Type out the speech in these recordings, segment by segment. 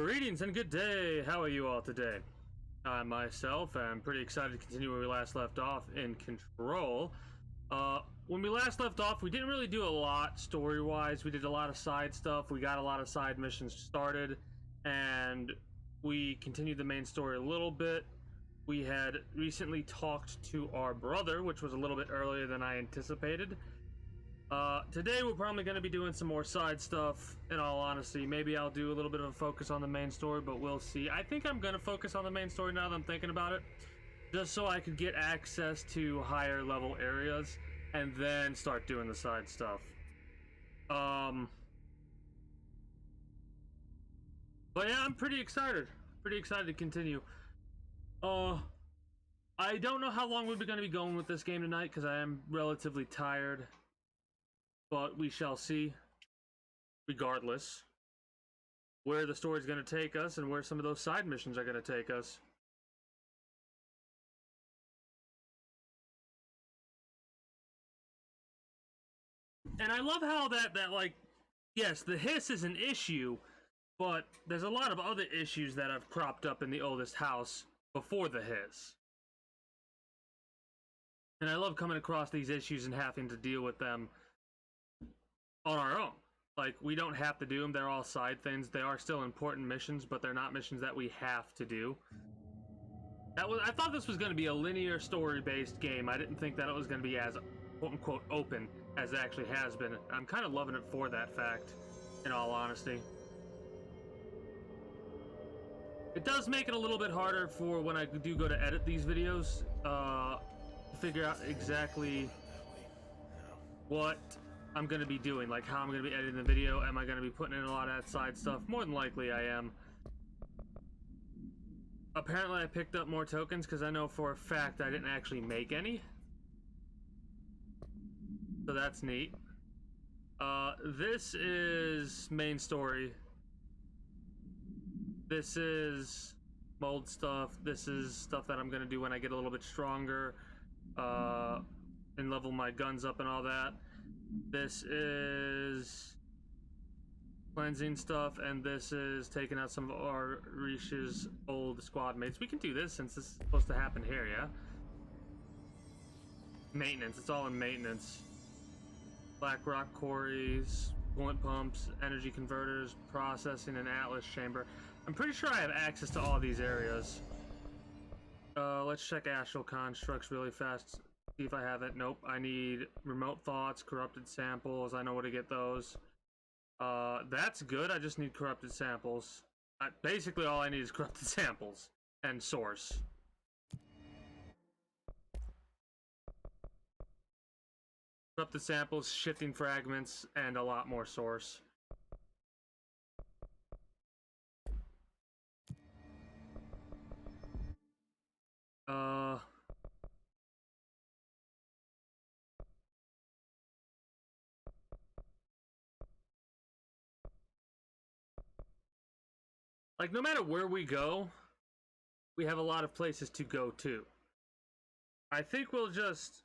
Greetings and good day. How are you all today? I myself am pretty excited to continue where we last left off in Control. When we last left off, we didn't really do a lot story-wise. We did a lot of side stuff. We got a lot of side missions started, and we continued the main story a little bit. We had recently talked to our brother, which was a little bit earlier than I anticipated. Today we're probably going to be doing some more side stuff, in all honesty. Maybe I'll do a little bit of a focus on the main story, but we'll see. I think I'm going to focus on the main story now that I'm thinking about it, just so I could get access to higher level areas, and then start doing the side stuff. But yeah, I'm pretty excited. Pretty excited to continue. I don't know how long we're going to be going with this game tonight, because I am relatively tired. But we shall see, regardless, where the story's going to take us and where some of those side missions are going to take us. And I love how that like, yes, the hiss is an issue, but there's a lot of other issues that have cropped up in the oldest house before the hiss. And I love coming across these issues and having to deal with them on our own. Like, we don't have to do them. They're all side things. They are still important missions, but they're not missions that we have to do. I thought this was going to be a linear story-based game. I didn't think that it was going to be as quote-unquote open as it actually has been. I'm kind of loving it for that fact, in all honesty. It does make it a little bit harder for when I do go to edit these videos, to figure out exactly what I'm going to be doing, like how I'm going to be editing the video. Am I going to be putting in a lot of that side stuff? More than likely I am. Apparently I picked up more tokens because I know for a fact I didn't actually make any. So that's neat. This is main story. This is mold stuff. This is stuff that I'm going to do when I get a little bit stronger, and level my guns up and all that. This is cleansing stuff, and this is taking out some of our Reish's old squad mates. We can do this since this is supposed to happen here, yeah? Maintenance, it's all in maintenance. Black rock quarries, coolant pumps, energy converters, processing, and Atlas chamber. I'm pretty sure I have access to all these areas. Let's check astral constructs really fast. See if I have it. Nope. I need remote thoughts, corrupted samples. I know where to get those. That's good. I just need corrupted samples. Basically, all I need is corrupted samples and source. Corrupted samples, shifting fragments, and a lot more source. Like, no matter where we go, we have a lot of places to go to. I think we'll just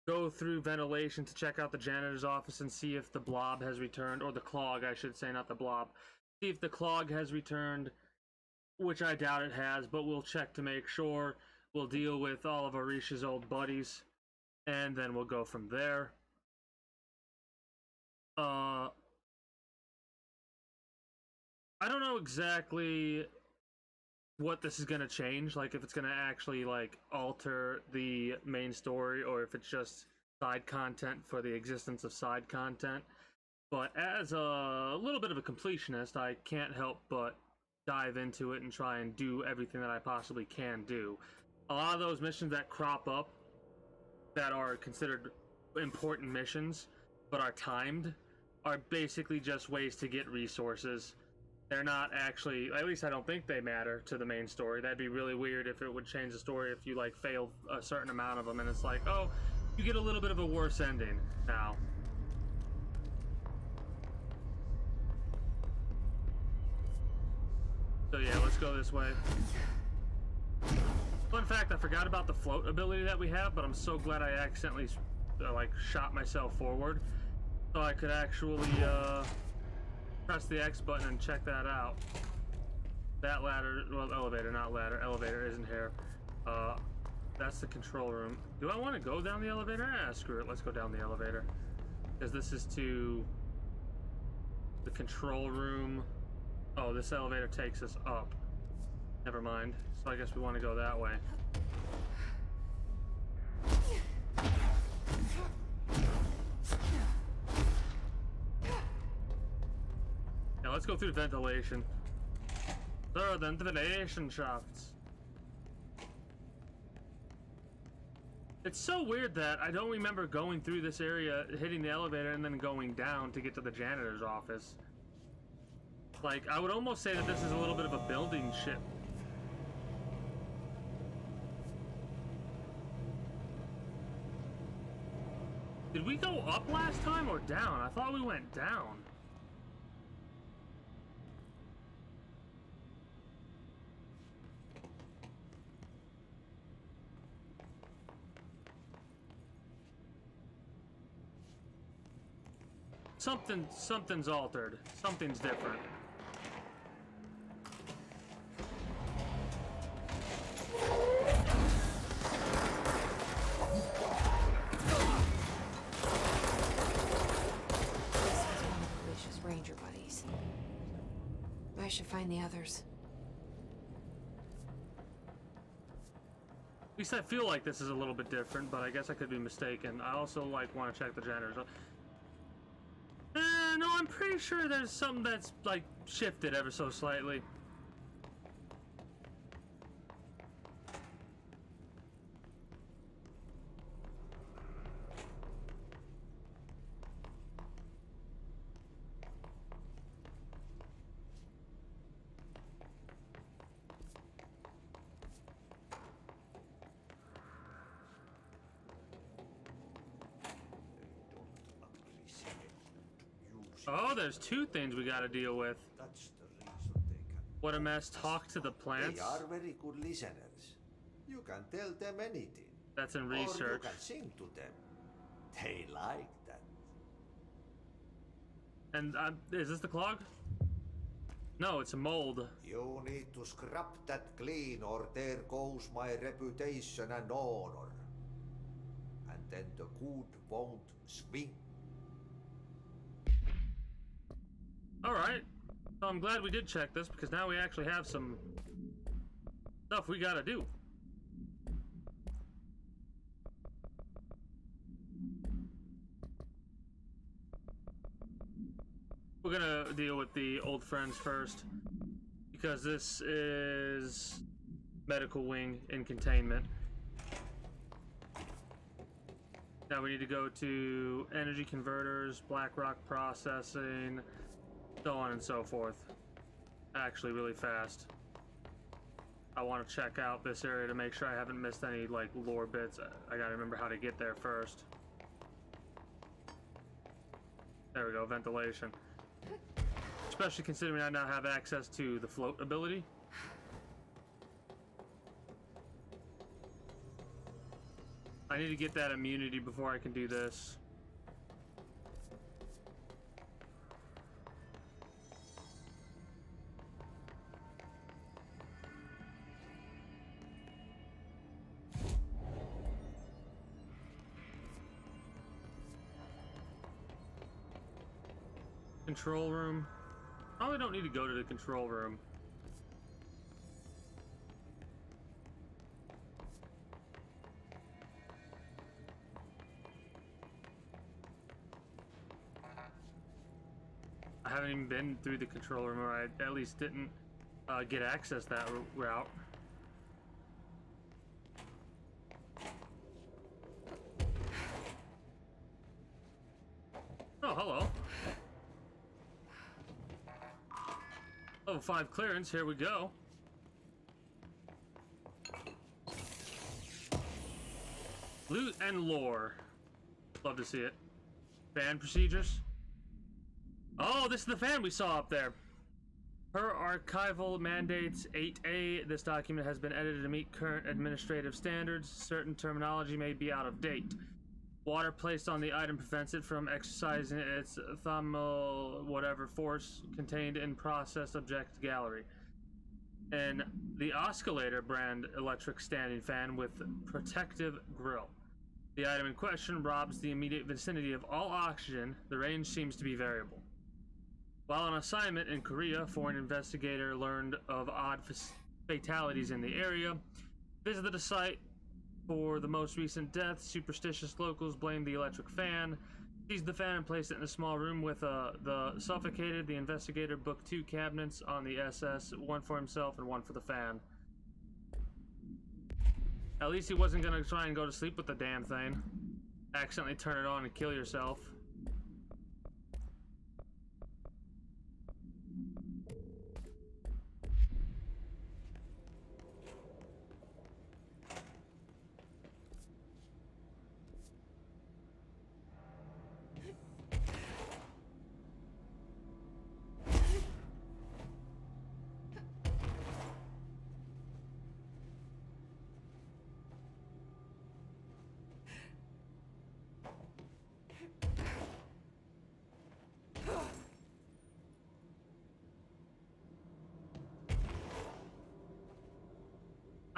go through ventilation to check out the janitor's office and see if the blob has returned, or the clog, I should say, not the blob. See if the clog has returned, which I doubt it has, but we'll check to make sure. We'll deal with all of Arisha's old buddies, and then we'll go from there. I don't know exactly what this is going to change, like if it's going to actually like alter the main story, or if it's just side content for the existence of side content. But as a little bit of a completionist, I can't help but dive into it and try and do everything that I possibly can do. A lot of those missions that crop up that are considered important missions but are timed are basically just ways to get resources. They're not actually, at least I don't think they matter to the main story. That'd be really weird if it would change the story if you like fail a certain amount of them and it's like, oh, you get a little bit of a worse ending now. So yeah, let's go this way. Fun fact, I forgot about the float ability that we have, but I'm so glad I accidentally like shot myself forward. So I could actually try press the X button and check that out. That ladder, well, elevator, not ladder. Elevator isn't here. That's the control room. Do I want to go down the elevator? Ah, screw it. Let's go down the elevator. Because this is to the control room. Oh, this elevator takes us up. Never mind. So I guess we want to go that way. Yeah, let's go through the ventilation. Through the ventilation shafts. It's so weird that I don't remember going through this area, hitting the elevator, and then going down to get to the janitor's office. Like, I would almost say that this is a little bit of a building ship. Did we go up last time or down? I thought we went down. Something's altered. Something's different. Ranger buddies. I should find the others. At least I feel like this is a little bit different, but I guess I could be mistaken. I also like want to check the janitors. No, I'm pretty sure there's something that's like shifted ever so slightly. Oh, there's two things we gotta deal with. That's the reason they can. What a mess. Talk to the plants. They are very good listeners. You can tell them anything. That's in Or you research. can sing to them. They like that. And is this the clog? No, it's a mold. You need to scrub that clean or there goes my reputation and honor. And then the good won't swing. Alright. So I'm glad we did check this because now we actually have some stuff we gotta do. We're gonna deal with the old friends first because this is medical wing in containment. Now we need to go to energy converters, Blackrock processing, so on and so forth. Actually really fast. I want to check out this area to make sure I haven't missed any like lore bits. I gotta remember how to get there first. There we go, ventilation. Especially considering I now have access to the float ability. I need to get that immunity before I can do this. Control room. Probably don't need to go to the control room. I haven't even been through the control room, or I at least didn't get access that route. Oh, hello. Level 5 clearance, here we go. Loot and lore. Love to see it. Fan procedures. Oh, this is the fan we saw up there. Per archival mandates 8A, this document has been edited to meet current administrative standards. Certain terminology may be out of date. Water placed on the item prevents it from exercising its thermal whatever force contained in processed object gallery. And the Oscillator brand electric standing fan with protective grill. The item in question robs the immediate vicinity of all oxygen. The range seems to be variable. While on assignment in Korea, a foreign investigator learned of odd fatalities in the area. Visited the site for the most recent death. Superstitious locals blamed the electric fan. Seized the fan and placed it in a small room with the suffocated. The investigator booked 2 cabinets on the SS, one for himself and one for the fan. At least he wasn't gonna try and go to sleep with the damn thing. Accidentally turn it on and kill yourself.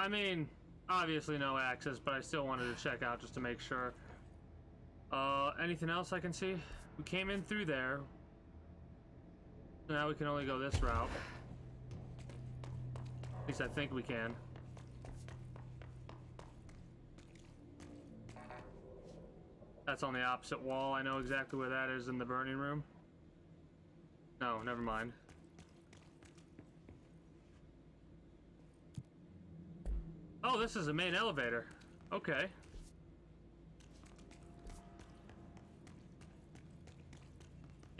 I mean, obviously no access, but I still wanted to check out just to make sure. Anything else I can see? We came in through there. So now we can only go this route. At least I think we can. That's on the opposite wall. I know exactly where that is in the burning room. No, never mind. Oh, this is the main elevator. Okay.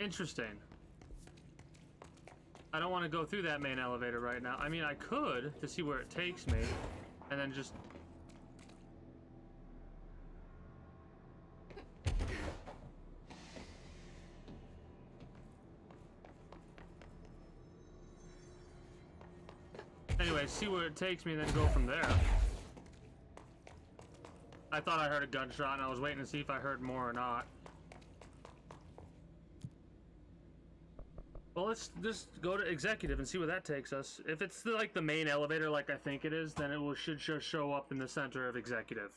Interesting. I don't want to go through that main elevator right now. I mean, I could to see where it takes me, and then just... Anyway, see where it takes me and then go from there. I thought I heard a gunshot and I was waiting to see if I heard more or not. Well, let's just go to executive and see where that takes us. If it's like the main elevator like I think it is, then it should just show up in the center of executive.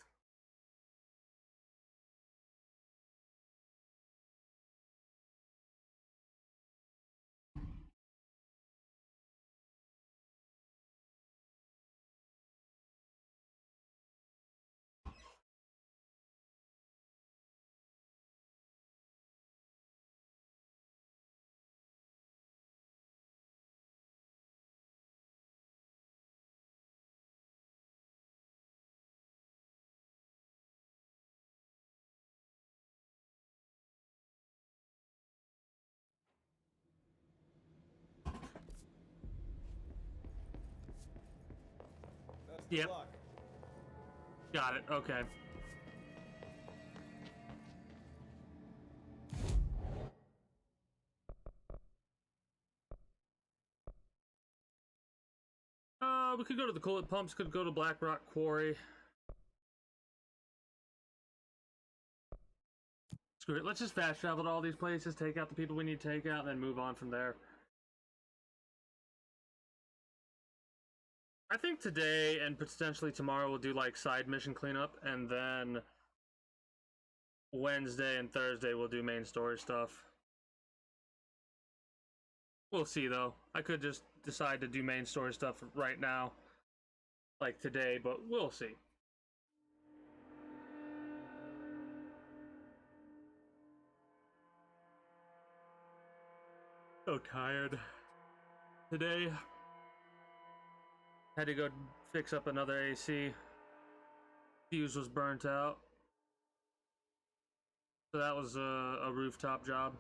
Yep. Got it, okay. We could go to the coolant pumps, could go to Black Rock Quarry. Screw it, let's just fast travel to all these places, take out the people we need to take out, and then move on from there. I think today and potentially tomorrow we'll do like side mission cleanup, and then Wednesday and Thursday we'll do main story stuff. We'll see though. I could just decide to do main story stuff right now, like today, but we'll see. So tired today. Had to go fix up another AC. Fuse was burnt out. So that was a rooftop job.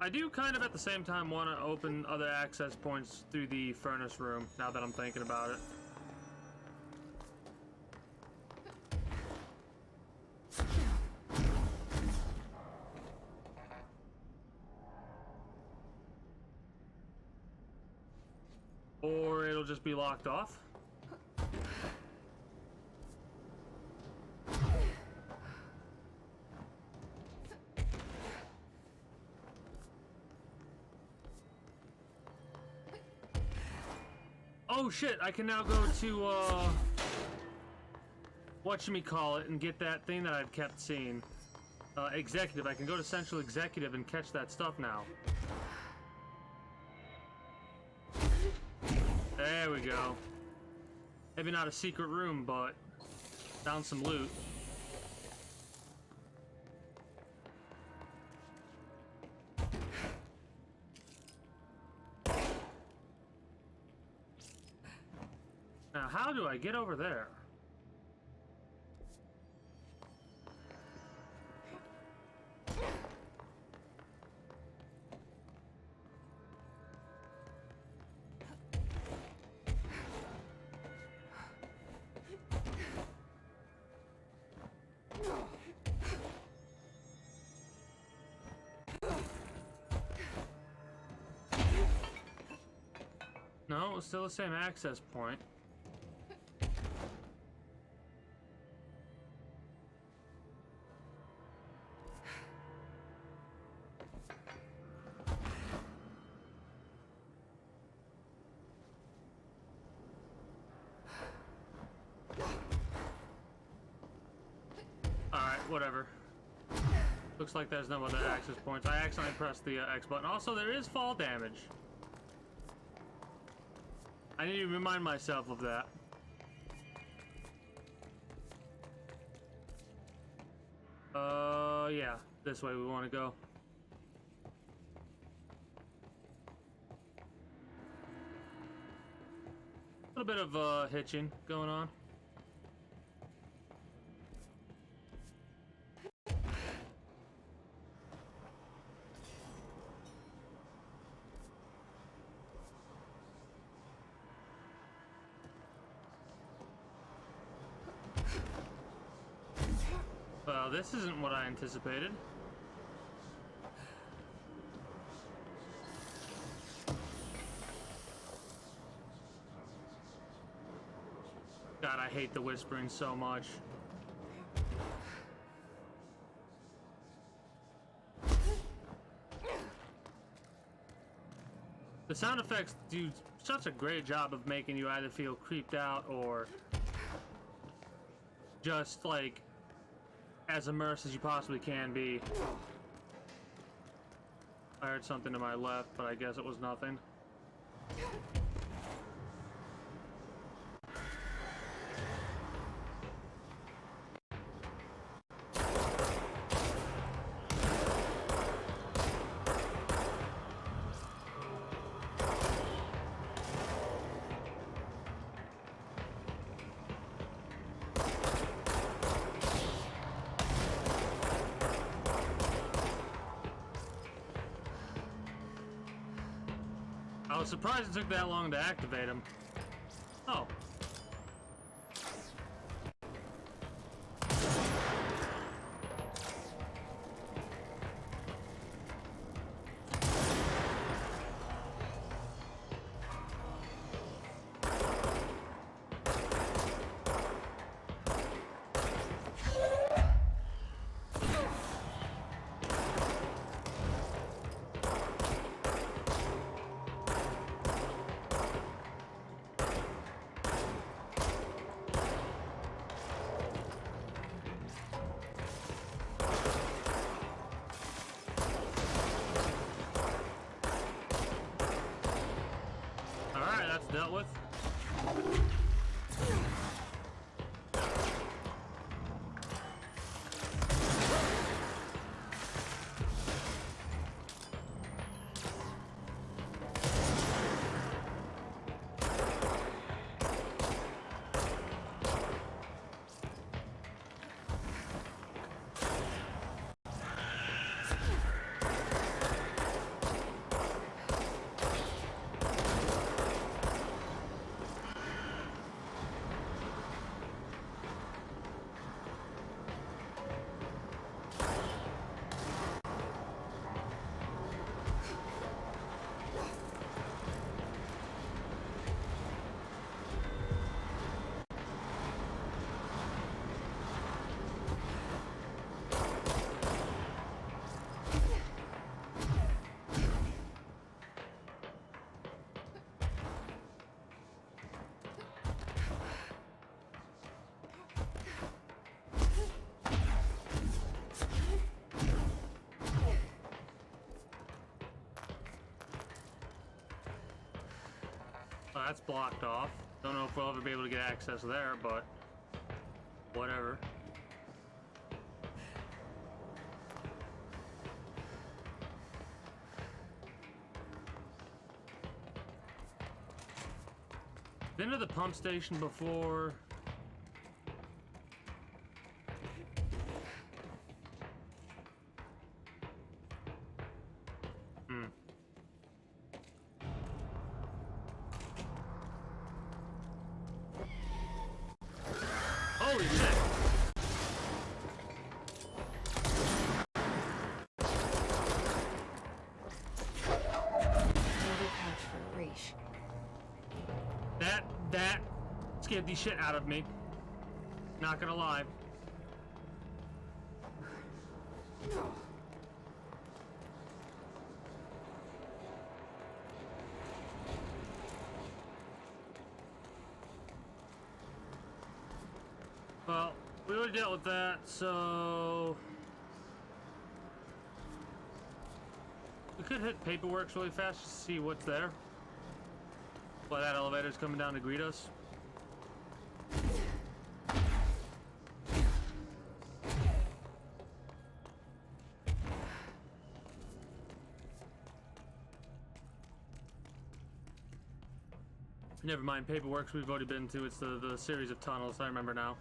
I do kind of at the same time want to open other access points through the furnace room, now that I'm thinking about it. Or it'll just be locked off. Oh shit, I can now go to, whatchamacallit and get that thing that I've kept seeing. Executive. I can go to Central Executive and catch that stuff now. There we go. Maybe not a secret room, but found some loot. Now, how do I get over there? No, it's still the same access point. Alright, whatever. Looks like there's no other access points. I accidentally pressed the X button. Also, there is fall damage. I need to remind myself of that. Yeah, this way we want to go. A little bit of hitching going on. Well, this isn't what I anticipated. God, I hate the whispering so much. The sound effects do such a great job of making you either feel creeped out or just like as immersed as you possibly can be. I heard something to my left, but I guess it was nothing. I was surprised it took that long to activate him. Oh. Oh, that's blocked off. Don't know if we'll ever be able to get access there, but whatever. Been to the pump station before. Holy shit! Another pouch for Rish. That scared the shit out of me. Not gonna lie. Well, we already dealt with that, so we could hit Paperworks really fast to see what's there. While that elevator's coming down to greet us. Never mind, Paperworks we've already been to. It's the series of tunnels, I remember now.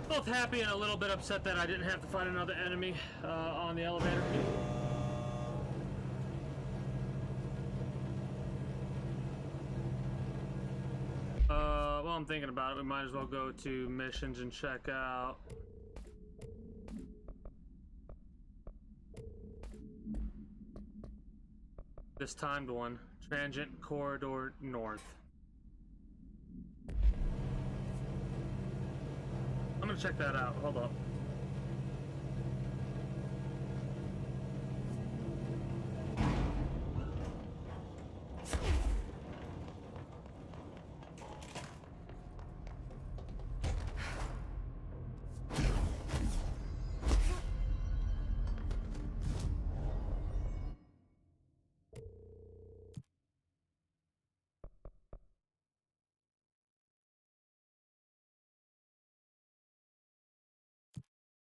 Both happy and a little bit upset that I didn't have to fight another enemy on the elevator. Well, I'm thinking about it. We might as well go to missions and check out. This timed one. Transient Corridor North. I'm gonna check that out. Hold up.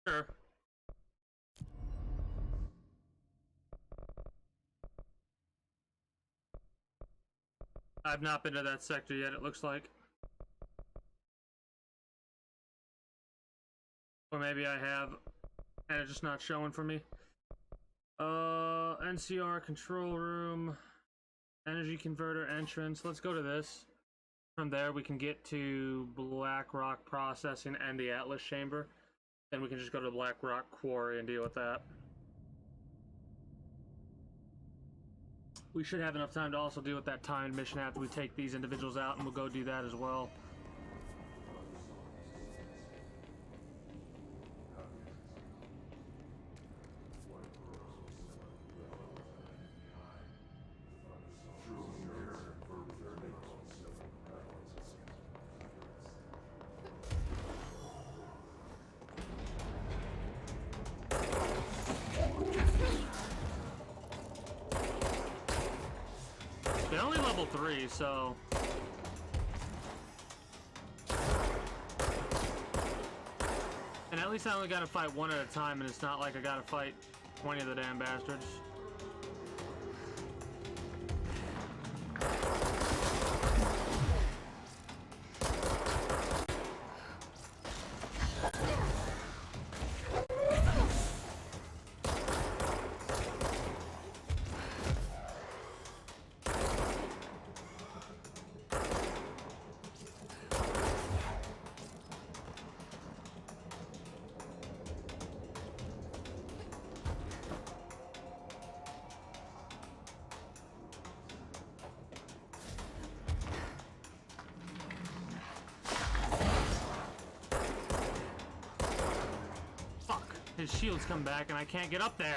Sure. I've not been to that sector yet, it looks like. Or maybe I have, and it's just not showing for me. NCR control room, energy converter entrance. Let's go to this. From there, we can get to Black Rock Processing and the Atlas Chamber. Then we can just go to the Black Rock Quarry and deal with that. We should have enough time to also deal with that timed mission after we take these individuals out, and we'll go do that as well. They're only level 3, so... And at least I only gotta fight one at a time, and it's not like I gotta fight 20 of the damn bastards. his shield's come back and I can't get up there.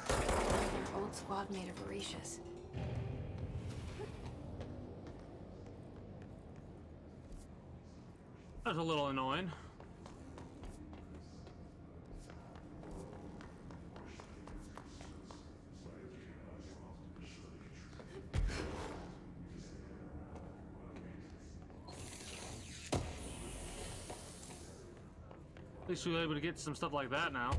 Their old squad made of Orishas. That was a little annoying. At least we were able to get some stuff like that now.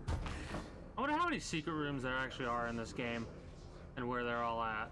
I wonder how many secret rooms there actually are in this game and where they're all at.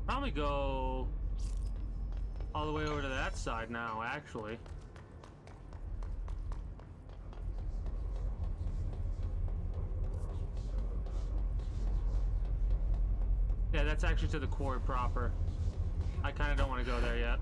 Probably go all the way over to that side now, actually. Yeah, that's actually to the quarry proper. I kind of don't want to go there yet.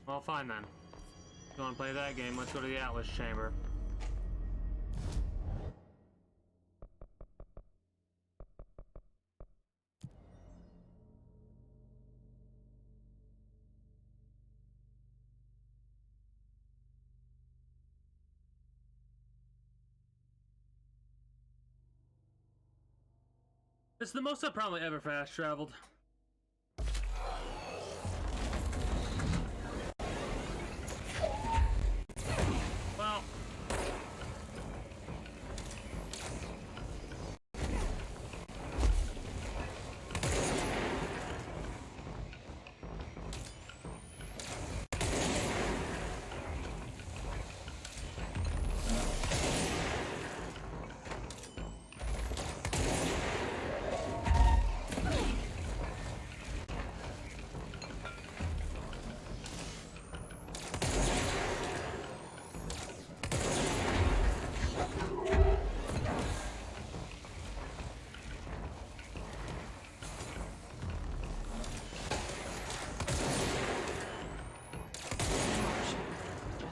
Well, fine then. If you want to play that game, let's go to the Atlas Chamber. It's the most I've probably ever fast traveled. Well,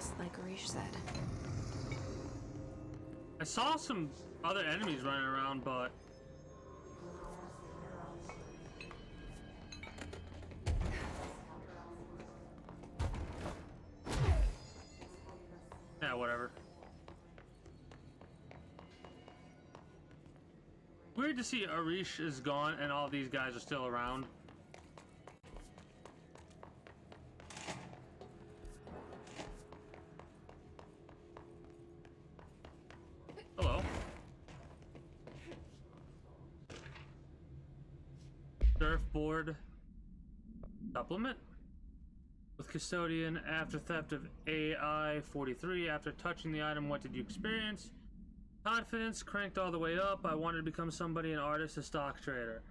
Just like Orish said. I saw some other enemies running around, but yeah, whatever. Weird to see Arish is gone and all these guys are still around. Hello. Surfboard supplement with custodian after theft of AI 43. After touching the item, what did you experience? Confidence cranked all the way up. I wanted to become somebody, an artist, a stock trader.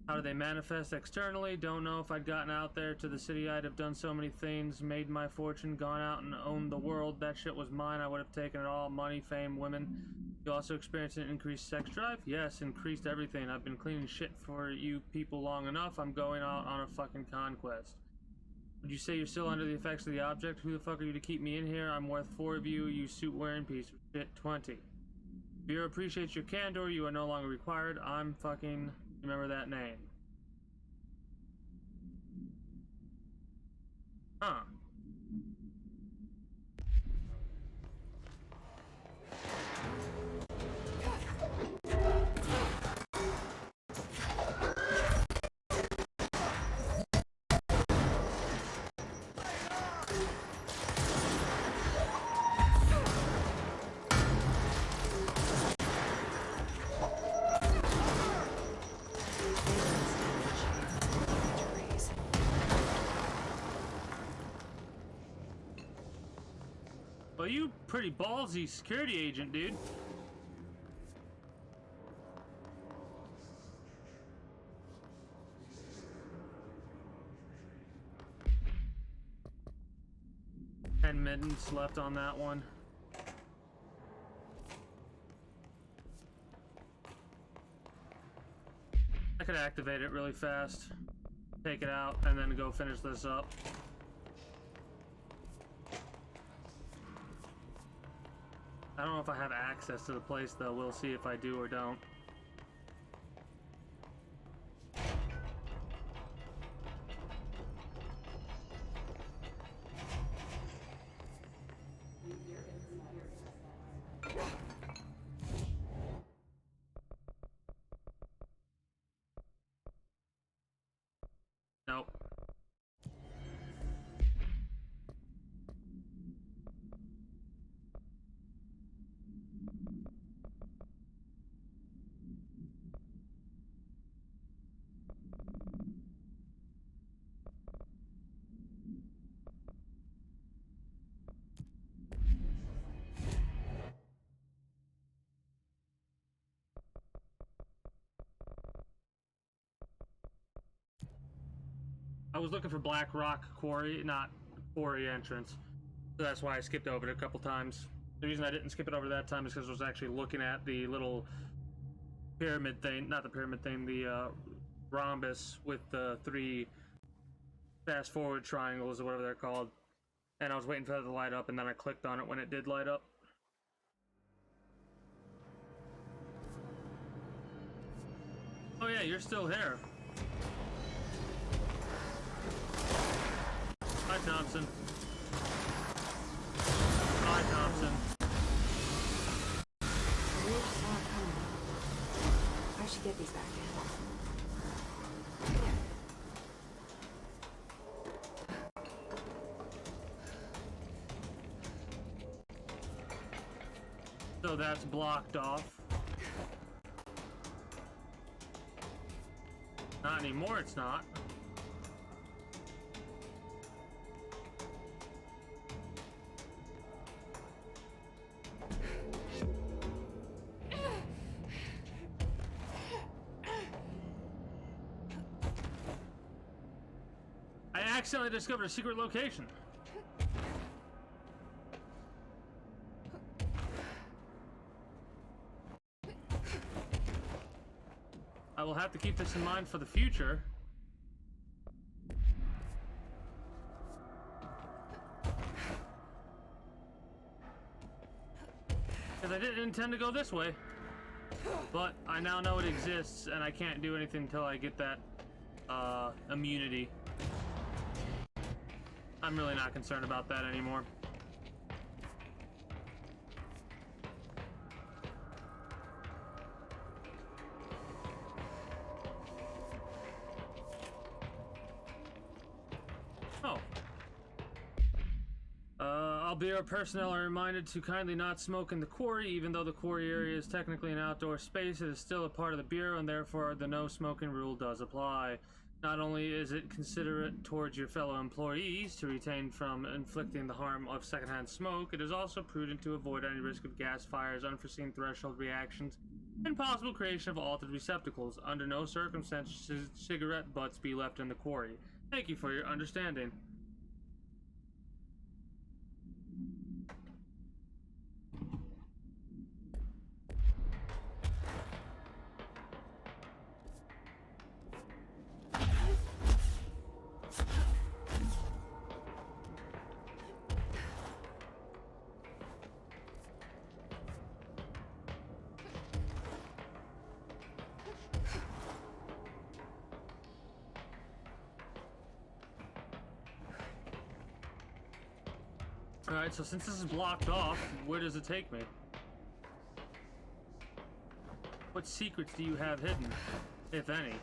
How do they manifest externally? Don't know if I'd gotten out there to the city. I'd have done so many things, made my fortune, gone out and owned the world. That shit was mine. I would have taken it all. Money, fame, women. You also experienced an increased sex drive? Yes, increased everything. I've been cleaning shit for you people long enough. I'm going out on a fucking conquest. Would you say you're still under the effects of the object? Who the fuck are you to keep me in here? I'm worth 4 of you. You suit wearing piece of shit 20. Bureau appreciates your candor. You are no longer required. I'm fucking... Remember that name. Huh. Well, you pretty ballsy security agent, dude. Ten minutes left on that one. I could activate it really fast, take it out, and then go finish this up. I don't know if I have access to the place though. We'll see if I do or don't. Nope. I was looking for Black Rock Quarry, not Quarry entrance. So that's why I skipped over it a couple times. The reason I didn't skip it over that time is because I was actually looking at the little pyramid thing, not the pyramid thing, the rhombus with the 3 fast forward triangles or whatever they're called. And I was waiting for that to light up, and then I clicked on it when it did light up. Oh yeah, you're still here. Hi, Thompson. Hi, Thompson. I really saw it coming. I should get these back in. So that's blocked off. Not anymore, it's not. I accidentally discovered a secret location. I will have to keep this in mind for the future. Because I didn't intend to go this way. But I now know it exists, and I can't do anything until I get that immunity. I'm really not concerned about that anymore. Oh. Albira personnel are reminded to kindly not smoke in the quarry. Even though the quarry area is technically an outdoor space, it is still a part of the Bureau, and therefore the no smoking rule does apply. Not only is it considerate towards your fellow employees to retain from inflicting the harm of secondhand smoke, it is also prudent to avoid any risk of gas fires, unforeseen threshold reactions, and possible creation of altered receptacles. Under no circumstances should cigarette butts be left in the quarry. Thank you for your understanding. Alright, so since this is blocked off, where does it take me? What secrets do you have hidden, if any?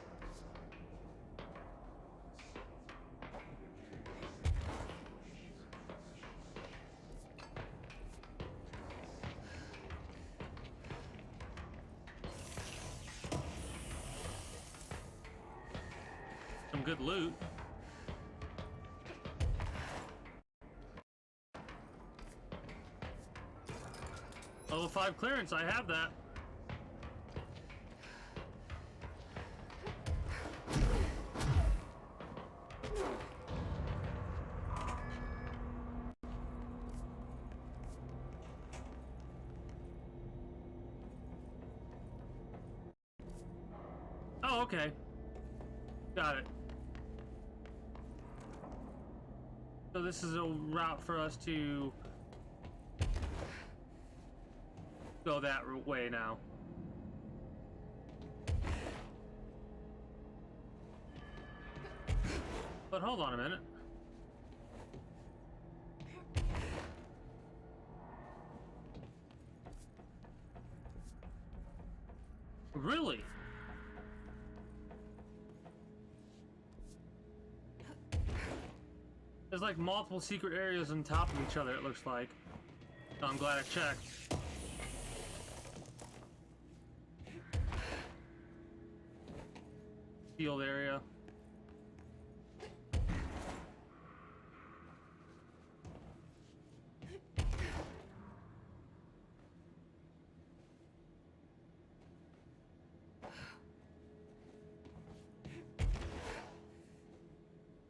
Some good loot. Level 5 clearance, I have that. Oh, okay. Got it. So this is a route for us to go that way now. But hold on a minute. Really? There's like multiple secret areas on top of each other, it looks like. So I'm glad I checked. Field area.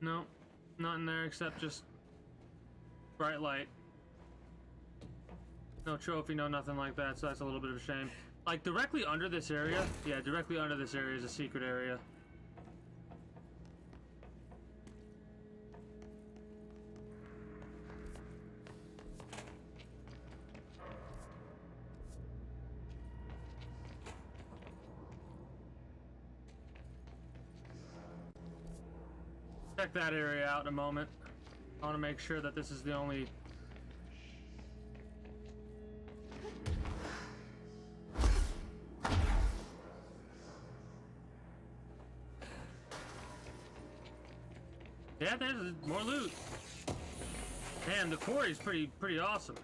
No, not in there except just bright light. No trophy, no nothing like that, so that's a little bit of a shame. Like directly under this area, yeah, directly under this area is a secret area. Check that area out in a moment. I want to make sure that this is the only... Yeah, there's more loot. Man, the quarry's pretty awesome.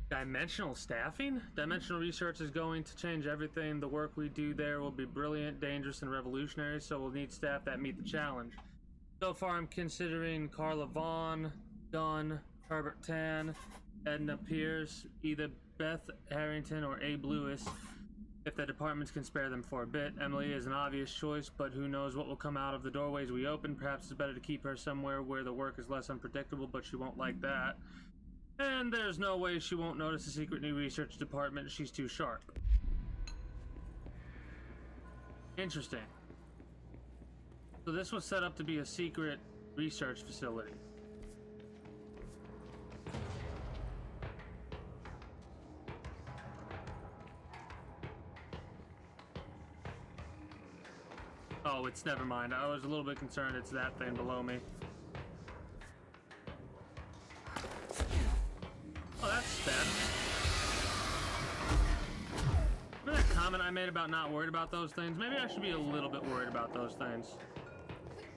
Dimensional staffing? Dimensional research is going to change everything. The work we do there will be brilliant, dangerous, and revolutionary, so we'll need staff that meet the challenge. So far, I'm considering Carla Vaughn, Dunn, Herbert Tan, Edna Pierce, either Beth Harrington or Abe Lewis, if the departments can spare them for a bit. Emily is an obvious choice, but who knows what will come out of the doorways we open. Perhaps it's better to keep her somewhere where the work is less unpredictable, but she won't like that. And there's no way she won't notice the secret new research department. She's too sharp. Interesting. So this was set up to be a secret research facility. Oh, it's never mind. I was a little bit concerned it's that thing below me. Oh, that's bad. Remember that comment I made about not worried about those things? Maybe I should be a little bit worried about those things.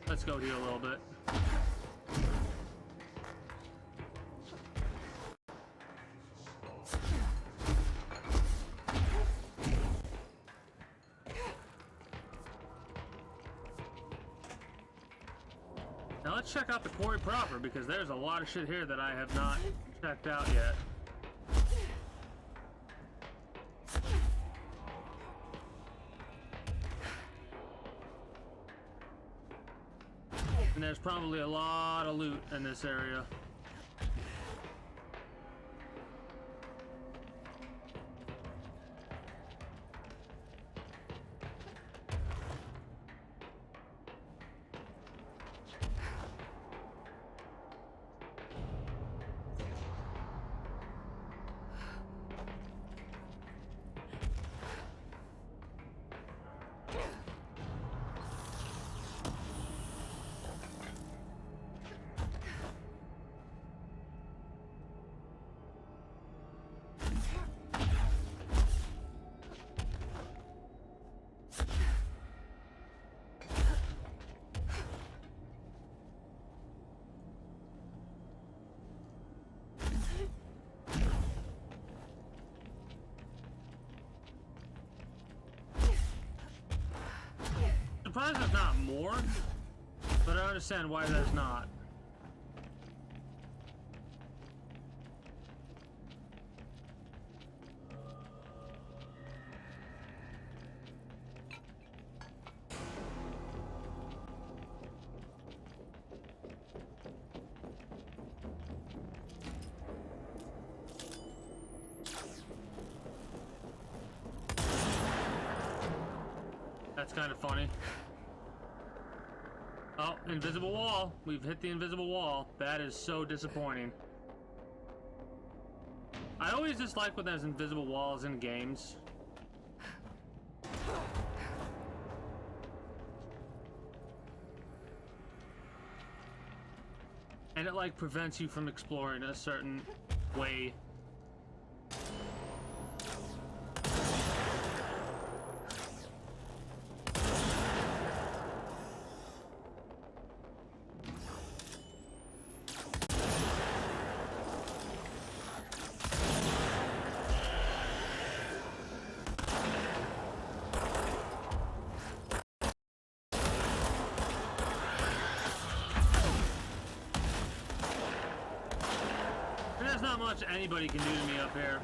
Let's go heal a little bit. Now let's check out the quarry proper, because there's a lot of shit here that I have not checked out yet. And there's probably a lot of loot in this area. surprised there's not more, but I understand why there's not. That's kind of funny. Oh, invisible wall. We've hit the invisible wall. That is so disappointing. I always dislike when there's invisible walls in games. And it like prevents you from exploring a certain way. There's not much anybody can do to me up here.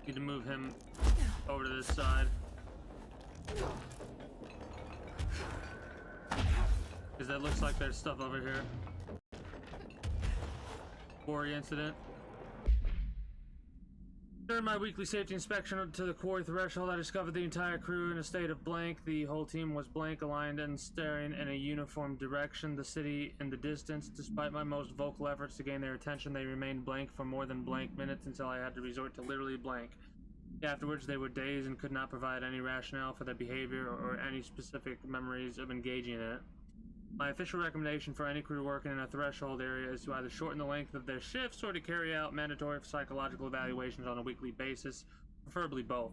Need to move him over to this side. Because that looks like there's stuff over here. Quarry incident. During my weekly safety inspection to the quarry threshold, I discovered the entire crew in a state of blank. The whole team was blank, aligned and staring in a uniform direction. The city in the distance. Despite my most vocal efforts to gain their attention, they remained blank for more than blank minutes until I had to resort to literally blank. Afterwards, they were dazed and could not provide any rationale for their behavior or any specific memories of engaging in it. My official recommendation for any crew working in a threshold area is to either shorten the length of their shifts or to carry out mandatory psychological evaluations on a weekly basis, preferably both.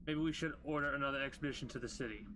Maybe we should order another expedition to the city.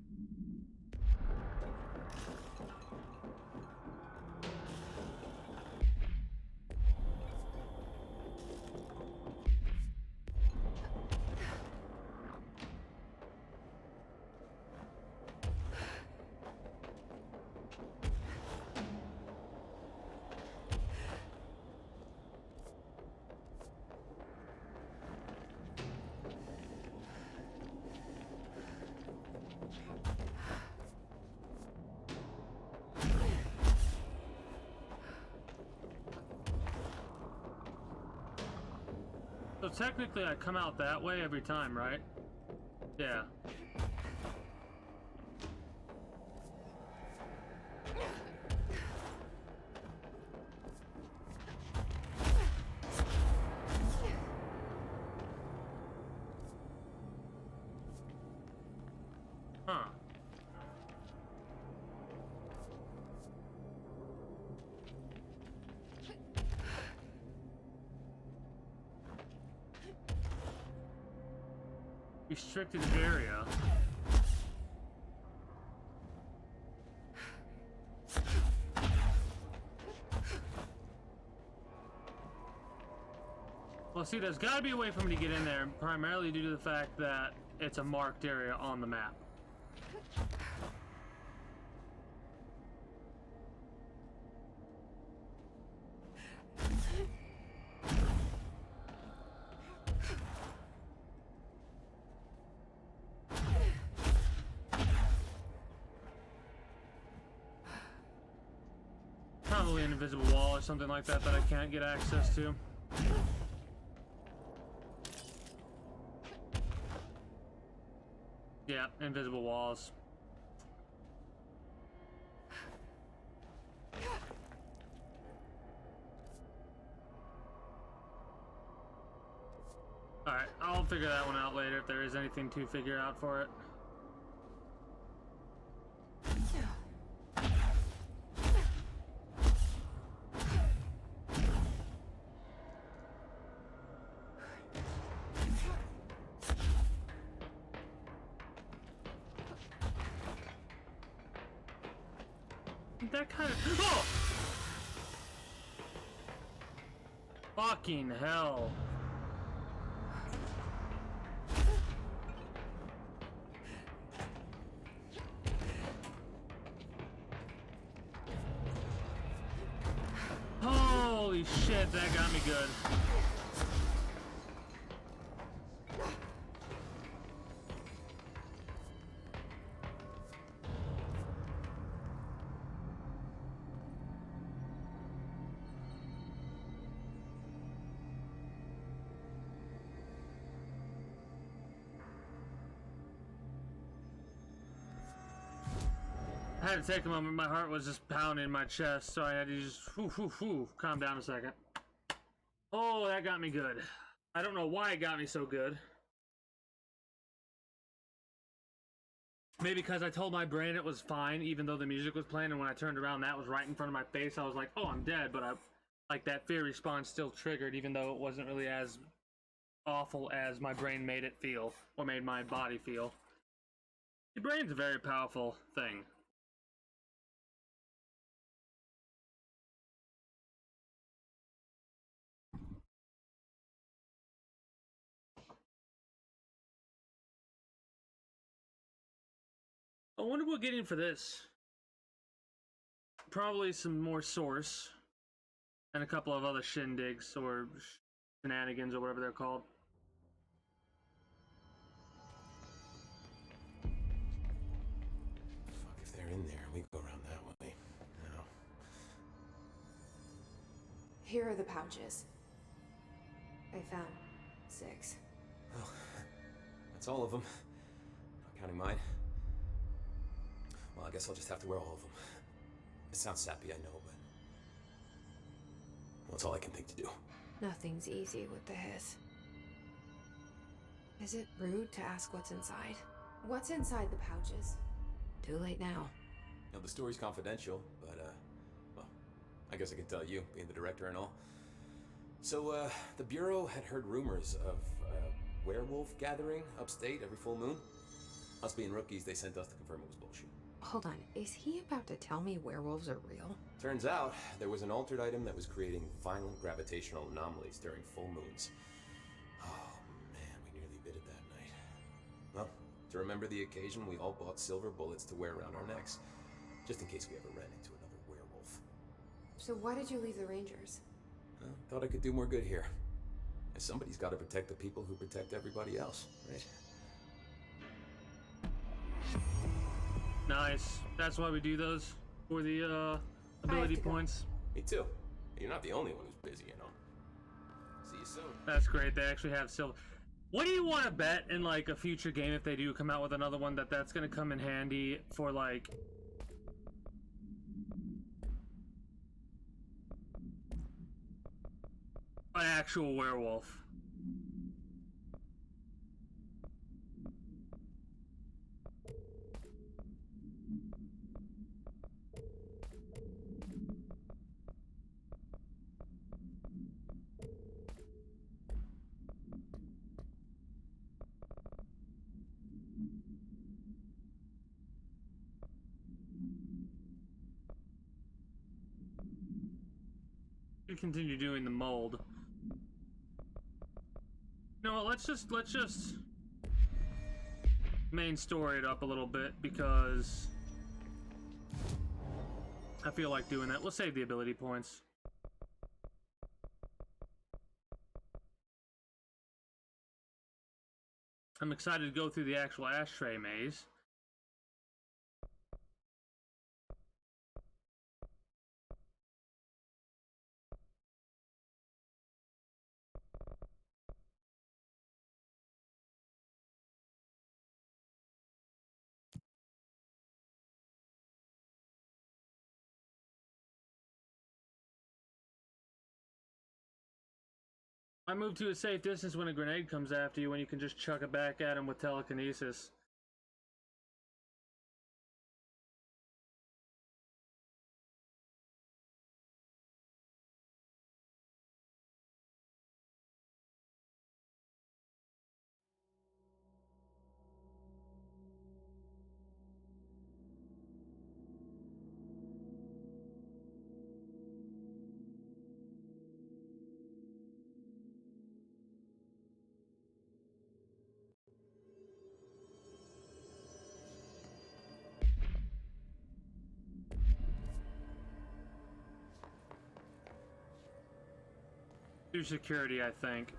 So technically I come out that way every time, right? Yeah. Huh. Restricted area. Well, see, there's gotta be a way for me to get in there, primarily due to the fact that it's a marked area on the map. Probably an invisible wall or something like that that I can't get access to. Yeah, invisible walls. Alright, I'll figure that one out later if there is anything to figure out for it. That kind of... Oh! Fucking hell. Holy shit, that got me good. I had to take a moment. My heart was just pounding in my chest, so I had to just calm down a second. Oh, that got me good. I don't know why it got me so good. Maybe because I told my brain it was fine, even though the music was playing, and when I turned around, that was right in front of my face. I was like, "Oh, I'm dead," but like that fear response still triggered, even though it wasn't really as awful as my brain made it feel, or made my body feel. Your brain's a very powerful thing. I wonder what we're getting for this. Probably some more source and a couple of other shindigs or shenanigans or whatever they're called. Fuck, if they're in there, we go around that way. No. Here are the pouches. I found 6. Well, that's all of them. Not counting mine. Well, I guess I'll just have to wear all of them. It sounds sappy, I know, but... well, it's all I can think to do. Nothing's easy with the hiss. Is it rude to ask what's inside? What's inside the pouches? Too late now. You know, the story's confidential, but, well, I guess I can tell you, being the director and all. So, the Bureau had heard rumors of a werewolf gathering upstate every full moon. Us being rookies, they sent us to confirm it was bullshit. Hold on, is he about to tell me werewolves are real? Turns out, there was an altered item that was creating violent gravitational anomalies during full moons. Oh, man, we nearly bit it that night. Well, to remember the occasion, we all bought silver bullets to wear around our necks, just in case we ever ran into another werewolf. So why did you leave the Rangers? Well, thought I could do more good here. And somebody's got to protect the people who protect everybody else, right? Nice. That's why we do those for the ability points. Me too. You're not the only one who's busy, you know. See you soon. That's great. They actually have silver. What do you want to bet in like a future game if they do come out with another one that's going to come in handy for like an actual werewolf? We continue doing the mold. No, let's just main story it up a little bit because I feel like doing that. We'll save the ability points. I'm excited to go through the actual ashtray maze. I move to a safe distance when a grenade comes after you, when you can just chuck it back at him with telekinesis. Through security, I think.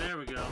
There we go.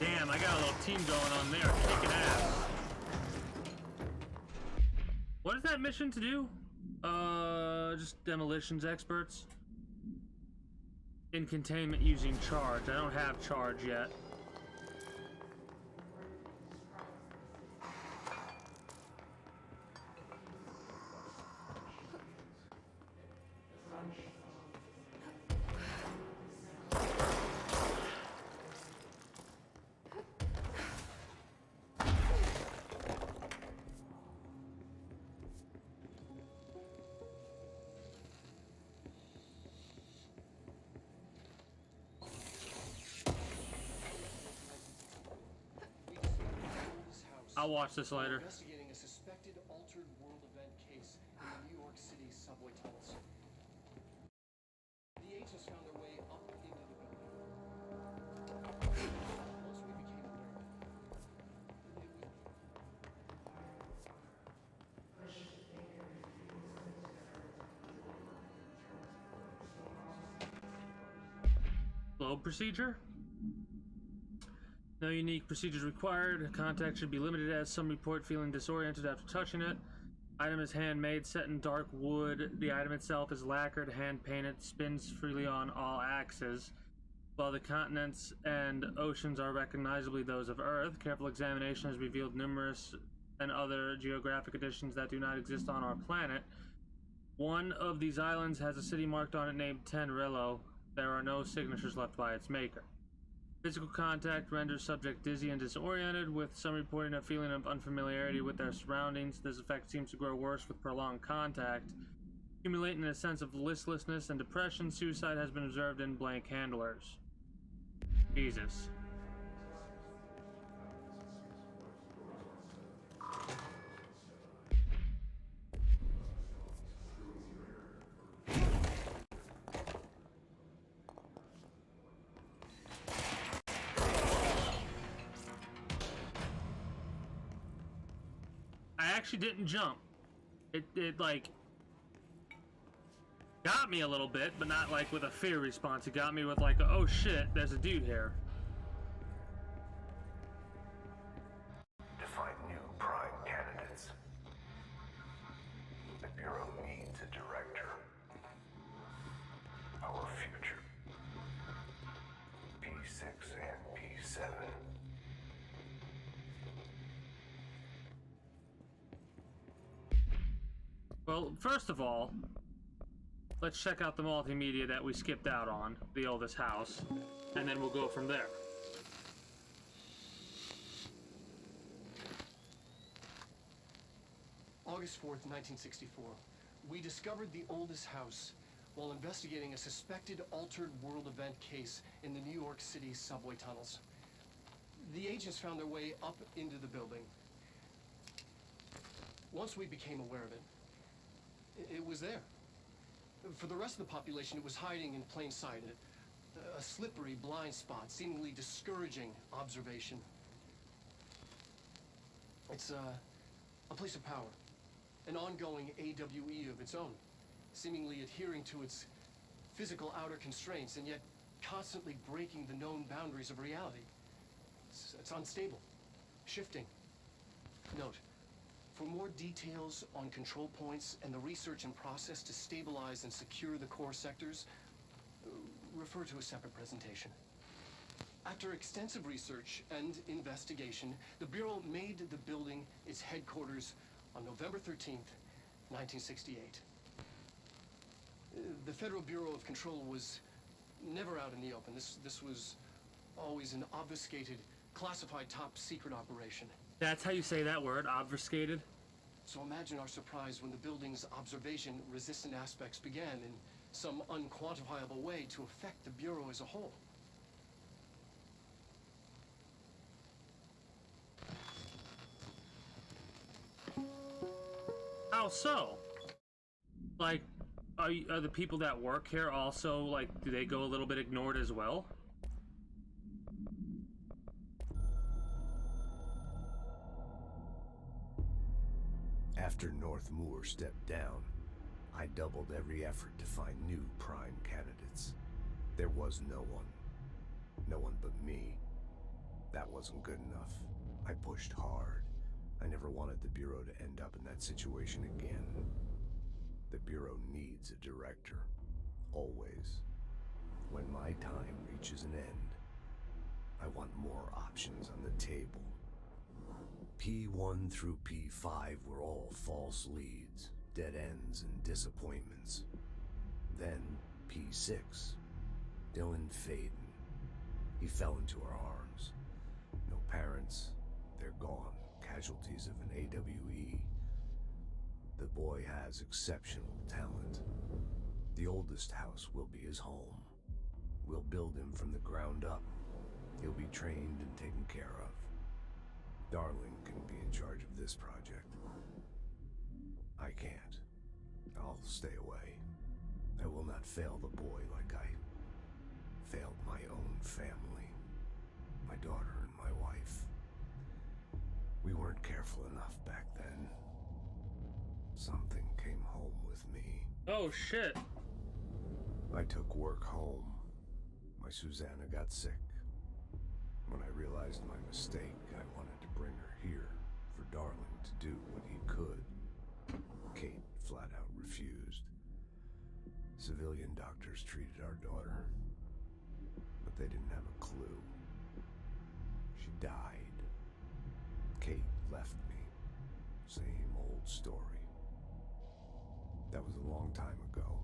Damn, I got a little team going on there, kicking ass. What is that mission to do? Just demolitions experts. In containment using charge. I don't have charge yet. I'll watch this later. Investigating a suspected altered world event case in the New York City subway tunnels. The agents found their way up into the building. Once we became aware of it, Load procedure? No unique procedures required. Contact should be limited as some report feeling disoriented after touching it. Item is handmade, set in dark wood. The item itself is lacquered, hand painted, spins freely on all axes. While the continents and oceans are recognizably those of Earth, careful examination has revealed numerous and other geographic additions that do not exist on our planet. One of these islands has a city marked on it named Tenrillo. There are no signatures left by its maker. Physical contact renders subject dizzy and disoriented, with some reporting a feeling of unfamiliarity with their surroundings. This effect seems to grow worse with prolonged contact. Accumulating a sense of listlessness and depression, suicide has been observed in blank handlers. Jesus. actually didn't jump. It like got me a little bit, but not like with a fear response. It got me with like, oh shit, there's a dude here. To find new prime candidates. The Bureau needs a director. Our future. P6 and P7. Well, first of all, let's check out the multimedia that we skipped out on, the oldest house, and then we'll go from there. August 4th, 1964. We discovered the oldest house while investigating a suspected altered world event case in the New York City subway tunnels. The agents found their way up into the building. Once we became aware of it, it was there. For the rest of the population, it was hiding in plain sight, a slippery blind spot, seemingly discouraging observation. It's a place of power, an ongoing AWE of its own, seemingly adhering to its physical outer constraints and yet constantly breaking the known boundaries of reality. It's unstable, shifting. Note, for more details on control points and the research and process to stabilize and secure the core sectors, refer to a separate presentation. After extensive research and investigation, the Bureau made the building its headquarters on November 13th, 1968. The Federal Bureau of Control was never out in the open. This was always an obfuscated, classified top secret operation. That's how you say that word, obfuscated? So imagine our surprise when the building's observation-resistant aspects began in some unquantifiable way to affect the Bureau as a whole. How so? Like, are the people that work here also, like, do they go a little bit ignored as well? After North Moore stepped down, I doubled every effort to find new prime candidates. There was no one. No one but me. That wasn't good enough. I pushed hard. I never wanted the Bureau to end up in that situation again. The Bureau needs a director. Always. When my time reaches an end, I want more options on the table. P1 through P5 were all false leads, dead ends, and disappointments. Then P6, Dylan Faden. He fell into our arms. No parents, they're gone, casualties of an AWE. The boy has exceptional talent. The oldest house will be his home. We'll build him from the ground up. He'll be trained and taken care of. Darling can be in charge of this project. I can't. I'll stay away. I will not fail the boy like I failed my own family, my daughter and my wife. We weren't careful enough back then. Something came home with me. Oh shit. I took work home. My Susanna got sick. When I realized my mistake, I wanted to bring her here for Darling to do what he could. Kate flat out refused. Civilian doctors treated our daughter, but they didn't have a clue. She died. Kate left me. Same old story. That was a long time ago.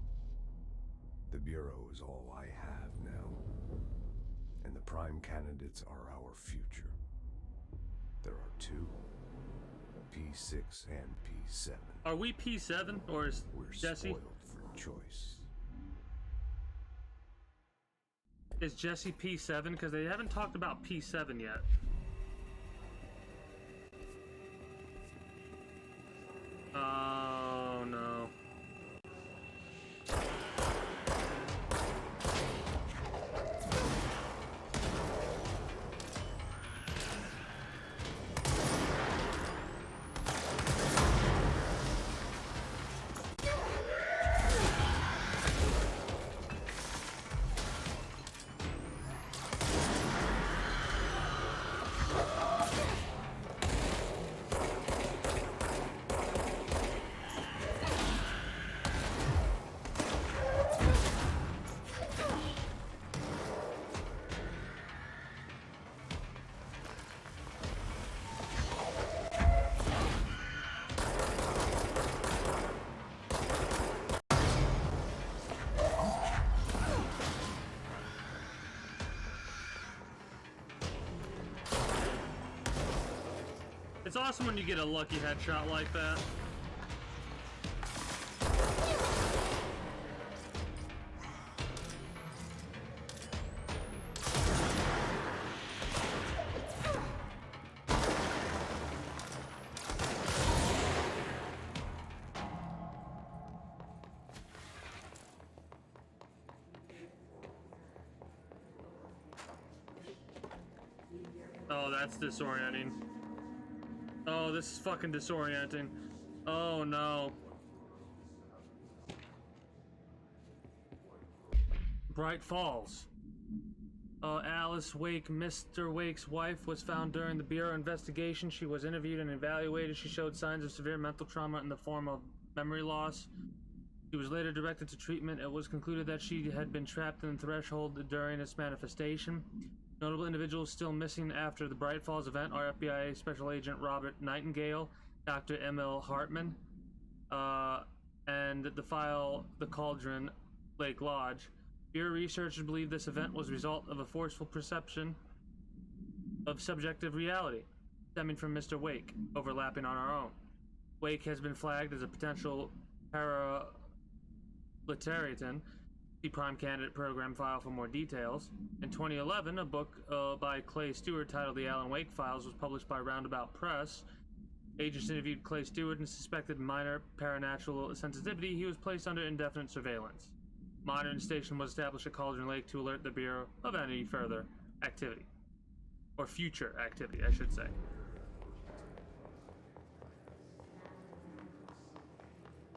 The Bureau is all I have now. And the prime candidates are our future. There are two, P6 and P7. Are we P7 or is We're Jesse? spoiled for choice. Is Jesse P7? Because they haven't talked about P7 yet. Oh no. It's awesome when you get a lucky headshot like that. Oh, that's disorienting. Oh, this is fucking disorienting. Oh no. Bright Falls. Alice Wake, Mr. Wake's wife, was found during the Bureau investigation. She was interviewed and evaluated. She showed signs of severe mental trauma in the form of memory loss. She was later directed to treatment. It was concluded that she had been trapped in the threshold during its manifestation. Notable individuals still missing after the Bright Falls event are FBI Special Agent Robert Nightingale, Dr. Emil Hartman, and the file The Cauldron, Lake Lodge. Bureau researchers believe this event was a result of a forceful perception of subjective reality stemming from Mr. Wake, overlapping on our own. Wake has been flagged as a potential paralitarian. See Prime Candidate Program file for more details. In 2011, a book by Clay Stewart titled The Alan Wake Files was published by Roundabout Press. Agents interviewed Clay Stewart and suspected minor paranatural sensitivity. He was placed under indefinite surveillance. Modern station was established at Cauldron Lake to alert the Bureau of any further activity. Or future activity, I should say.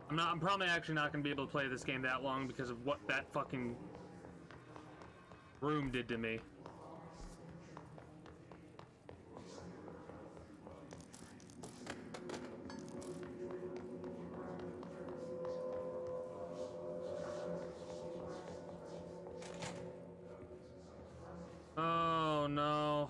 I'm probably actually not going to be able to play this game that long because of what that fucking room did to me. Oh no.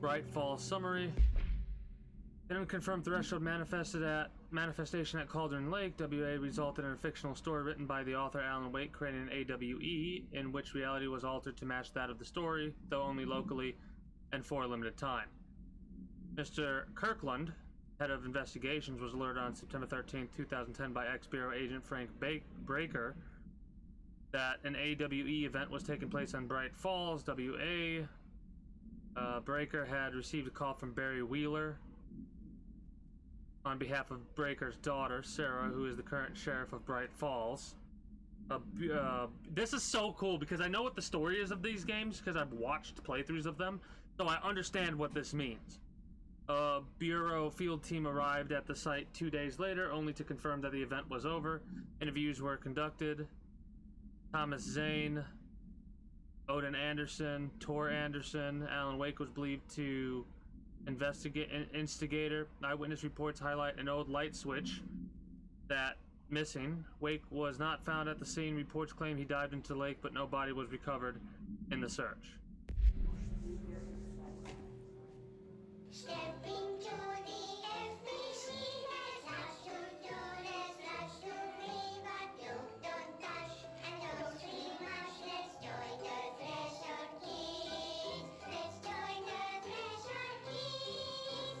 Bright Falls summary. An unconfirmed threshold manifestation at Cauldron Lake, WA, resulted in a fictional story written by the author Alan Wake, creating an AWE in which reality was altered to match that of the story, though only locally and for a limited time. Mr. Kirkland, head of investigations, was alerted on September 13, 2010 by ex-Bureau agent Frank Breaker that an AWE event was taking place on Bright Falls, WA. Breaker had received a call from Barry Wheeler on behalf of Breaker's daughter, Sarah, who is the current sheriff of Bright Falls. This is so cool because I know what the story is of these games because I've watched playthroughs of them, so I understand what this means. A Bureau field team arrived at the site 2 days later, only to confirm that the event was over. Interviews were conducted. Thomas Zane, Odin Anderson, Tor Anderson. Alan Wake was believed to instigator. Eyewitness reports highlight an old light switch that missing. Wake was not found at the scene. Reports claim he dived into the lake, but no body was recovered in the search. Stepping to the FBC, there's lots to do, there's lots to read, but don't touch and don't scream much. Let's join the Threshold Kids. Let's join the Threshold Kids.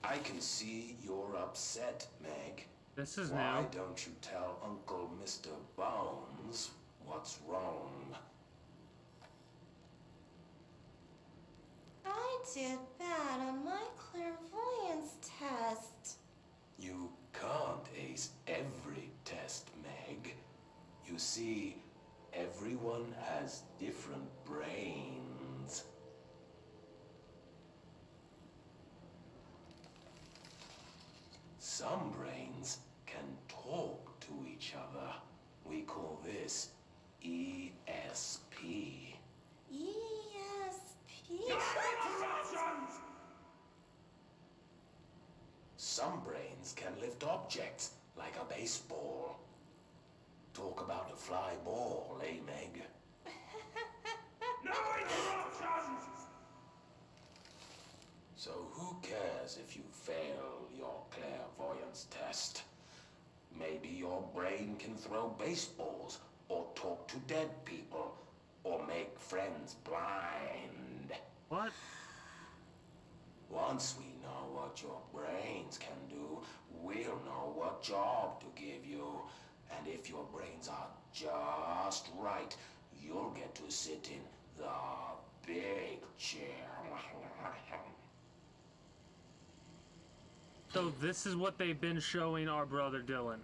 I can see you're upset, Meg. This is Why new. don't you tell Uncle Mr. Bones what's wrong? I did bad on my clairvoyance test. You can't ace every test, Meg. You see, everyone has different brains. Some brains can talk to each other. We call this ESP. ESP? Some brains can lift objects like a baseball. Talk about a fly ball, eh, Meg? No interruptions! intelligence test. Maybe your brain can throw baseballs, or talk to dead people, or make friends blind. What? Once we know what your brains can do, we'll know what job to give you. And if your brains are just right, you'll get to sit in the big chair. So this is what they've been showing our brother Dylan.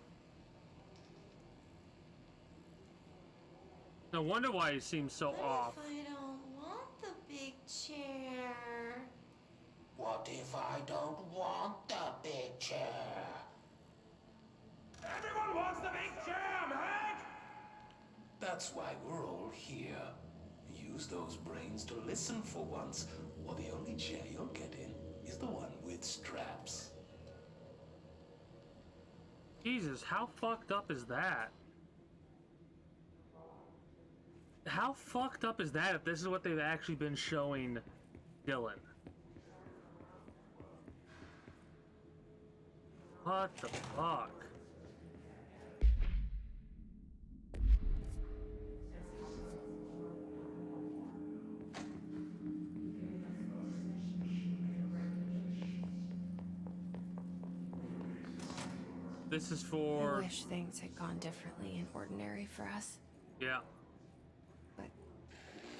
No wonder why he seems so off. What if I don't want the big chair? What if I don't want the big chair? Everyone wants the big chair, Meg! That's why we're all here. Use those brains to listen for once, or the only chair you'll get in is the one with straps. Jesus, how fucked up is that? How fucked up is that if this is what they've actually been showing Dylan? What the fuck? This is I for... wish things had gone differently in Ordinary for us, Yeah. but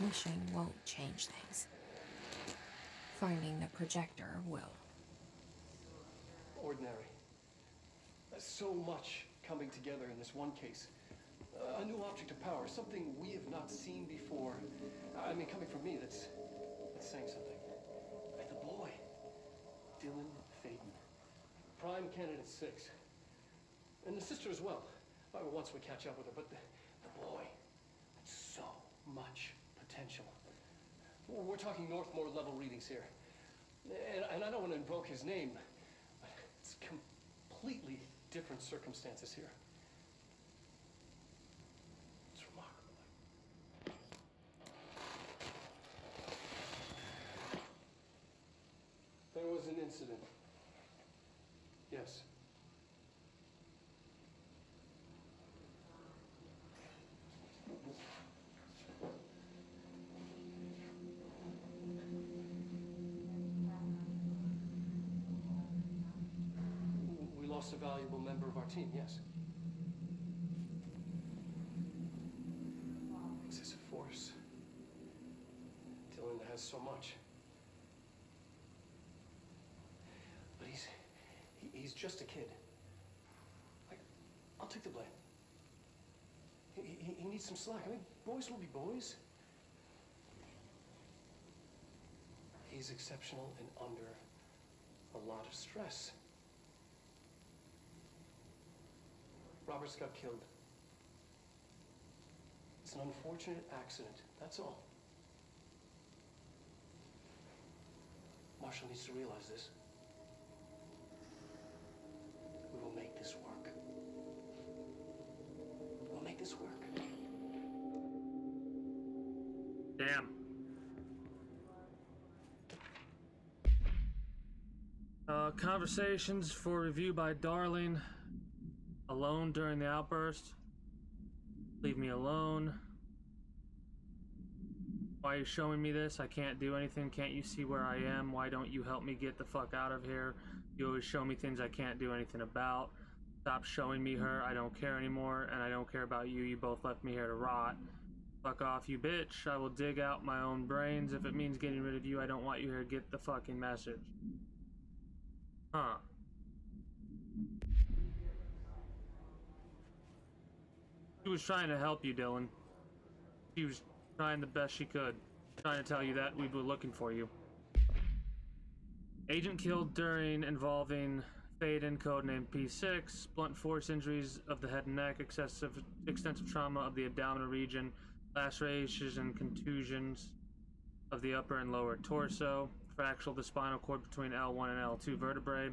wishing won't change things. Finding the projector will. Ordinary. So much coming together in this one case. A new object of power, something we have not seen before. I mean, coming from me, that's saying something. The boy, Dylan Faden, Prime Candidate 6. And the sister as well. Once we catch up with her, but the boy, so much potential. We're talking Northmore level readings here. And I don't want to invoke his name, but it's completely different circumstances here. It's remarkable. There was an incident. Yes. We lost a valuable member of our team, yes. Excessive force. Dylan has so much. But he's just a kid. I'll take the blame. He needs some slack. I mean, boys will be boys. He's exceptional and under a lot of stress. Robert's got killed. It's an unfortunate accident, that's all. Marshall needs to realize this. We will make this work. We'll make this work. Damn. Conversations for review by Darling. Alone during the outburst. Leave me alone. Why are you showing me this? I can't do anything. Can't you see where I am? Why don't you help me get the fuck out of here? You always show me things I can't do anything about. Stop showing me her. I don't care anymore, and I don't care about you. You both left me here to rot. Fuck off, you bitch. I will dig out my own brains. If it means getting rid of you, I don't want you here. Get the fucking message. Huh. She was trying to help you, Dylan. She was trying the best she could. Trying to tell you that we were looking for you. Agent killed during involving Faden, codenamed P6. Blunt force injuries of the head and neck. Extensive trauma of the abdominal region. Lacerations and contusions of the upper and lower torso. Fracture of the spinal cord between L1 and L2 vertebrae.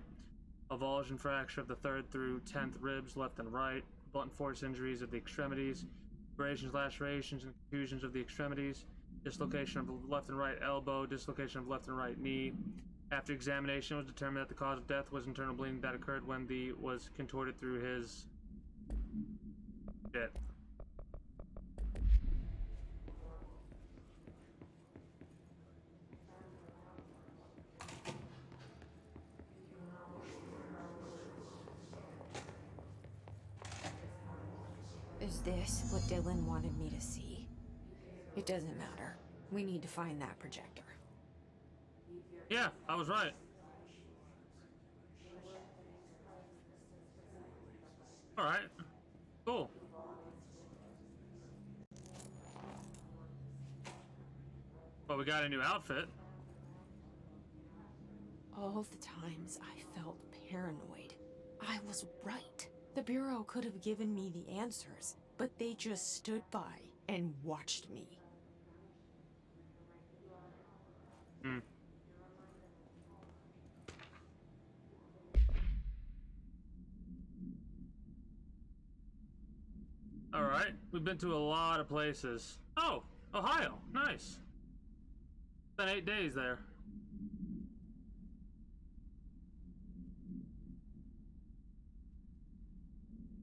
Avulsion fracture of the 3rd through 10th ribs, left and right. Blunt force injuries of the extremities. Abrasions, lacerations, and contusions of the extremities. Dislocation of the left and right elbow. Dislocation of left and right knee. After examination, it was determined that the cause of death was internal bleeding that occurred when the was contorted through his shit. Is this what Dylan wanted me to see? It doesn't matter. We need to find that projector. Yeah, I was right. Alright. Cool. Well, we got a new outfit. All the times I felt paranoid, I was right. The Bureau could have given me the answers, but they just stood by and watched me. Hmm. Alright, we've been to a lot of places. Oh, Ohio, nice. Spent 8 days there.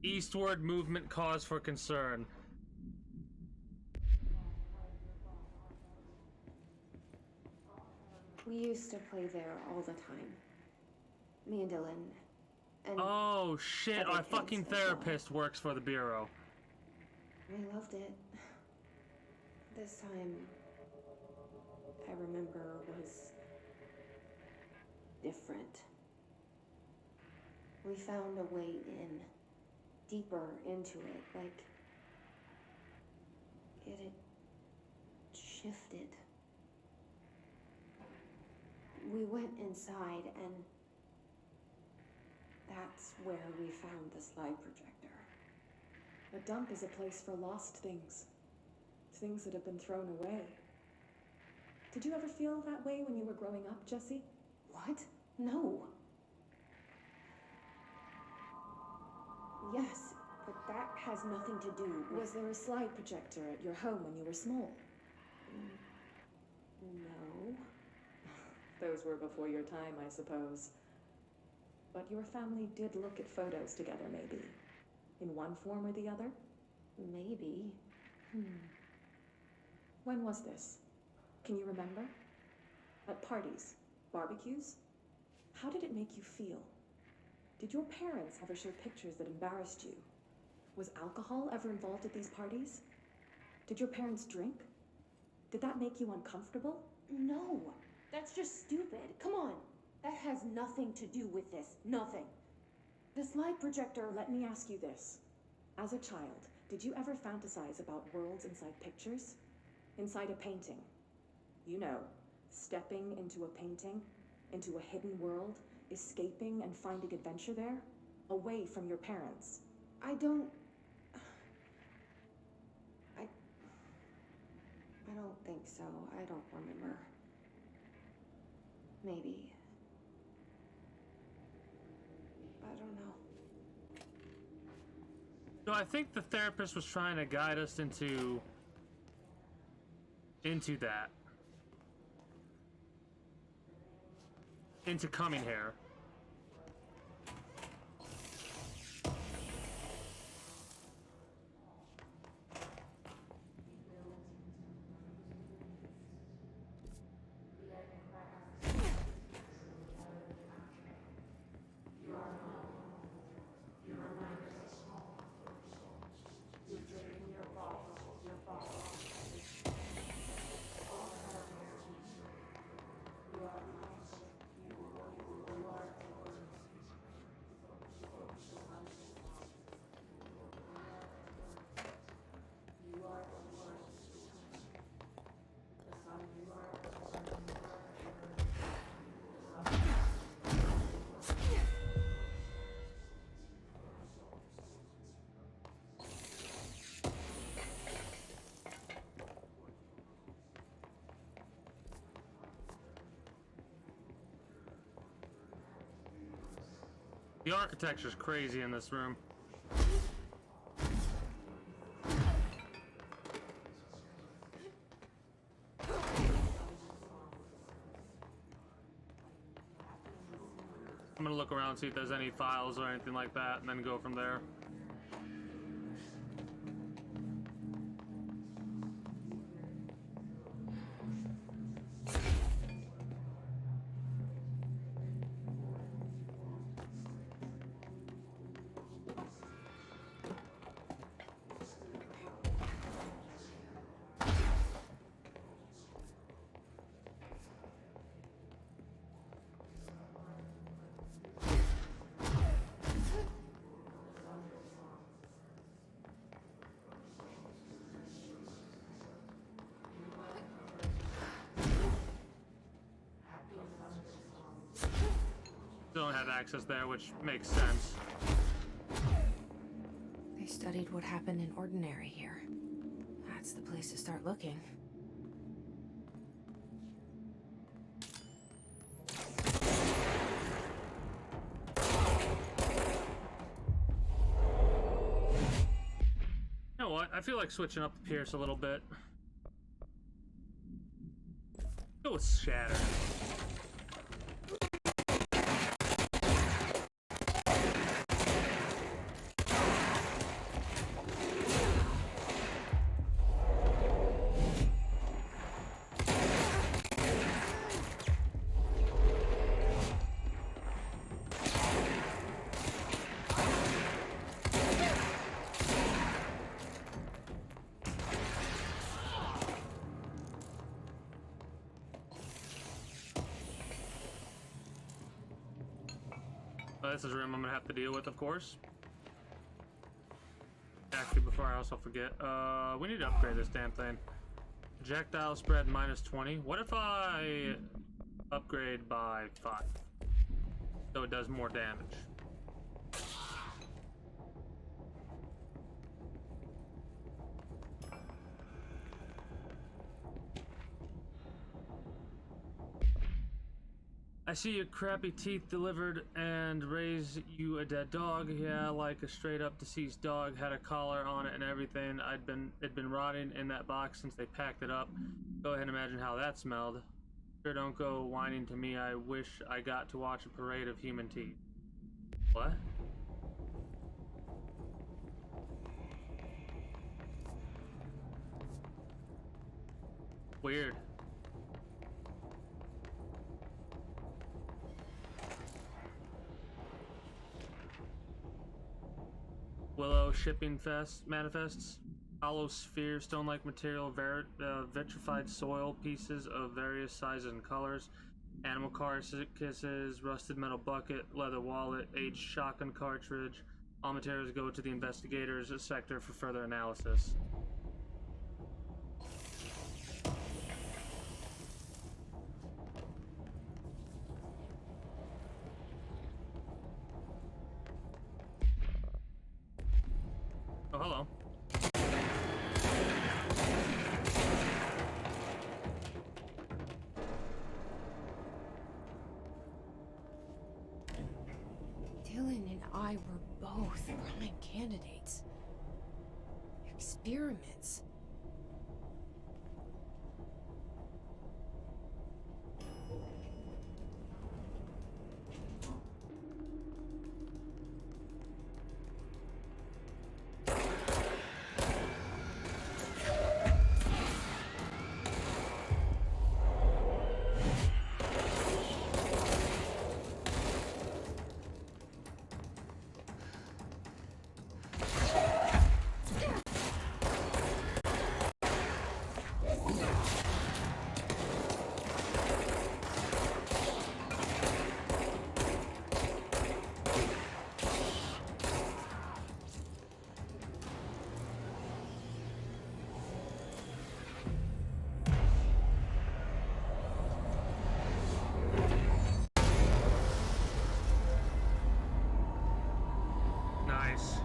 Eastward movement cause for concern. We used to play there all the time. Me and Dylan. And Oh shit, other our kids fucking as well. therapist works for the Bureau. I loved it. This time, I remember was different. We found a way in, deeper into it, like it had shifted. We went inside and that's where we found the slide projector. A dump is a place for lost things. Things that have been thrown away. Did you ever feel that way when you were growing up, Jesse? What? No. Yes, but that has nothing to do with... Was there a slide projector at your home when you were small? No. Those were before your time, I suppose. But your family did look at photos together, maybe. In one form or the other? Maybe. When was this? Can you remember? At parties? Barbecues? How did it make you feel? Did your parents ever show pictures that embarrassed you? Was alcohol ever involved at these parties? Did your parents drink? Did that make you uncomfortable? No. That's just stupid. Come on. That has nothing to do with this. Nothing. The slide projector... Let me ask you this. As a child, did you ever fantasize about worlds inside pictures? Inside a painting? You know, stepping into a painting, into a hidden world, escaping and finding adventure there, away from your parents. I don't think so. I don't remember. Maybe. I don't know. So I think the therapist was trying to guide us into that. Into coming here. The architecture's crazy in this room. I'm gonna look around, see if there's any files or anything like that, and then go from there. Don't have access there, which makes sense. They studied what happened in Ordinary here. That's the place to start looking. You know what? I feel like switching up the Pierce a little bit. Go with Shatter. This is a room I'm gonna have to deal with, of course. Actually, before I also forget, we need to upgrade this damn thing. Projectile spread -20. What if I upgrade by 5? So it does more damage. I see your crappy teeth delivered and raise you a dead dog. Yeah, like a straight up deceased dog. Had a collar on it and everything. It'd been rotting in that box since they packed it up. Go ahead and imagine how that smelled. Sure, don't go whining to me. I wish I got to watch a parade of human teeth. What? Weird. Willow shipping fest manifests. Hollow sphere, stone-like material, vitrified soil, pieces of various sizes and colors, animal carcasses, rusted metal bucket, leather wallet, aged shotgun cartridge. All materials go to the investigators sector for further analysis. Oh, hello. Dylan and I were both prime candidates. Experiments. Nice.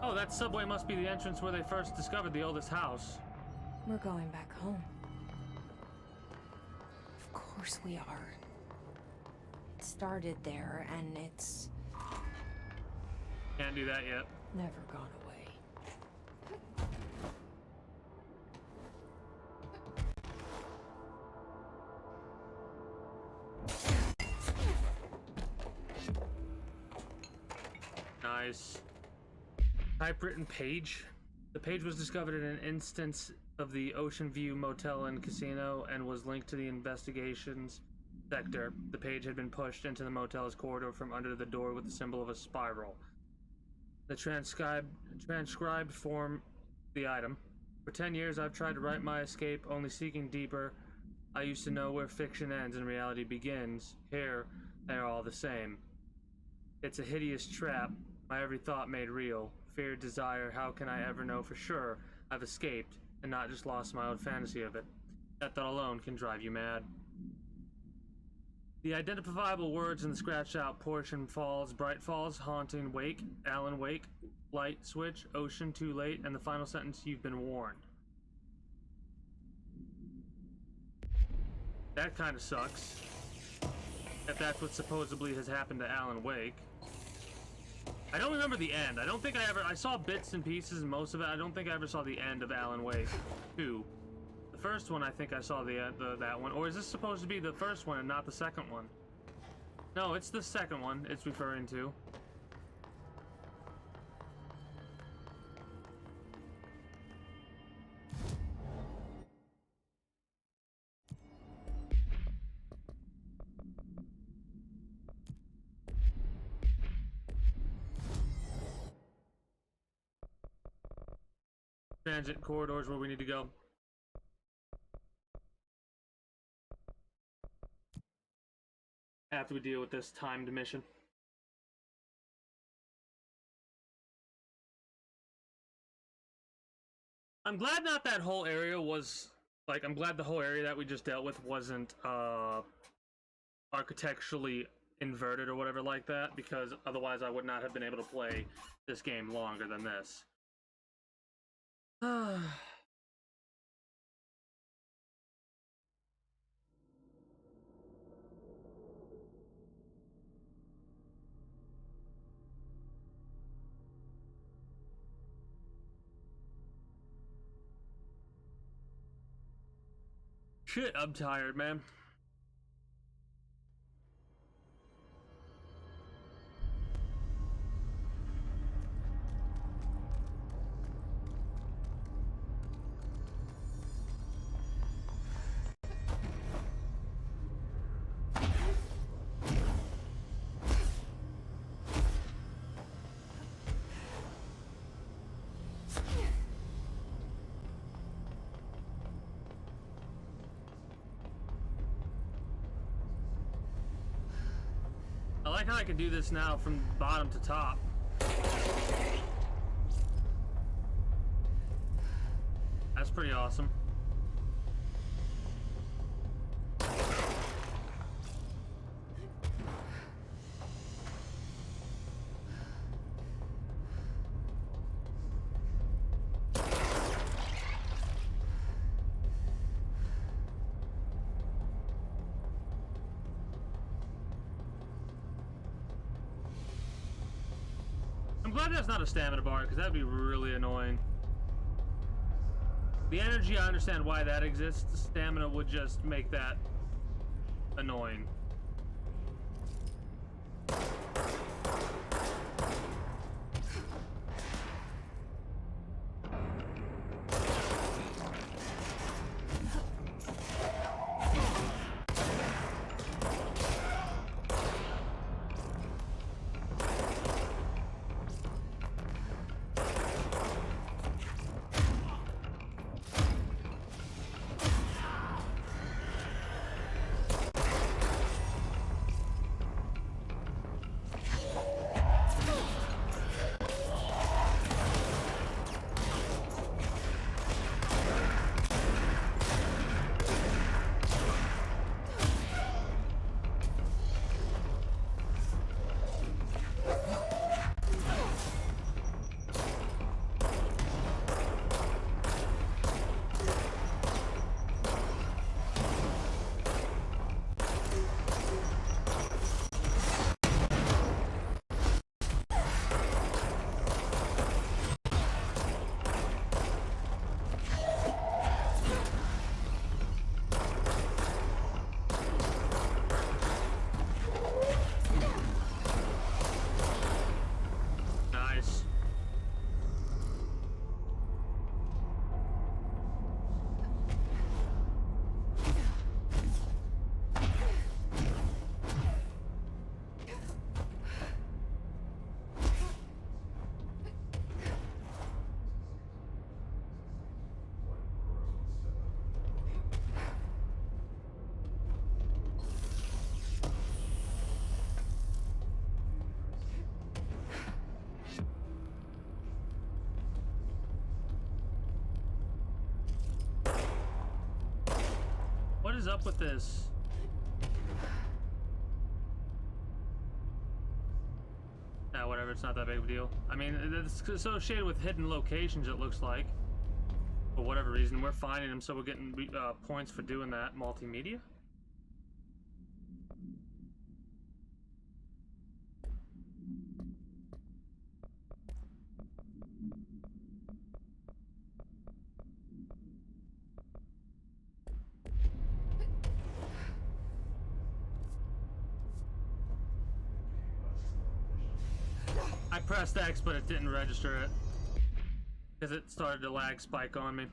Oh, that subway must be the entrance where they first discovered the oldest house. We're going back home. Of course we are. It started there, and it's Can't do that yet. never gone away. nice. Typewritten page. The page was discovered in an instance of the Ocean View Motel and Casino and was linked to the investigations sector. The page had been pushed into the motel's corridor from under the door with the symbol of a spiral. The transcribed form the item. For 10 years I've tried to write my escape, only seeking deeper. I used to know where fiction ends and reality begins. Here, they are all the same. It's a hideous trap, my every thought made real. Fear, desire, how can I ever know for sure I've escaped and not just lost my own fantasy of it? That thought alone can drive you mad. The identifiable words in the scratched out portion: falls, bright falls, haunting, wake, Alan Wake, light switch, ocean, too late, and the final sentence: you've been warned. That kind of sucks. If that's what supposedly has happened to Alan Wake. I don't remember the end. I don't think I saw bits and pieces and most of it. I don't think I ever saw the end of Alan Wake 2. The first one, I think I saw that one. Or is this supposed to be the first one and not the second one? No, it's the second one it's referring to. Transit corridors where we need to go. After we deal with this timed mission. I'm glad not that whole area was like, I'm glad the whole area that we just dealt with wasn't architecturally inverted or whatever like that, because otherwise I would not have been able to play this game longer than this. Shit, I'm tired, man. I like how I can do this now from bottom to top. That's pretty awesome. I'm glad that's not a stamina bar, because that'd be really annoying. The energy, I understand why that exists. The stamina would just make that annoying. up with this? Ah, whatever, it's not that big of a deal. I mean, it's associated with hidden locations, it looks like. For whatever reason, we're finding them, so we're getting points for doing that. Multimedia? I pressed X, but it didn't register it. Because it started to lag spike on me.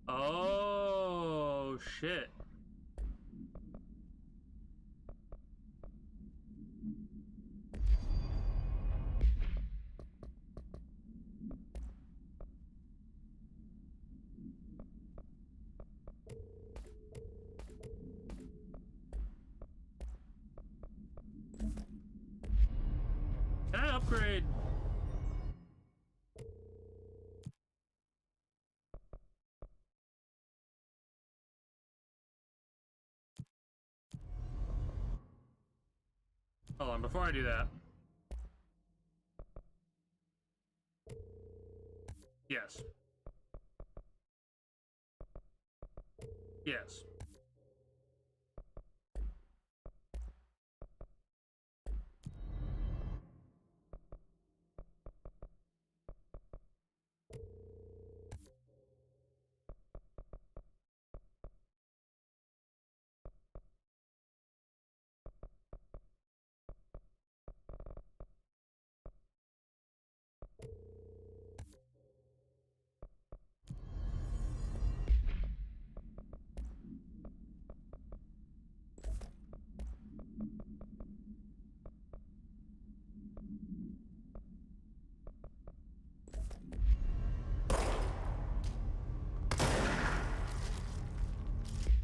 Oh, shit. Can I upgrade? Hold on, before I do that. Yes. Yes.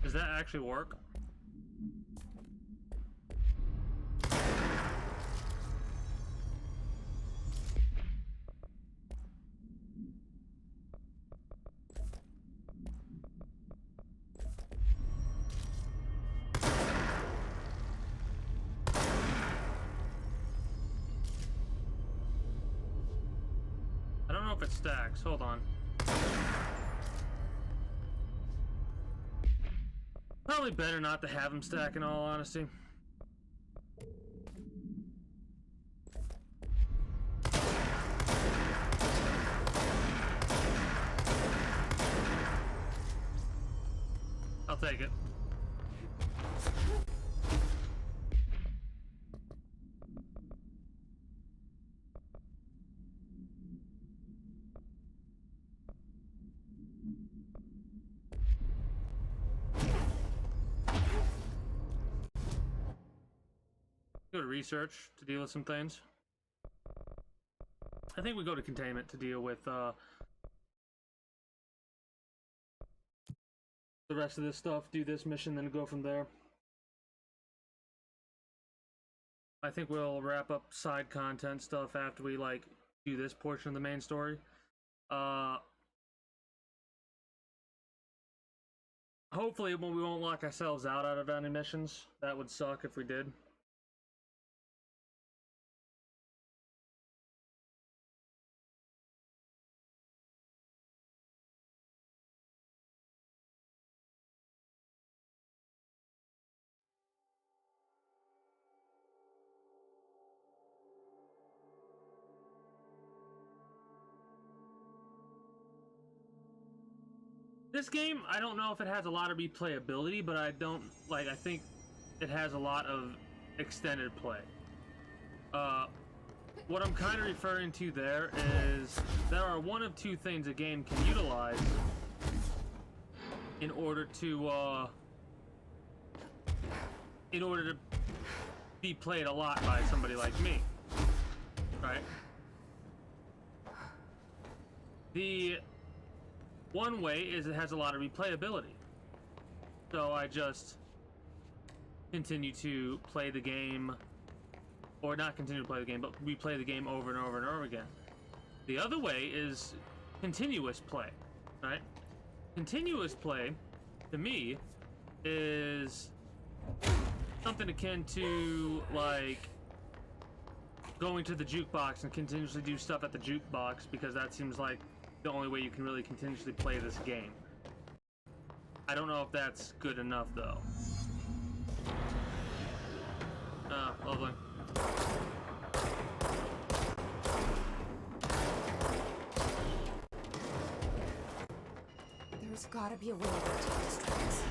Does that actually work? I don't know if it stacks. Hold on. Probably better not to have them stack, in all honesty. I'll take it. Go to research to deal with some things. I think we go to containment to deal with the rest of this stuff, do this mission, then go from there. I think we'll wrap up side content stuff after we like do this portion of the main story. Hopefully we won't lock ourselves out of any missions. That would suck if we did. This game, I don't know if it has a lot of replayability, but I think it has a lot of extended play. What I'm kind of referring to there is there are one of two things a game can utilize in order to be played a lot by somebody like me, right? The one way is it has a lot of replayability. So I just continue to play the game, or not continue to play the game, but replay the game over and over and over again. The other way is continuous play, right? Continuous play, to me, is something akin to, like, going to the jukebox and continuously do stuff at the jukebox, because that seems like the only way you can really continuously play this game. I don't know if that's good enough, though. Lovely. There's gotta be a way to rotate these tracks.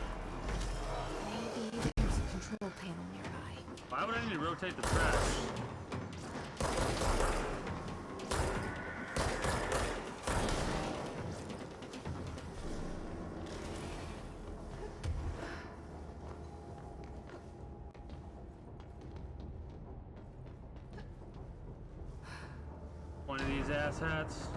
Maybe there's a control panel nearby. Why would I need to rotate the tracks? One of these asshats.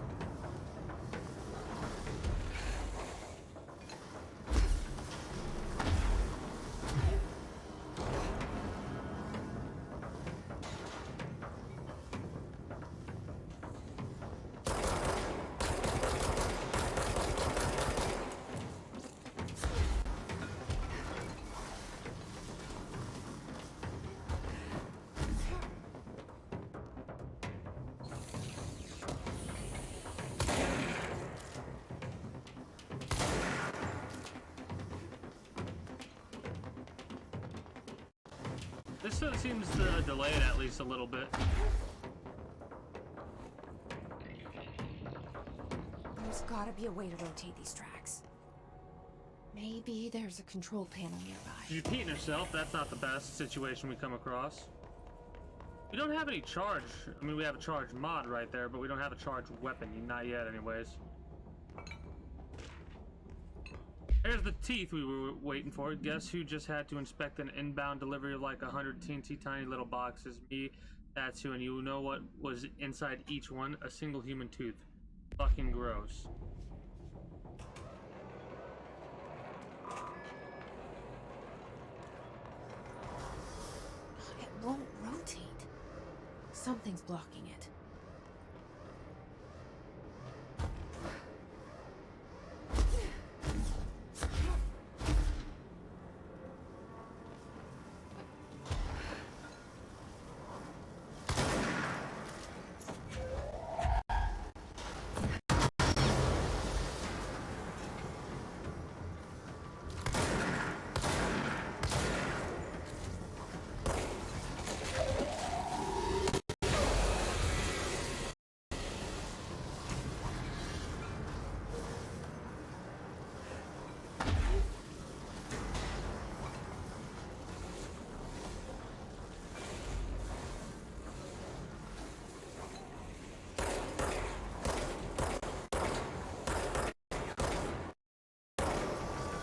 This seems to delay it at least a little bit. There's gotta be a way to rotate these tracks. Maybe there's a control panel nearby. She's repeating herself. That's not the best situation we come across. We don't have any charge. I mean, we have a charge mod right there, but we don't have a charge weapon. Not yet, anyways. There's the teeth we were waiting for. Guess who just had to inspect an inbound delivery of like 100 teensy tiny little boxes? Me. That's who. And you know what was inside each one? A single human tooth. Fucking gross. It won't rotate. Something's blocking it.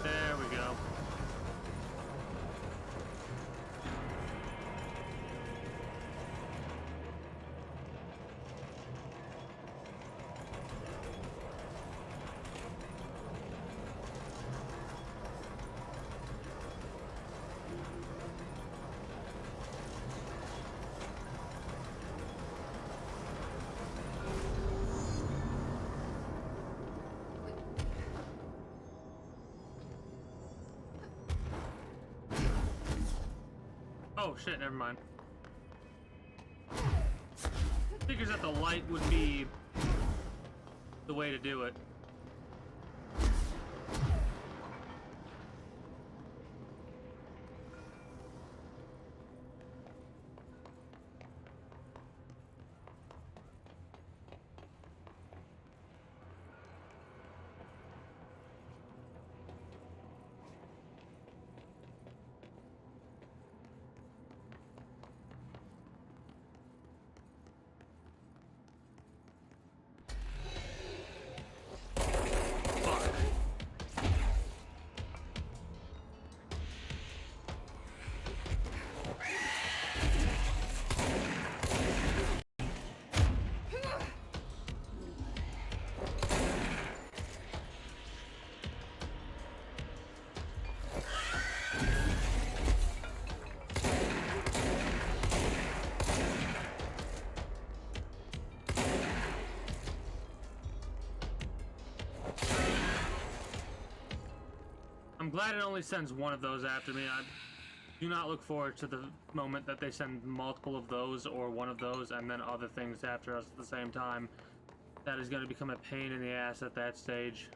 There we go. Oh shit, never mind. Figures that the light would be the way to do it. glad it only sends one of those after me. I do not look forward to the moment that they send multiple of those or one of those and then other things after us at the same time. That is going to become a pain in the ass at that stage.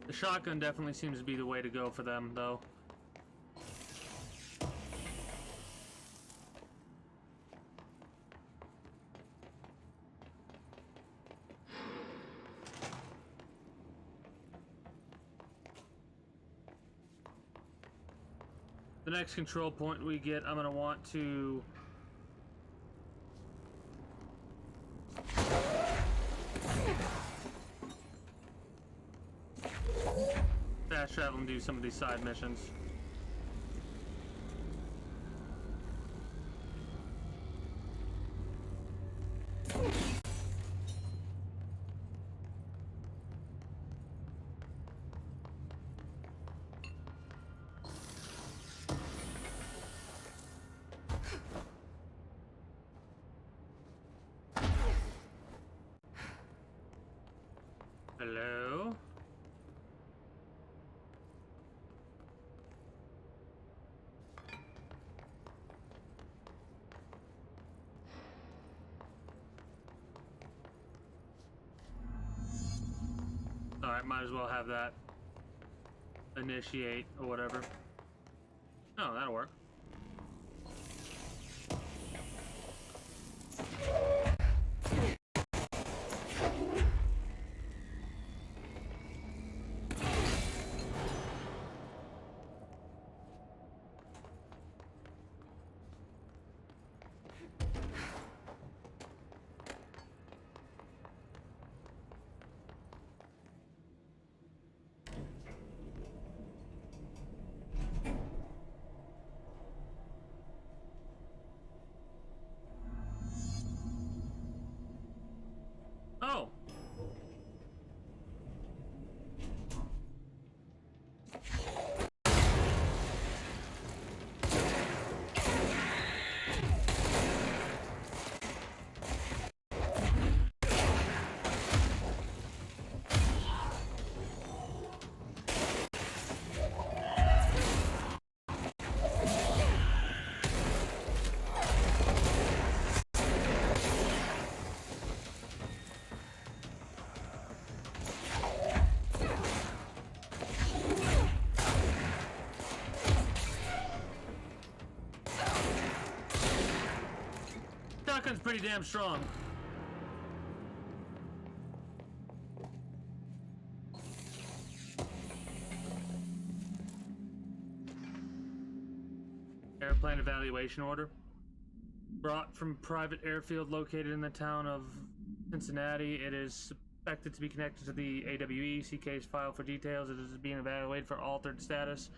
The shotgun definitely seems to be the way to go for them, though. The next control point we get, I'm going to want to fast travel and do some of these side missions. Hello? Alright, might as well have that initiate or whatever. Oh, that'll work. Oh. Shotgun's pretty damn strong. Airplane evaluation order. Brought from private airfield located in the town of Cincinnati. It is suspected to be connected to the AWE. See case file for details. It is being evaluated for altered status.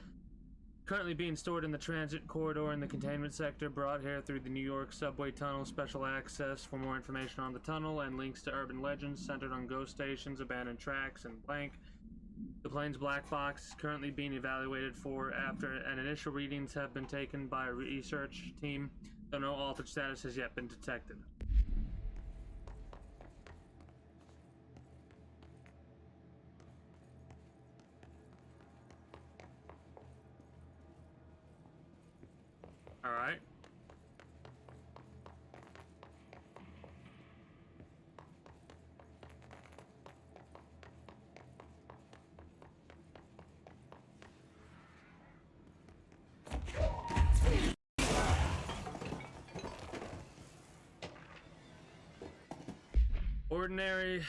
Currently being stored in the transit corridor in the containment sector, brought here through the New York subway tunnel. Special access for more information on the tunnel and links to urban legends centered on ghost stations, abandoned tracks, and blank. The plane's black box is currently being evaluated for after an initial readings have been taken by a research team, though no altered status has yet been detected. All right. Ordinary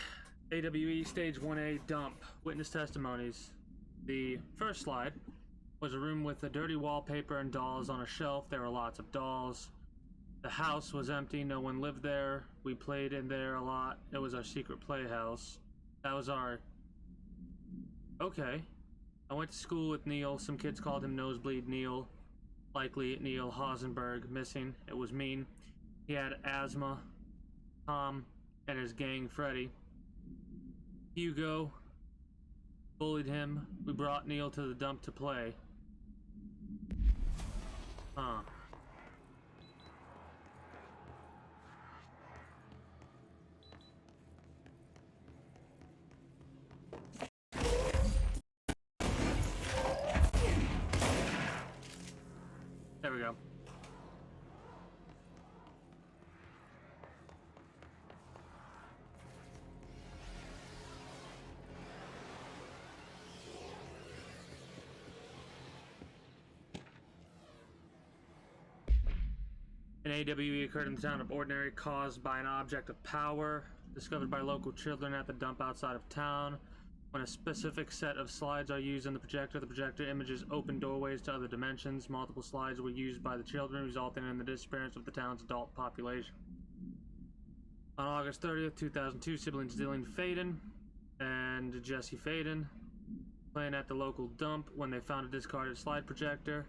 AWE Stage 1A dump. Witness testimonies. The first slide was a room with a dirty wallpaper and dolls on a shelf. There were lots of dolls. The house was empty. No one lived there. We played in there a lot. It was our secret playhouse. That was our... Okay. I went to school with Neil. Some kids called him Nosebleed Neil. Likely Neil Hosenberg. Missing. It was mean. He had asthma. Tom and his gang Freddy. Hugo bullied him. We brought Neil to the dump to play. Huh. we go. An AWE occurred in the town of Ordinary, caused by an object of power discovered by local children at the dump outside of town. When a specific set of slides are used in the projector images open doorways to other dimensions. Multiple slides were used by the children, resulting in the disappearance of the town's adult population. On August 30th, 2002, siblings Dylan Faden and Jesse Faden playing at the local dump when they found a discarded slide projector.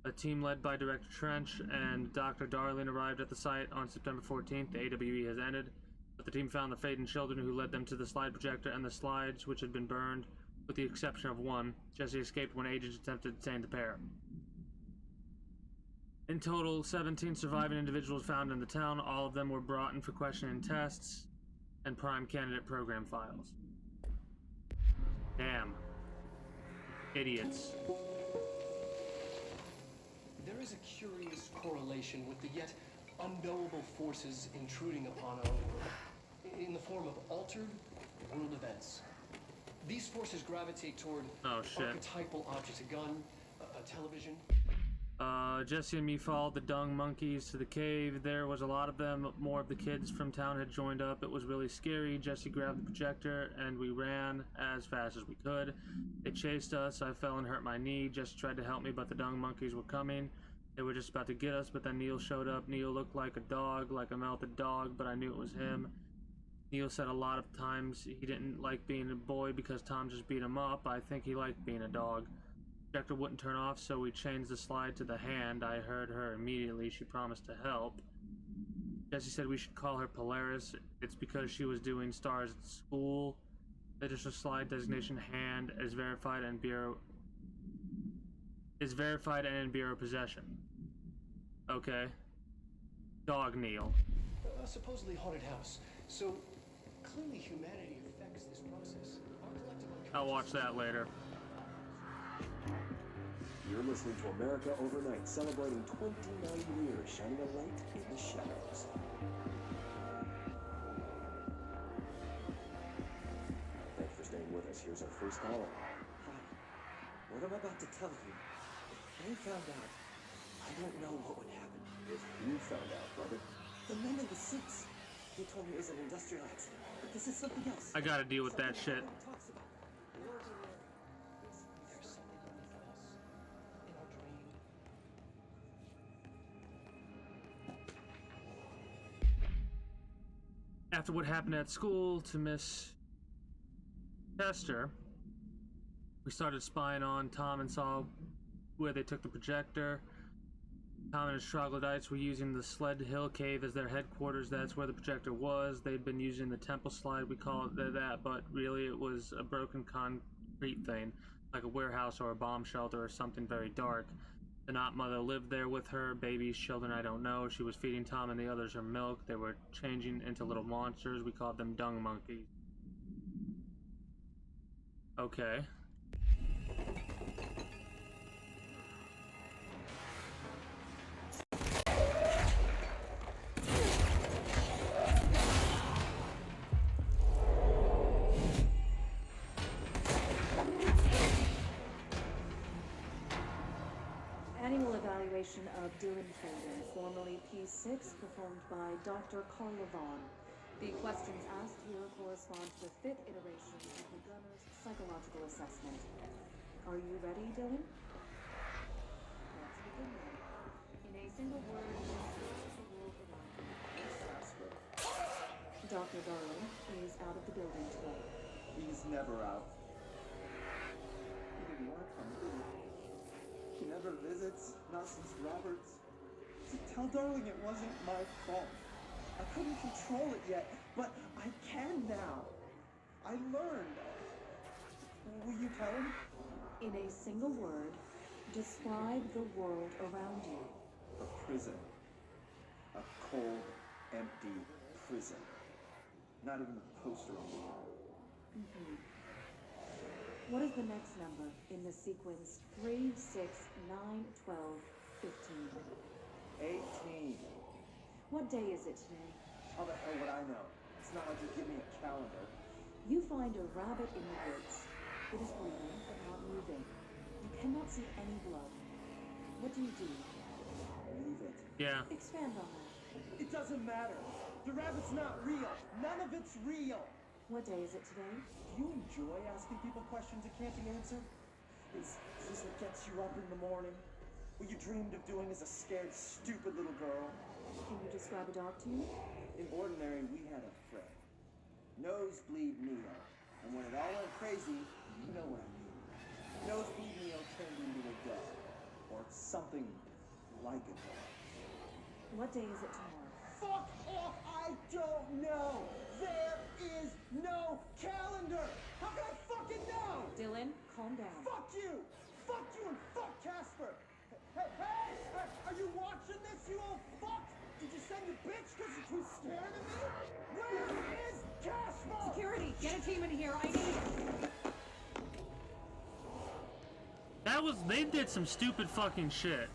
A team led by Director Trench and Dr. Darling arrived at the site on September 14th. The AWE has ended, but the team found the Faden children, who led them to the slide projector and the slides, which had been burned, with the exception of one. Jesse escaped when agents attempted to detain the pair. In total, 17 surviving individuals found in the town. All of them were brought in for questioning tests and prime candidate program files. Damn. Idiots. There is a curious correlation with the yet unknowable forces intruding upon our world in the form of altered world events. These forces gravitate toward archetypal objects, a gun, a television. Jesse and me followed the dung monkeys to the cave. There was a lot of them. More of the kids from town had joined up. It was really scary. Jesse grabbed the projector and we ran as fast as we could. They chased us. I fell and hurt my knee. Jesse tried to help me, but the dung monkeys were coming. They were just about to get us, but then Neil showed up. Neil looked like a dog, like a melted dog, but I knew it was him. Neil said a lot of times he didn't like being a boy because Tom just beat him up. I think he liked being a dog. The projector wouldn't turn off, so we changed the slide to the hand. I heard her immediately. She promised to help. Jesse said we should call her Polaris. It's because she was doing stars at school. The additional slide designation hand is verified and in bureau possession. Okay. Dog Neil. A supposedly haunted house. So clearly humanity affects this process. Our collective I'll watch that later. You're listening to America Overnight, celebrating 29 years, shining a light in the shadows. Thanks for staying with us. Here's our first caller. Hi. What I'm about to tell you, if they found out, I don't know what would happen. If you found out, brother. The men in the suits. They told me it was an industrial accident, but this is something else. I gotta deal with that shit. Talks about. There's something beneath us. In our dream. After what happened at school to Miss Chester, we started spying on Tom and saw where they took the projector. Tom and his troglodytes were using the Sled Hill Cave as their headquarters. That's where the projector was. They'd been using the temple slide, we call it that, but really it was a broken concrete thing, like a warehouse or a bomb shelter or something very dark. The Knot mother lived there with her babies, children I don't know. She was feeding Tom and the others her milk. They were changing into little monsters. We called them dung monkeys. Okay. Annual evaluation of Dylan Faden, formerly P6, performed by Dr. Carl Levon. The questions asked here correspond to the 5th iteration of the gunner's psychological assessment. Are you ready, Dylan? Let's begin then. In a single word, describe the world around you. Dr. Darling is out of the building today. He's never out. He didn't want to come, did he? He never visits, not since Roberts. See, tell Darling it wasn't my fault. I couldn't control it yet, but I can now. I learned. Will you tell him? In a single word, describe the world around you. A prison. A cold, empty prison. Not even a poster on the wall. Mm-hmm. What is the next number in the sequence 3, 6, 9, 12, 15? 18. What day is it today? How the hell would I know? It's not like you give me a calendar. You find a rabbit in the woods. It is breathing, but not moving. You cannot see any blood. What do you do? Leave it. Yeah. Expand on that. It doesn't matter. The rabbit's not real. None of it's real. What day is it today? Do you enjoy asking people questions you can't answer? Is this what gets you up in the morning? What you dreamed of doing as a scared, stupid little girl? Can you describe a dog to me? In ordinary, we had a friend. Nosebleed Neo. And when it all went crazy, you know what I mean. Nosebleed Neo turned into a dog. Or something like a dog. What day is it tomorrow? Fuck off! I don't know! There is no calendar! How can I fucking know? Dylan, calm down. Fuck you! Fuck you and fuck Casper! Hey! Are you watching this, you old fuck? Did you send your bitch because you're too scared of me? Where is Casper? Security, get a team in here. I need it. They did some stupid fucking shit.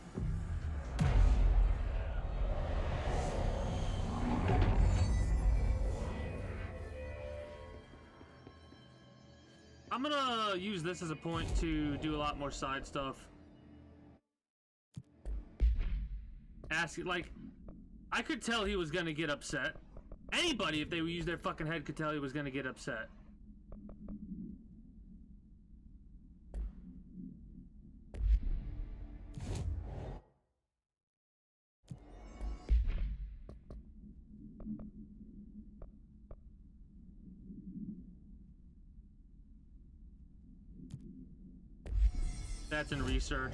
I'm gonna use this as a point to do a lot more side stuff. I could tell he was gonna get upset. Anybody, if they use their fucking head, could tell he was gonna get upset. That's in research.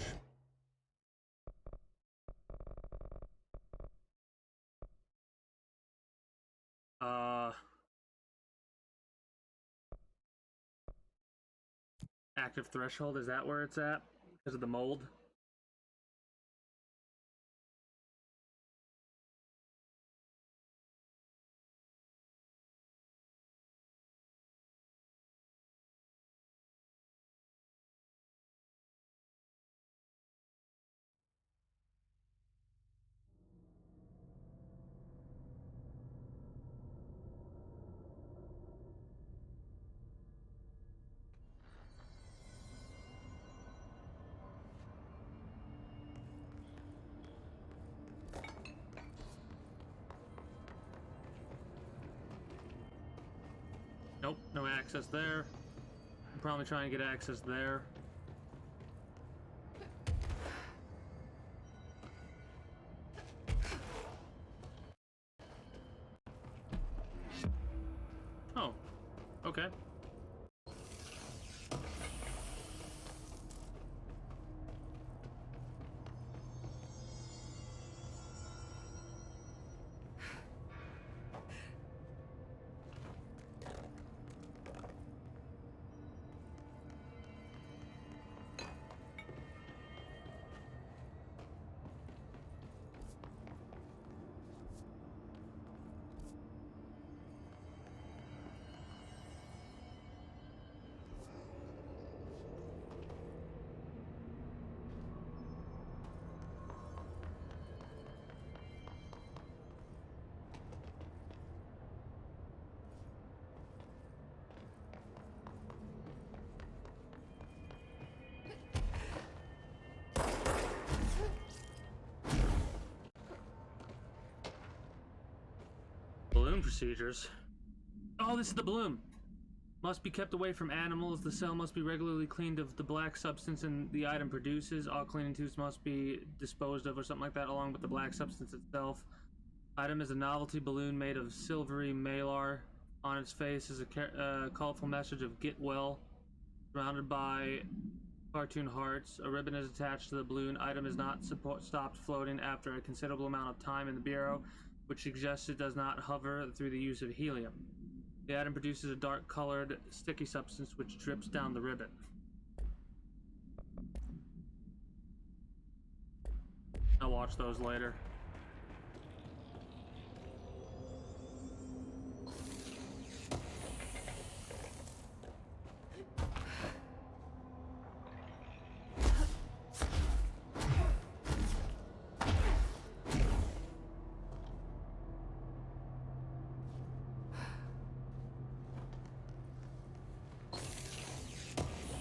Active threshold, is that where it's at? Because of the mold? Nope, no access there. I'm probably trying to get access there. Oh, okay. Balloon procedures. Oh, this is the bloom. Must be kept away from animals. The cell must be regularly cleaned of the black substance and the item produces. All cleaning tubes must be disposed of or something like that, along with the black substance itself. Item is a novelty balloon made of silvery malar. On its face is a colorful message of "Get well," surrounded by cartoon hearts. A ribbon is attached to the balloon. Item is not stopped floating after a considerable amount of time in the bureau, which suggests it does not hover through the use of helium. The item produces a dark-colored, sticky substance which drips down the ribbon. I'll watch those later.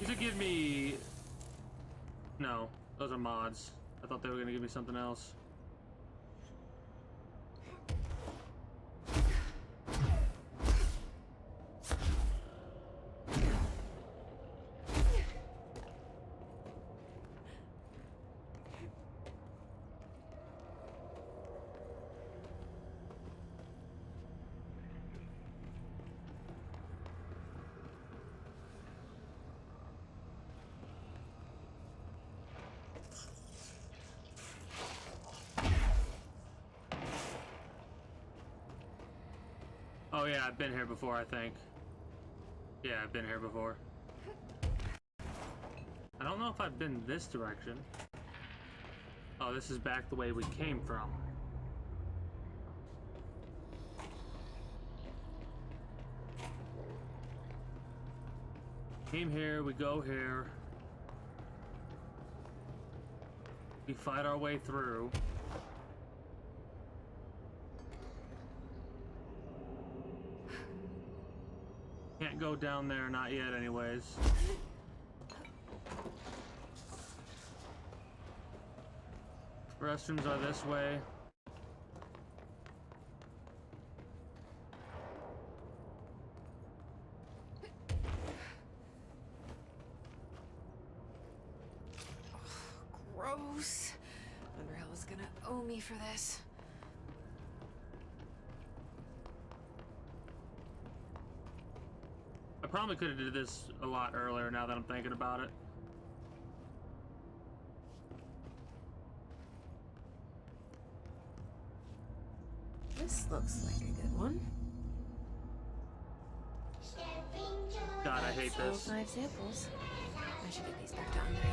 These would give me... No, those are mods. I thought they were gonna give me something else. Oh yeah, I've been here before, I think. Yeah, I've been here before. I don't know if I've been this direction. Oh, this is back the way we came from. Came here, we go here. We fight our way through. Can't go down there, not yet anyways. Restrooms are this way. Gross. Underhill is gonna owe me for this. I probably could have did this a lot earlier now that I'm thinking about it. This looks like a good one. God, I hate Sold this. 5 samples. I should get these back to Underhill.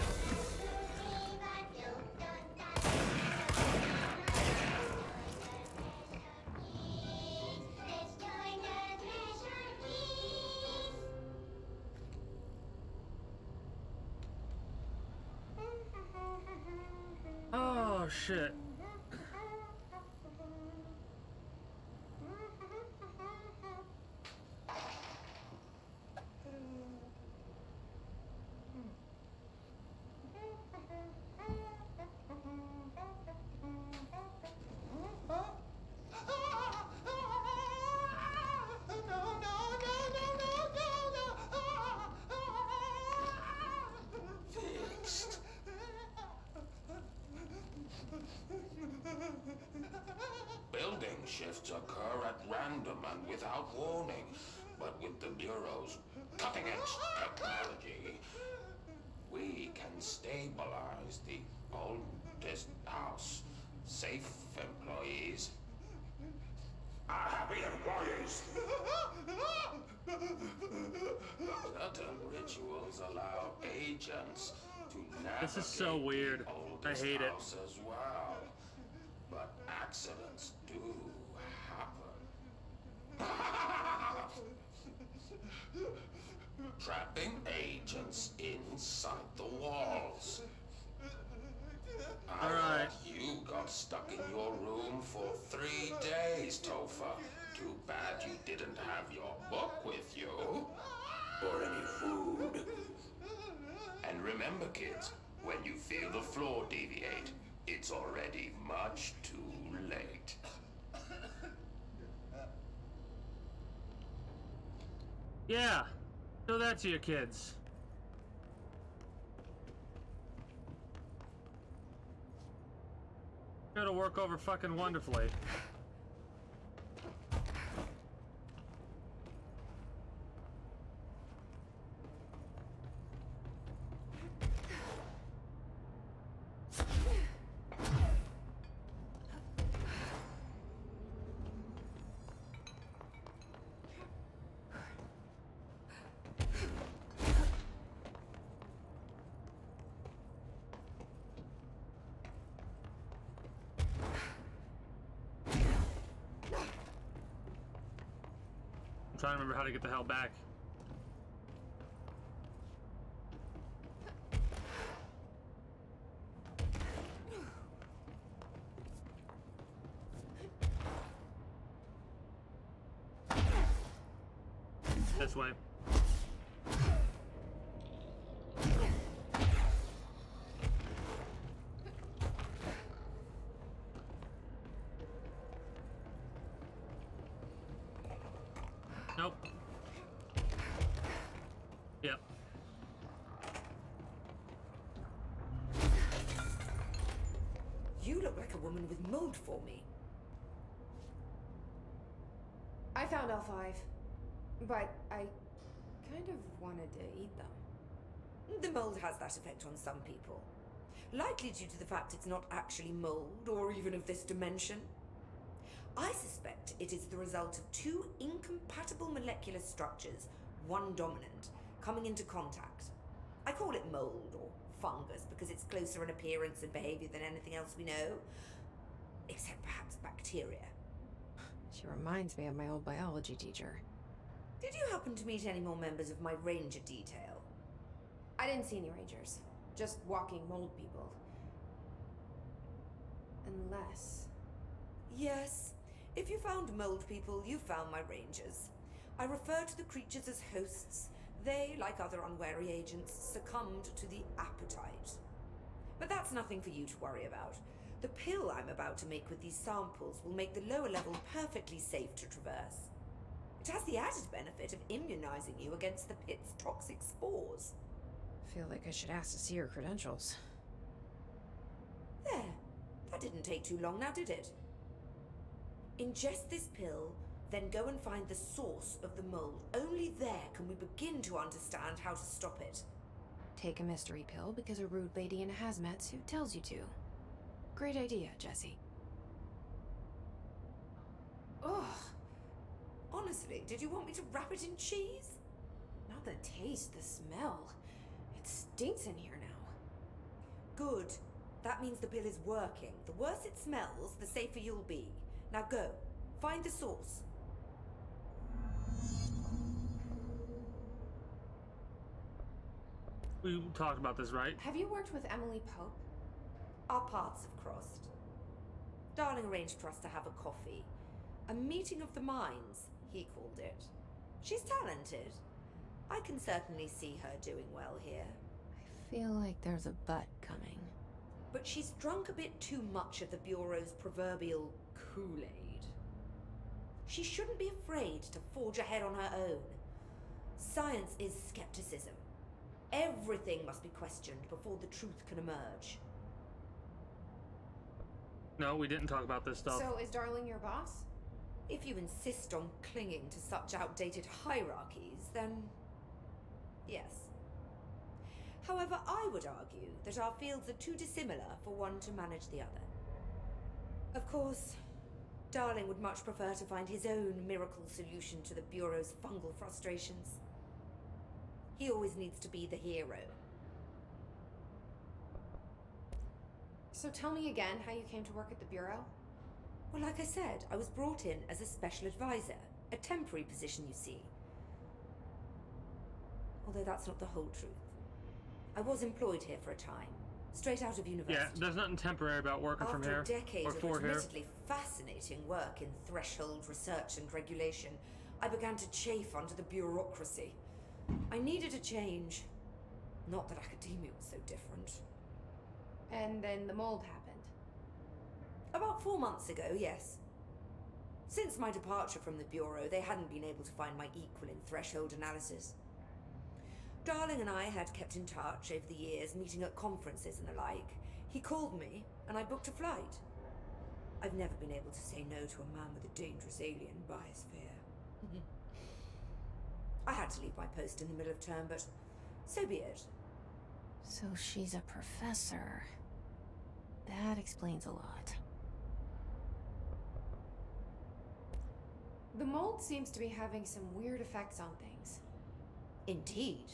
Oh shit. Fixed. Building shifts occur at random and without warning, but with the Bureau's cutting-edge technology, we can stabilize the oldest house. Safe employees are happy employees. Certain rituals allow agents to navigate This is so weird. the I oldest hate it. house as well. But accidents do happen. Trapping agents inside the walls. I Alright. thought you got stuck in your room for 3 days, Topher. Too bad you didn't have your book with you. Or any food. And remember, kids, when you feel the floor deviate, it's already much too late. Yeah. Show that to your kids. It'll work over fucking wonderfully. I'm trying to remember how to get the hell back. This way. Nope. Yep. You look like a woman with mold for me. I found all 5, but I kind of wanted to eat them. The mold has that effect on some people. Likely due to the fact it's not actually mold, or even of this dimension. I suspect it is the result of 2 incompatible molecular structures, one dominant, coming into contact. I call it mold, or fungus, because it's closer in appearance and behavior than anything else we know. Except perhaps bacteria. She reminds me of my old biology teacher. Did you happen to meet any more members of my ranger detail? I didn't see any rangers. Just walking mold people. Unless... Yes. If you found mold people, you found my rangers. I refer to the creatures as hosts. They, like other unwary agents, succumbed to the appetite. But that's nothing for you to worry about. The pill I'm about to make with these samples will make the lower level perfectly safe to traverse. It has the added benefit of immunizing you against the pit's toxic spores. Feel like I should ask to see her credentials. There. That didn't take too long now, did it? Ingest this pill, then go and find the source of the mold. Only there can we begin to understand how to stop it. Take a mystery pill because a rude lady in a hazmat suit tells you to. Great idea, Jesse. Ugh. Honestly, did you want me to wrap it in cheese? Not the taste, the smell. It stinks in here now. Good. That means the pill is working. The worse it smells, the safer you'll be. Now go. Find the source. We talked about this, right? Have you worked with Emily Pope? Our paths have crossed. Darling arranged for us to have a coffee. A meeting of the minds, he called it. She's talented. I can certainly see her doing well here. I feel like there's a but coming. But she's drunk a bit too much of the Bureau's proverbial Kool-Aid. She shouldn't be afraid to forge ahead on her own. Science is skepticism. Everything must be questioned before the truth can emerge. No, we didn't talk about this stuff. So is Darling your boss? If you insist on clinging to such outdated hierarchies, then yes. However, I would argue that our fields are too dissimilar for one to manage the other. Of course, Darling would much prefer to find his own miracle solution to the Bureau's fungal frustrations. He always needs to be the hero. So tell me again how you came to work at the Bureau? Well, like I said, I was brought in as a special advisor. A temporary position, you see. Although that's not the whole truth. I was employed here for a time, straight out of university. Yeah, there's nothing temporary about working from here. After a decade or of for here. admittedly fascinating work in threshold research and regulation, I began to chafe under the bureaucracy. I needed a change. Not that academia was so different. And then the mold happened. About 4 months ago, yes. Since my departure from the Bureau, they hadn't been able to find my equal in threshold analysis. Darling and I had kept in touch over the years, meeting at conferences and the like. He called me, and I booked a flight. I've never been able to say no to a man with a dangerous alien biosphere. I had to leave my post in the middle of term, but so be it. So she's a professor. That explains a lot. The mold seems to be having some weird effects on things. Indeed.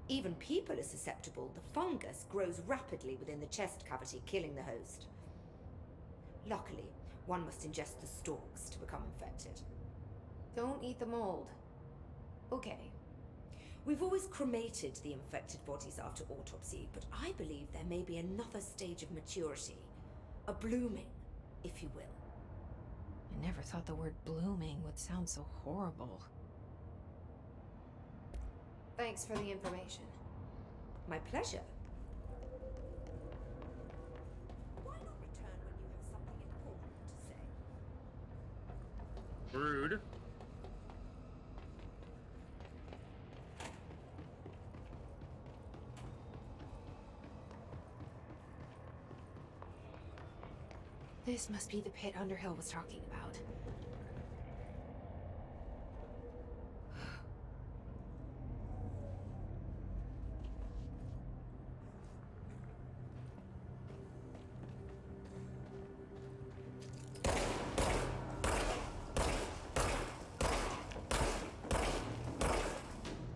Even people are susceptible. The fungus grows rapidly within the chest cavity, killing the host. Luckily, one must ingest the stalks to become infected. Don't eat the mold. Okay. We've always cremated the infected bodies after autopsy, but I believe there may be another stage of maturity. A blooming, if you will. I never thought the word blooming would sound so horrible. Thanks for the information. My pleasure. Why not return when you have something important to say? Rude. This must be the pit Underhill was talking about.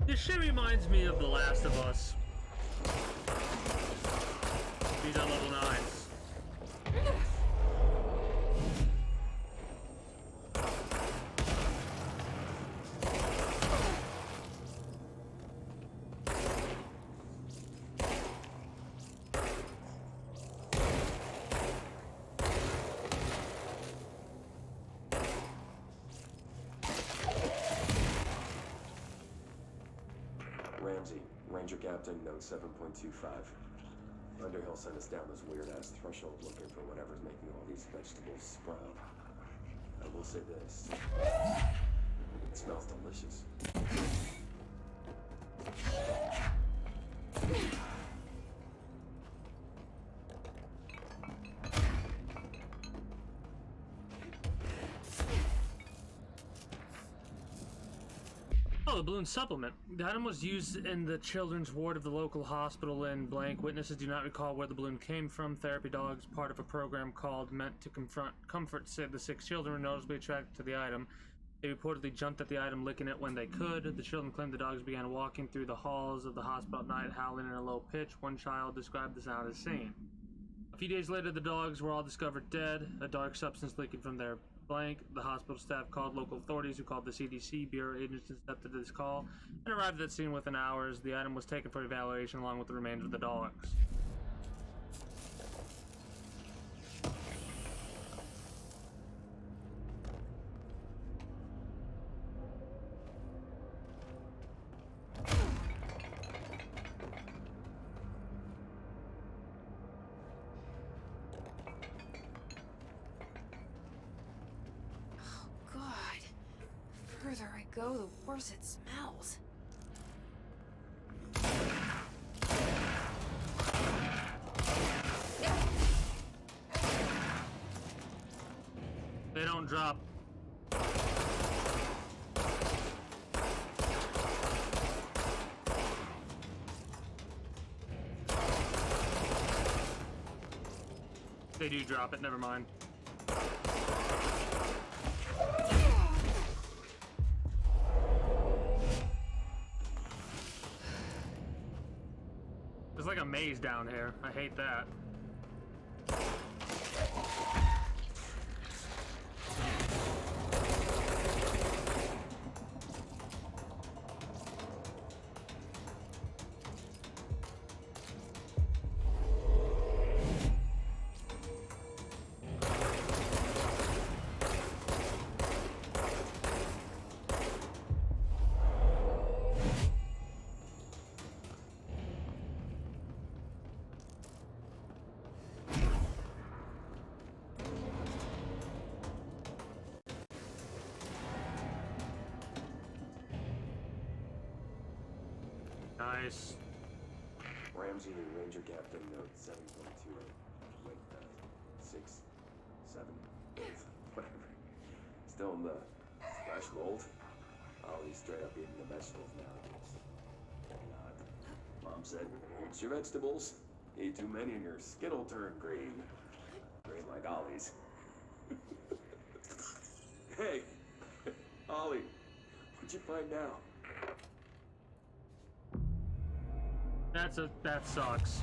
This shit reminds me of The Last of Us. These are level 9s. Ramsey, Ranger Captain, note 7.25. Underhill sent us down this weird-ass threshold looking for whatever's making all these vegetables sprout. I will say this. It smells delicious. Oh, the balloon supplement. The item was used in the children's ward of the local hospital in blank. Witnesses do not recall where the balloon came from. Therapy dogs, part of a program called Meant to Comfort, said the 6 children were noticeably attracted to the item. They reportedly jumped at the item, licking it when they could. The children claimed the dogs began walking through the halls of the hospital at night, howling in a low pitch. One child described the sound as singing. A few days later, the dogs were all discovered dead, a dark substance leaking from their blank. The hospital staff called local authorities, who called the CDC. Bureau agents accepted this call and arrived at the scene within hours. The item was taken for evaluation along with the remainder of the dogs. The further I go, the worse it smells. They don't drop. They do drop it, never mind. There's like a maze down here. I hate that. Nice. Ramsey, Ranger Captain, note 7.28. Wait, 6, 7, 8, whatever. Still in the fresh mold? Oh, he's straight up eating the vegetables nowadays. Not. Mom said, eat your vegetables. Eat too many and your skin'll turn green. Green like Ollie's. Hey, Ollie, what'd you find now? That sucks.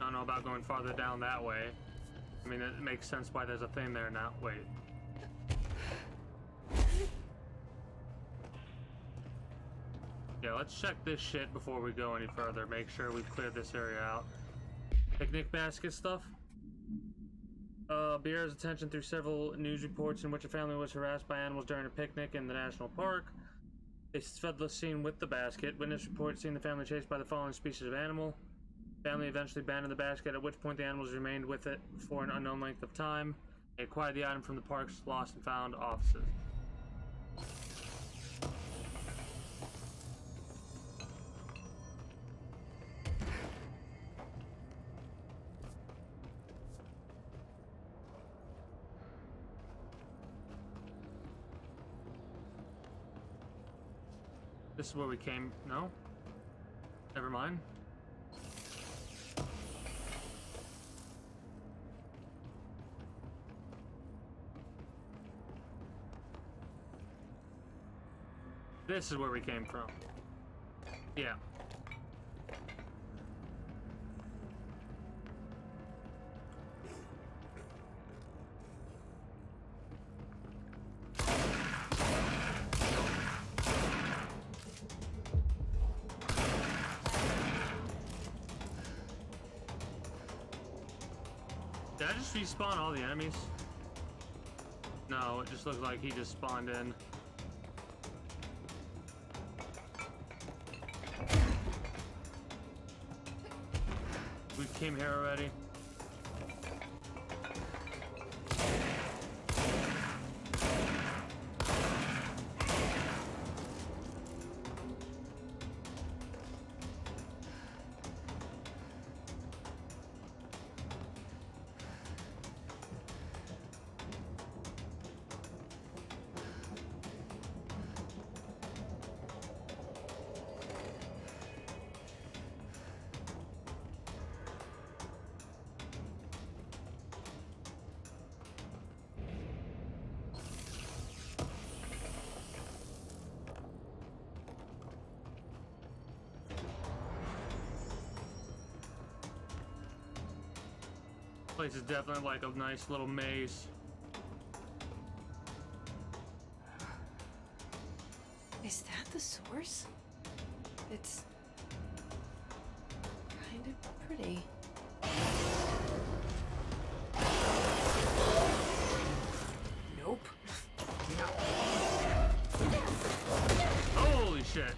I don't know about going farther down that way. I mean, it makes sense why there's a thing there now. Wait. Yeah, let's check this shit before we go any further. Make sure we clear this area out. Picnic basket stuff? Bear's attention through several news reports in which a family was harassed by animals during a picnic in the national park. They fled the scene with the basket. Witness reports seeing the family chased by the following species of animal. Family eventually abandoned the basket, at which point the animals remained with it for an unknown length of time. They acquired the item from the park's lost and found offices. This is where we came. No? Never mind. This is where we came from. Yeah. Did I just respawn all the enemies? No, it just looks like he just spawned in. We came here already. Place is definitely like a nice little maze. Is that the source? It's kind of pretty. Nope. No. Holy shit.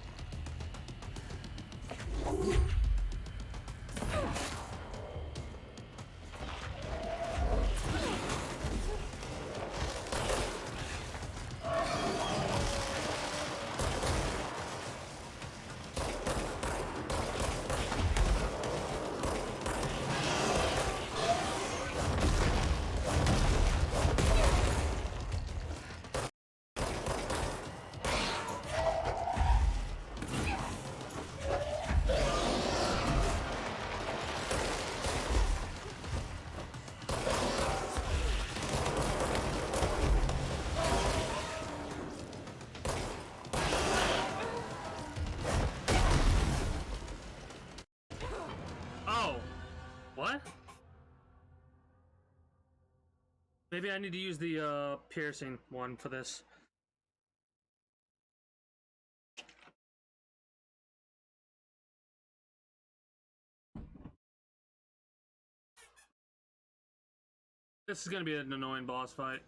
What? Maybe I need to use the piercing one for this. This is gonna be an annoying boss fight.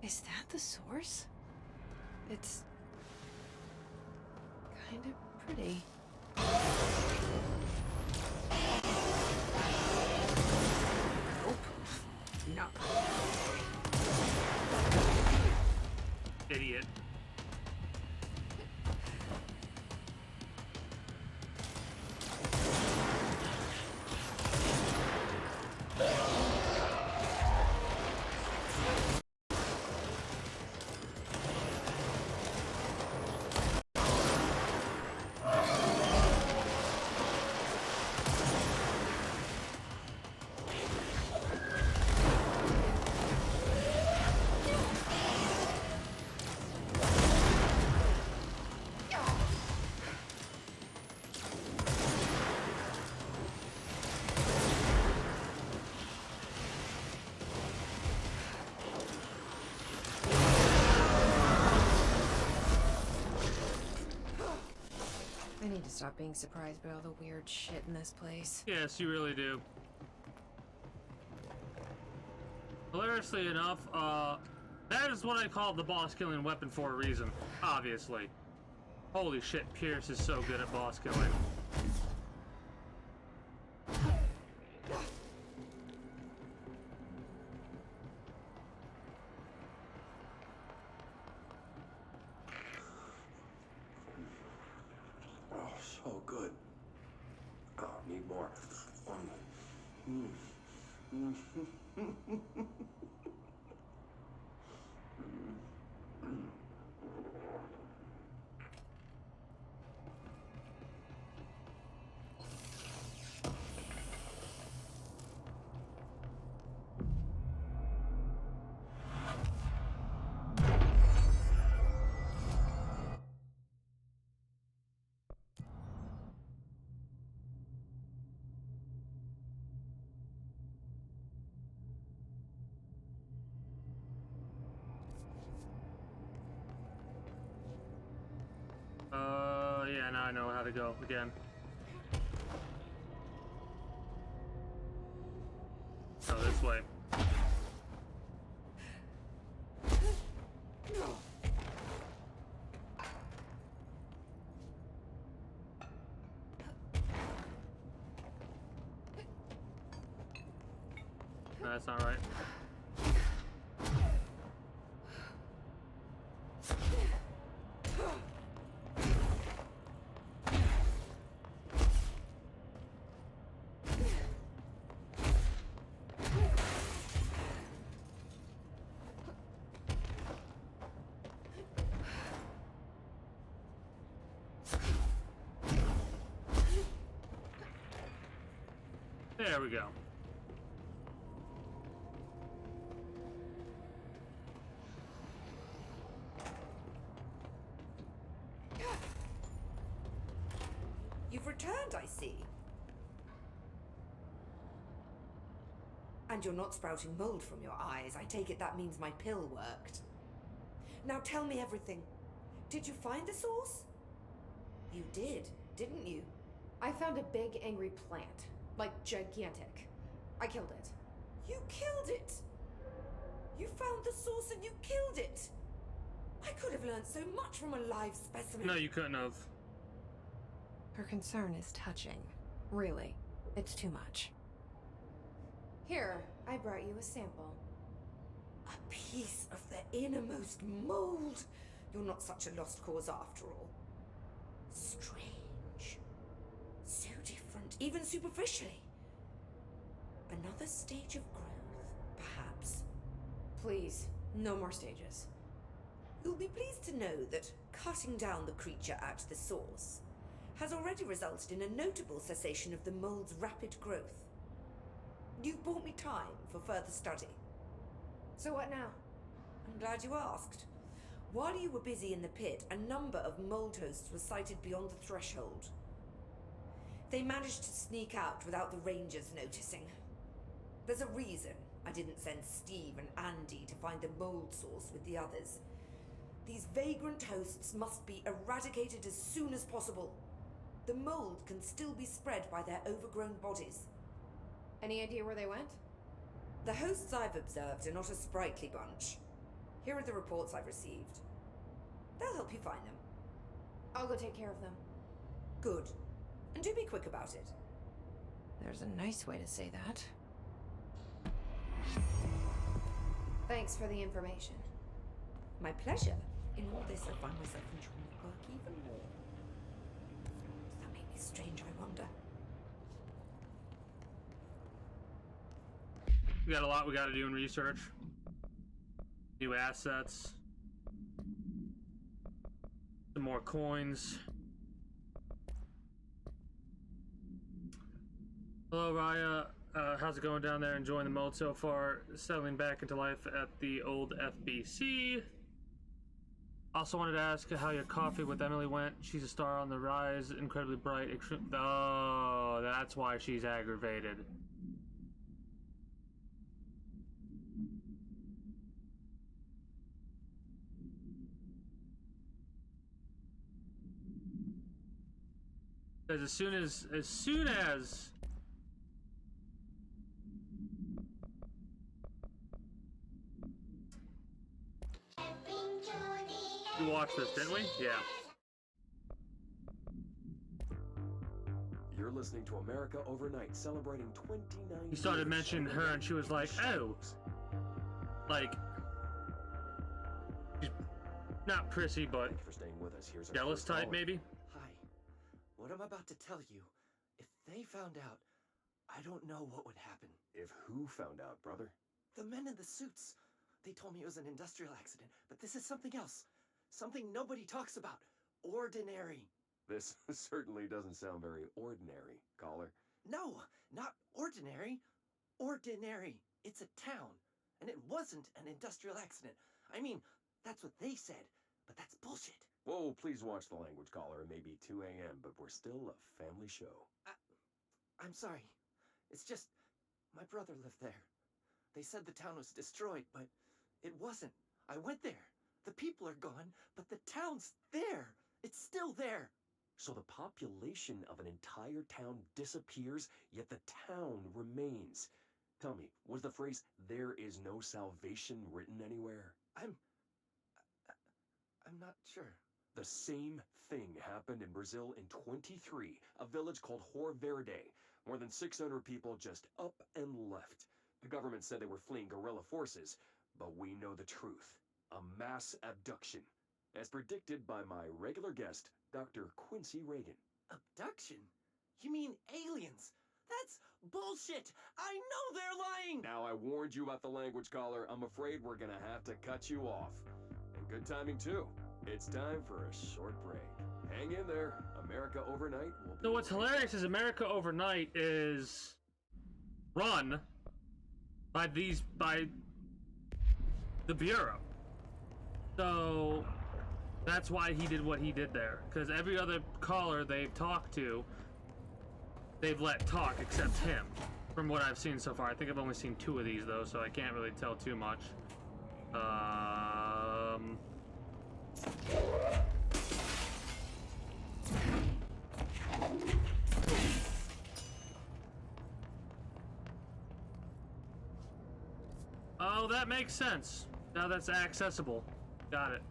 Is that the source? It's kind of pretty. Nope. No. Idiot. stop being surprised by all the weird shit in this place. Yes, you really do. Hilariously enough, that is what I call the boss killing weapon for a reason, obviously. Holy shit, Pierce is so good at boss killing. Oh, so good. Oh, need more. Yeah, now I know how to go again. Oh, this way. No, that's not right. There we go. You've returned, I see. And you're not sprouting mold from your eyes. I take it that means my pill worked. Now tell me everything. Did you find the source? You did, didn't you? I found a big angry plant. Like, gigantic. I killed it. You killed it! You found the source and you killed it! I could have learned so much from a live specimen. No, you couldn't have. Her concern is touching. Really. It's too much. Here, I brought you a sample. A piece of the innermost mold. You're not such a lost cause after all. Strange. So different, even superficially. Another stage of growth, perhaps. Please, no more stages. You'll be pleased to know that cutting down the creature at the source has already resulted in a notable cessation of the mold's rapid growth. You've bought me time for further study. So what now? I'm glad you asked. While you were busy in the pit, a number of mold hosts were sighted beyond the threshold. They managed to sneak out without the Rangers noticing. There's a reason I didn't send Steve and Andy to find the mold source with the others. These vagrant hosts must be eradicated as soon as possible. The mold can still be spread by their overgrown bodies. Any idea where they went? The hosts I've observed are not a sprightly bunch. Here are the reports I've received. They'll help you find them. I'll go take care of them. Good. And do be quick about it. There's a nice way to say that. Thanks for the information. My pleasure. In all this, I find myself enjoying the work even more. Does that make me strange, I wonder? We got a lot we got to do in research. New assets. Some more coins. Hello, Raya. How's it going down there? Enjoying the mode so far? Settling back into life at the old FBC. Also wanted to ask how your coffee with Emily went. She's a star on the rise, incredibly bright. Oh, that's why she's aggravated. Because as soon as we watched this, didn't we? Yeah. You're listening to America Overnight, celebrating 29 He started years mentioning of her, and she was like, "Oh, like, she's not prissy, but Thanks for staying with us. Here's our jealous first type, caller. maybe." Hi. What I'm about to tell you, if they found out, I don't know what would happen. If who found out, brother? The men in the suits. They told me it was an industrial accident, but this is something else. Something nobody talks about. Ordinary. This certainly doesn't sound very ordinary, caller. No, not ordinary. Ordinary. It's a town. And it wasn't an industrial accident. I mean, that's what they said, but that's bullshit. Whoa, please watch the language, caller. It may be 2 a.m., but we're still a family show. I'm sorry. It's just, my brother lived there. They said the town was destroyed, but it wasn't. I went there. The people are gone, but the town's there. It's still there. So the population of an entire town disappears, yet the town remains. Tell me, was the phrase, "there is no salvation," written anywhere? I'm not sure. The same thing happened in Brazil in 23, a village called Hor Verde. More than 600 people just up and left. The government said they were fleeing guerrilla forces, but we know the truth. A mass abduction, as predicted by my regular guest, Dr. Quincy Reagan. Abduction? You mean aliens? That's bullshit! I know they're lying! Now, I warned you about the language, caller. I'm afraid we're gonna have to cut you off. And good timing, too. It's time for a short break. Hang in there. America Overnight will be... So what's hilarious is America Overnight is run by the Bureau. So that's why he did what he did there. Because every other caller they've talked to, they've let talk except him. From what I've seen so far. I think I've only seen 2 of these though, so I can't really tell too much. Oh, that makes sense. Now that's accessible. Got it.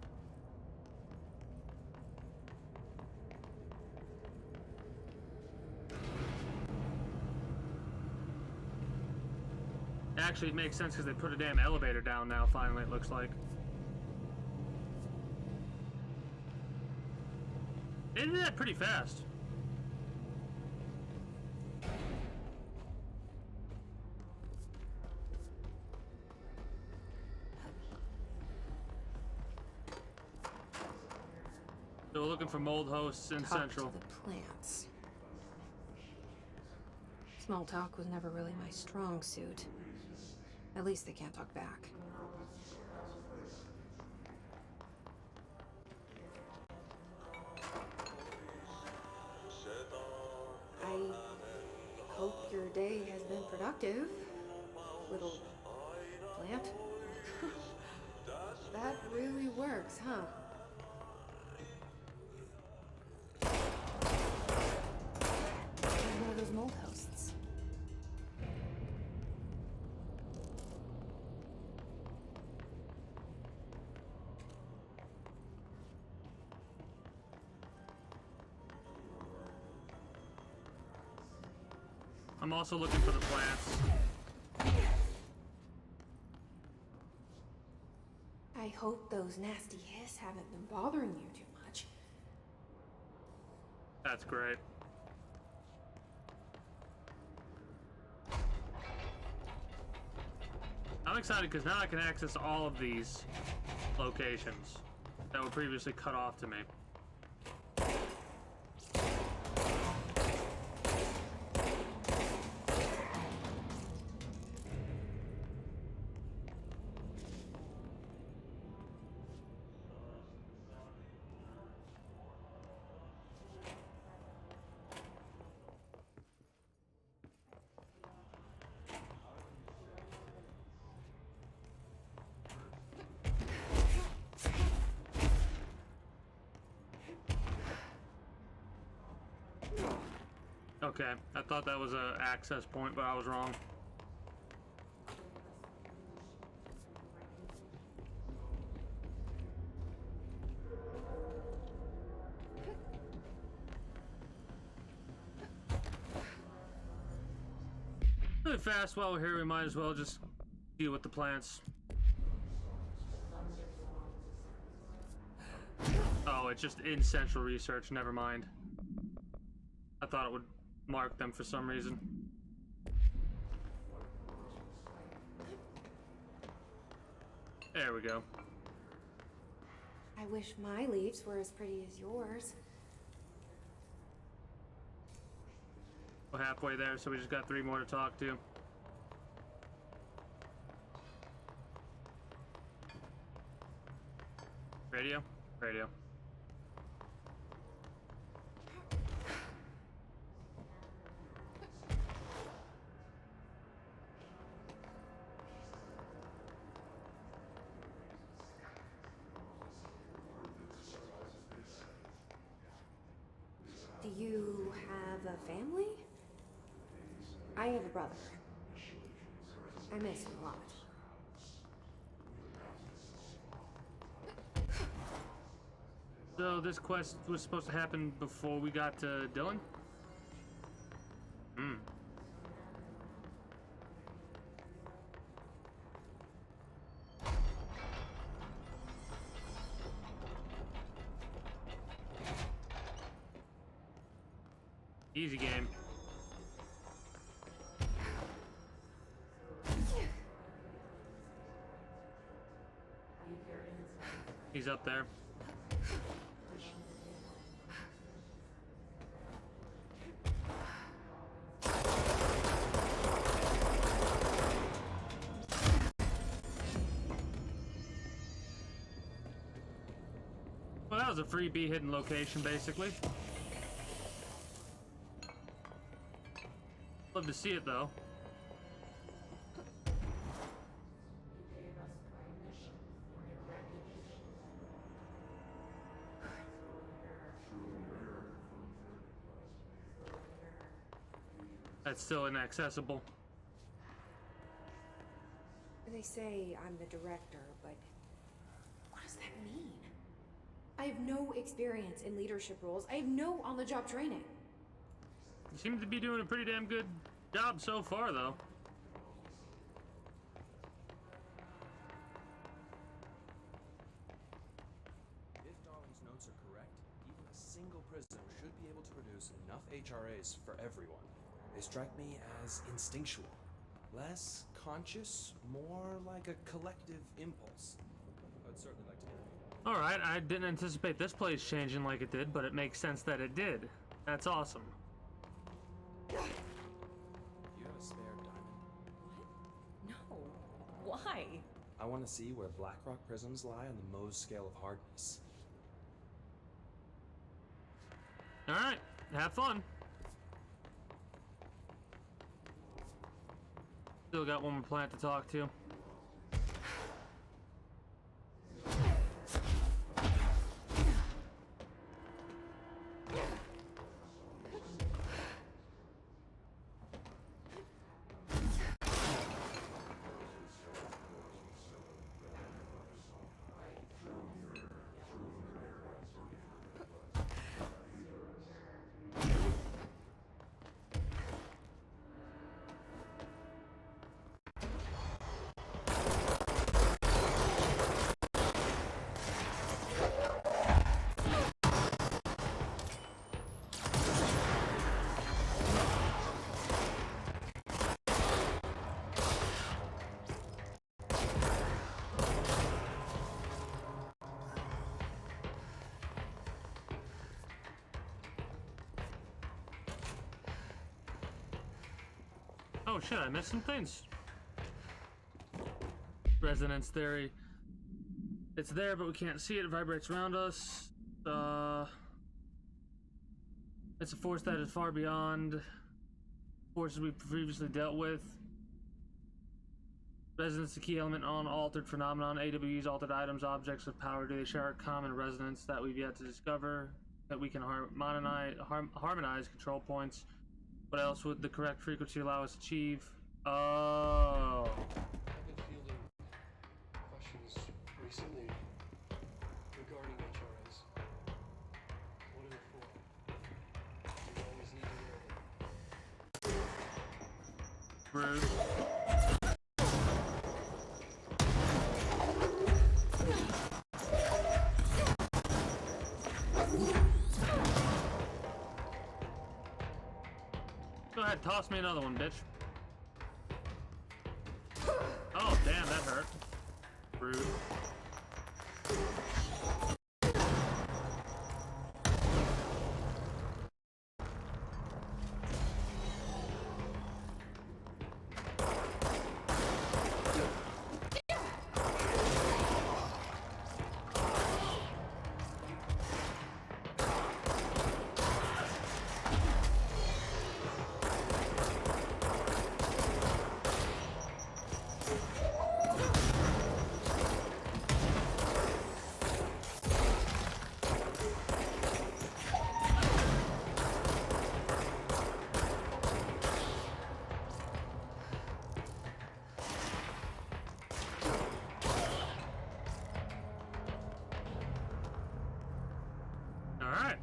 Actually, it makes sense because they put a damn elevator down now, finally, it looks like. They did that pretty fast. So we're looking for mold hosts in Talk Central. to the plants. Small talk was never really my strong suit. At least they can't talk back. I hope your day has been productive, little plant. That really works, huh? One of those mold hosts. I'm also looking for the plants. I hope those nasty hiss haven't been bothering you too much. That's great. I'm excited because now I can access all of these locations that were previously cut off to me. Okay, I thought that was a access point, but I was wrong. Really fast while we're here, we might as well just deal with the plants. Oh, it's just in central research, never mind. I thought it would mark them for some reason. There we go. I wish my leaves were as pretty as yours. We're halfway there, so we just got 3 more to talk to. Radio? Radio. Do you have a family? I have a brother. I miss him a lot. So this quest was supposed to happen before we got to Dylan? Hmm. Easy game. He's up there. Well, that was a freebie hidden location, basically. Love to see it, though. That's still inaccessible. They say I'm the director, but what does that mean? I have no experience in leadership roles. I have no on-the-job training. You seem to be doing a pretty damn good job so far, though. If Darling's notes are correct, even a single prism should be able to produce enough HRAs for everyone. They strike me as instinctual. Less conscious, more like a collective impulse. I'd certainly like to hear you. Alright, I didn't anticipate this place changing like it did, but it makes sense that it did. That's awesome. Do you have a spare diamond? No. Why? I want to see where Blackrock prisms lie on the Mohs scale of hardness. Alright, have fun. Still got one more plant to talk to. Oh shit, I missed some things. Resonance theory. It's there, but we can't see it. It vibrates around us. It's a force that is far beyond forces we previously dealt with. Resonance is a key element on altered phenomenon. AWE's altered items, objects of power. Do they share a common resonance that we've yet to discover? That we can harmonize control points. What else would the correct frequency allow us to achieve? Oh. I've been fielding questions recently regarding HRAs. What are they for? You always need to know them. Rude. Go ahead, toss me another one, bitch. Oh, damn, that hurt. Rude. Alright.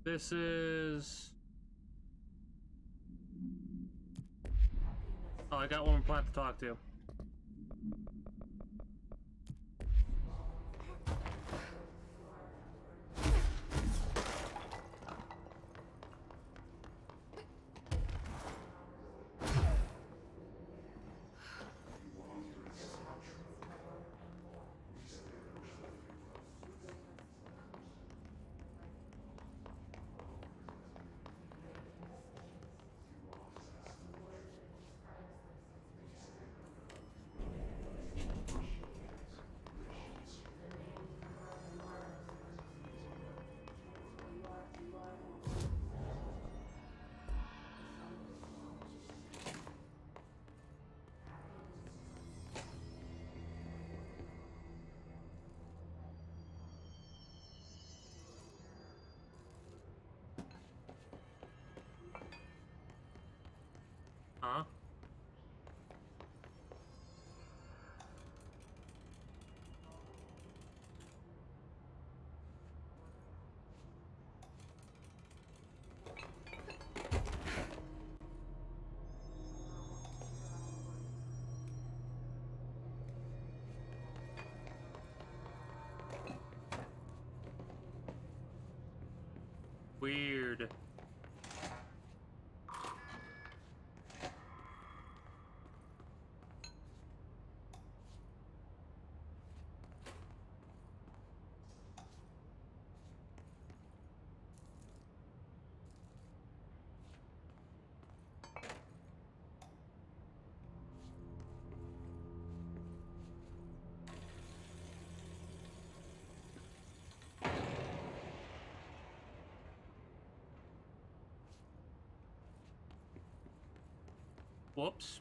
This is... Oh, I got one more plant to talk to. Huh? Weird. Whoops.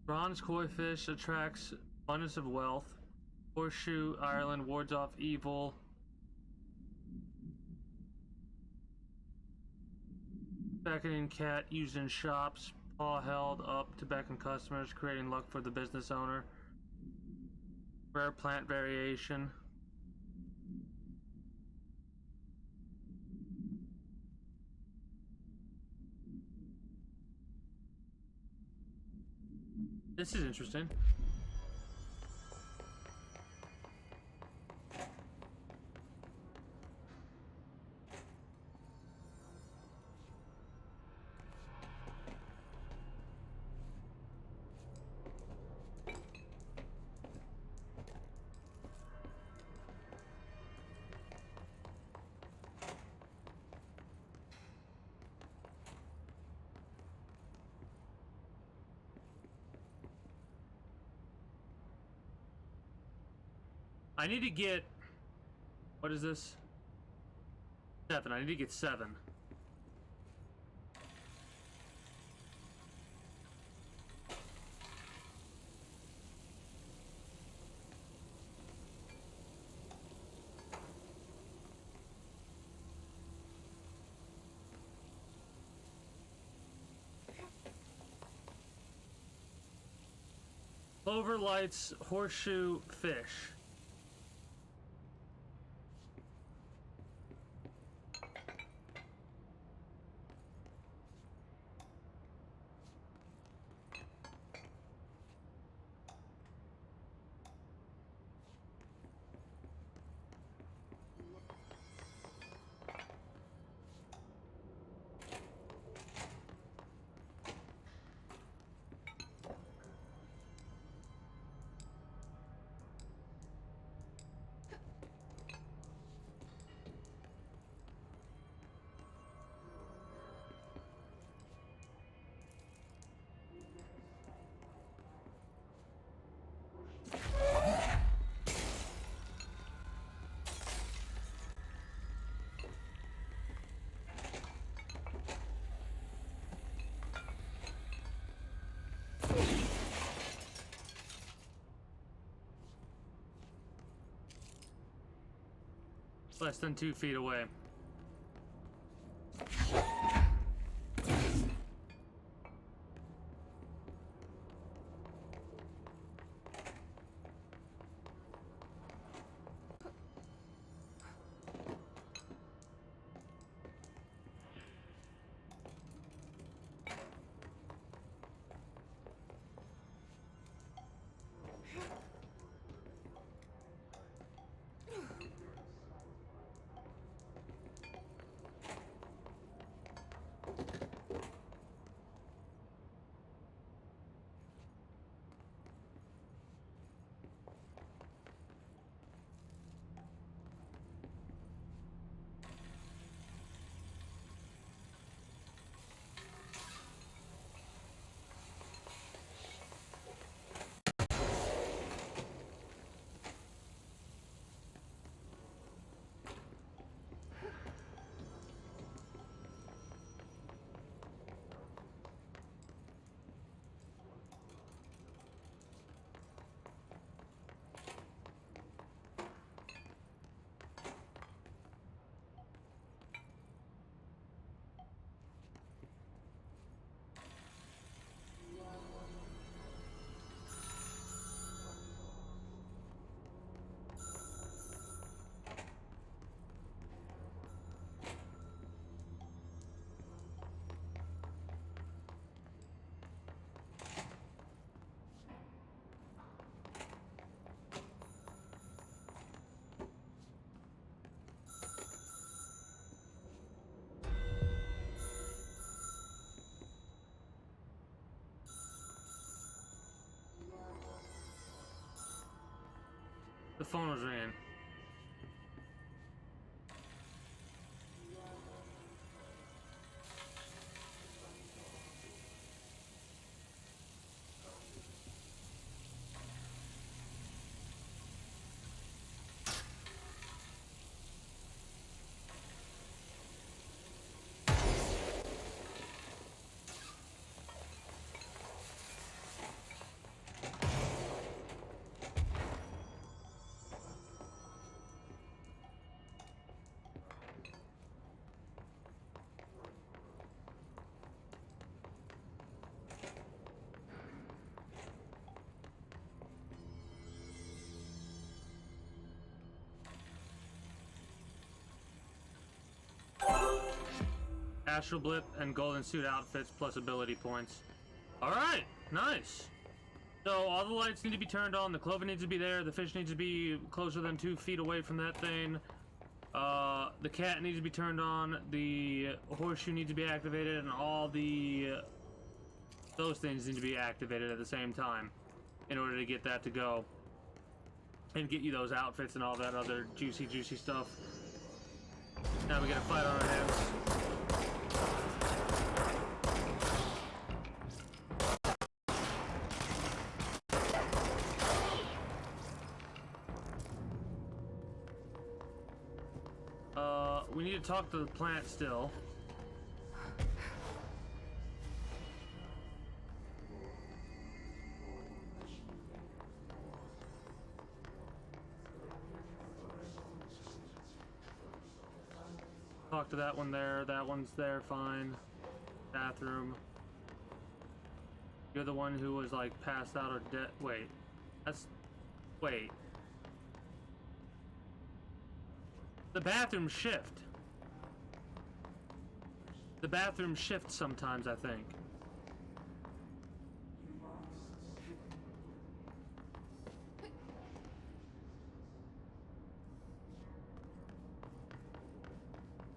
Bronze koi fish attracts abundance of wealth. Horseshoe Ireland wards off evil. Beckoning cat used in shops. Paw held up to beckon customers, creating luck for the business owner. Rare plant variation. This is interesting. I need to get... What is this? 7. I need to get 7. Clover lights, horseshoe, fish. Less than 2 feet away. The phone was ringing. Astral Blip and Golden Suit outfits plus ability points. Alright, nice. So all the lights need to be turned on, the clover needs to be there, the fish needs to be closer than 2 feet away from that thing. The cat needs to be turned on, the horseshoe needs to be activated, and all those things need to be activated at the same time in order to get that to go. And get you those outfits and all that other juicy stuff. Now we gotta fight on our hands. need to talk to the plant still. Talk to that one there. That one's there, fine. Bathroom. You're the one who was like passed out or dead. Wait. Wait. The bathroom shift. The bathroom shifts sometimes, I think.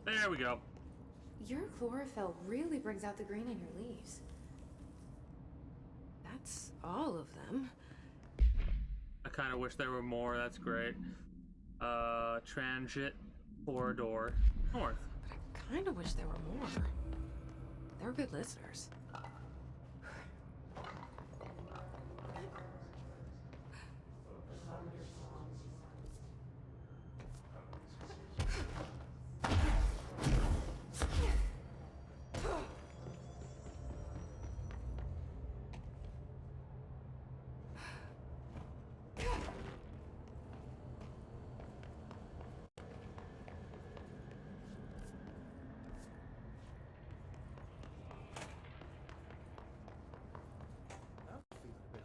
There we go. Your chlorophyll really brings out the green in your leaves. That's all of them. I kind of wish there were more. That's great. Transit corridor north. I kind of wish there were more. They're good listeners.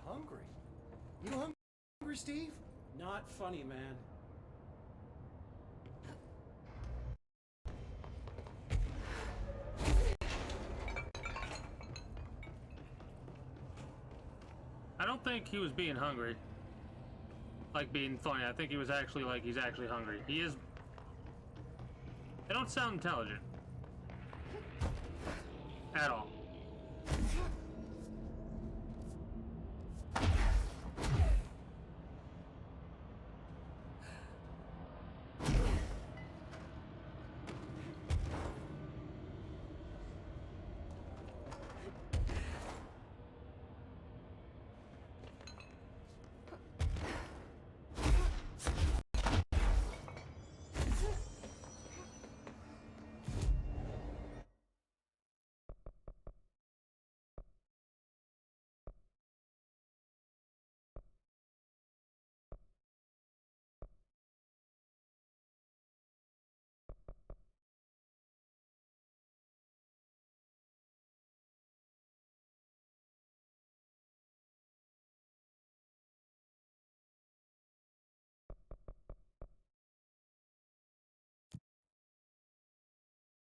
Hungry? You hungry, Steve? Not funny, man. I don't think he was being hungry. Like being funny. I think he was actually like he's actually hungry. He is. They don't sound intelligent. At all.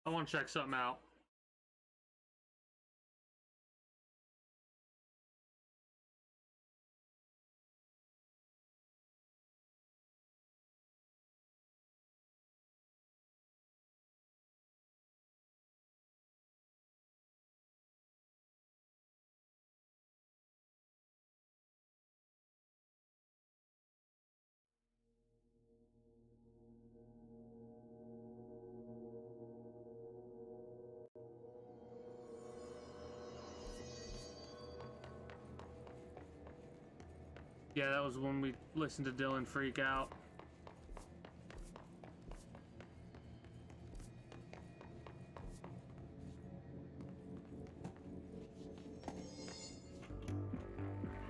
I want to check something out. Yeah, that was when we listened to Dylan freak out.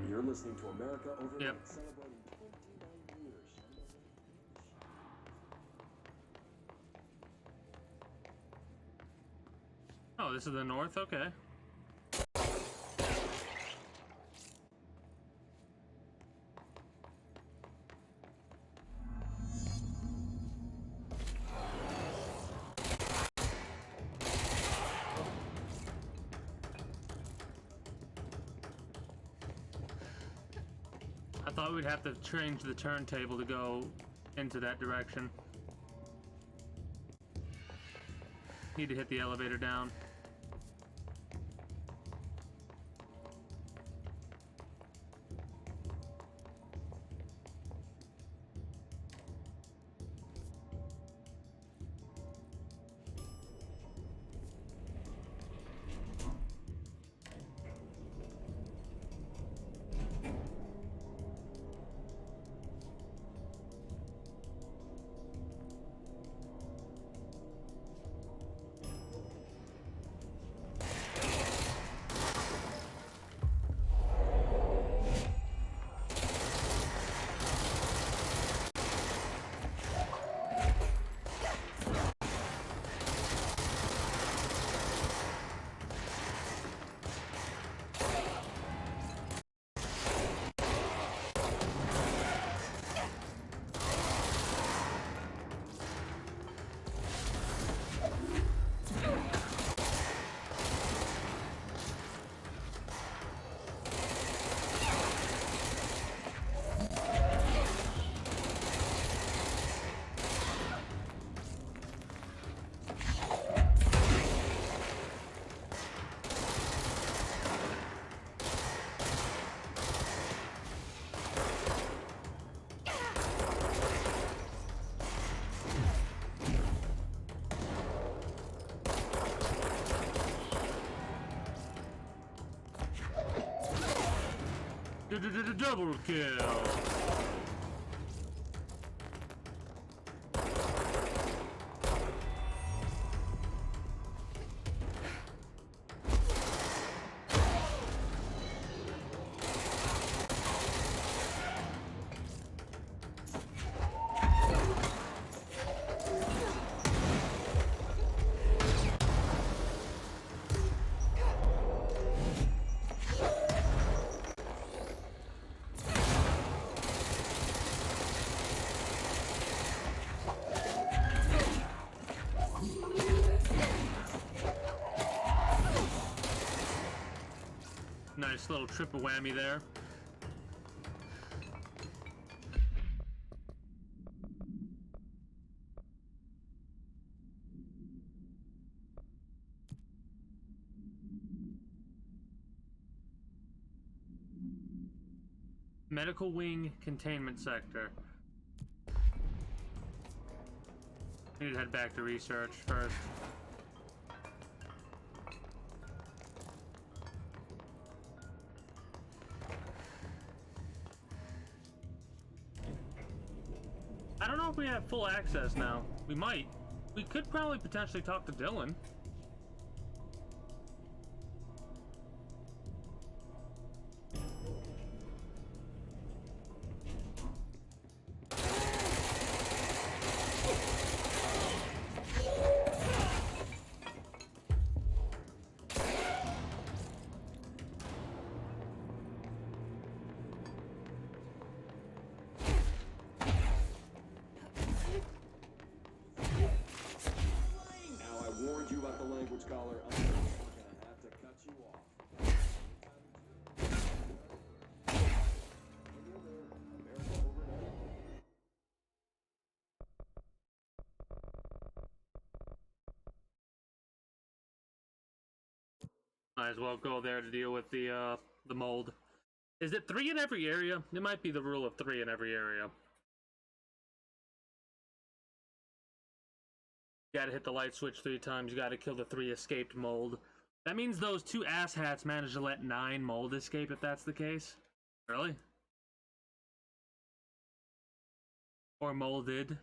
You're listening to America Overnight, Yep. celebrating 29 years. Oh, this is the north? Okay. I thought we'd have to change the turntable to go into that direction. Need to hit the elevator down. Double kill. Nice little triple whammy there. Medical wing containment sector. We need to head back to research first. I don't know if we have full access now. We might. We could probably potentially talk to Dylan. Might as well go there to deal with the mold. Is it 3 in every area? It might be the rule of 3 in every area. You gotta hit the light switch 3 times. You gotta kill the 3 escaped mold. That means those 2 asshats managed to let 9 mold escape, if that's the case. Really? Or molded.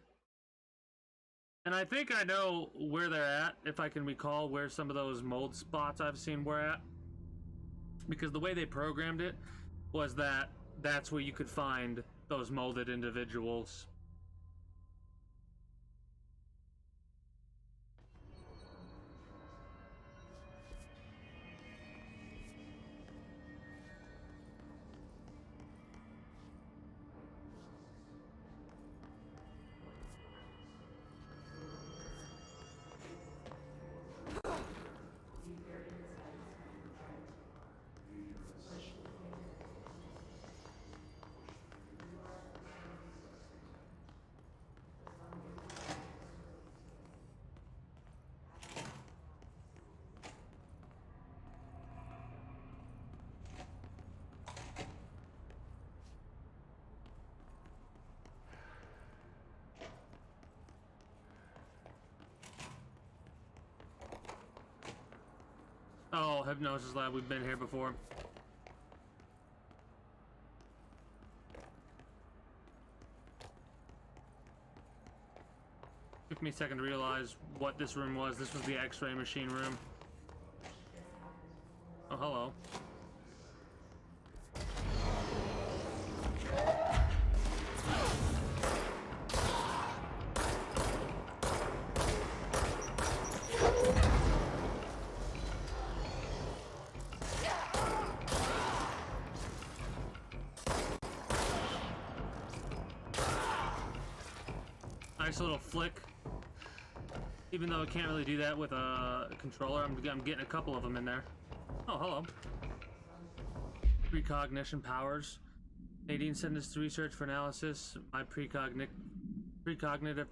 And I think I know where they're at, if I can recall where some of those mold spots I've seen were at. Because the way they programmed it was that that's where you could find those molded individuals. Oh, Hypnosis Lab, we've been here before. Took me a second to realize what this room was. This was the X-ray machine room. Oh, hello. Nice little flick. Even though I can't really do that with a controller, I'm getting a couple of them in there. Oh, hello. Precognition powers. Nadine sent us to research for analysis. My precognitive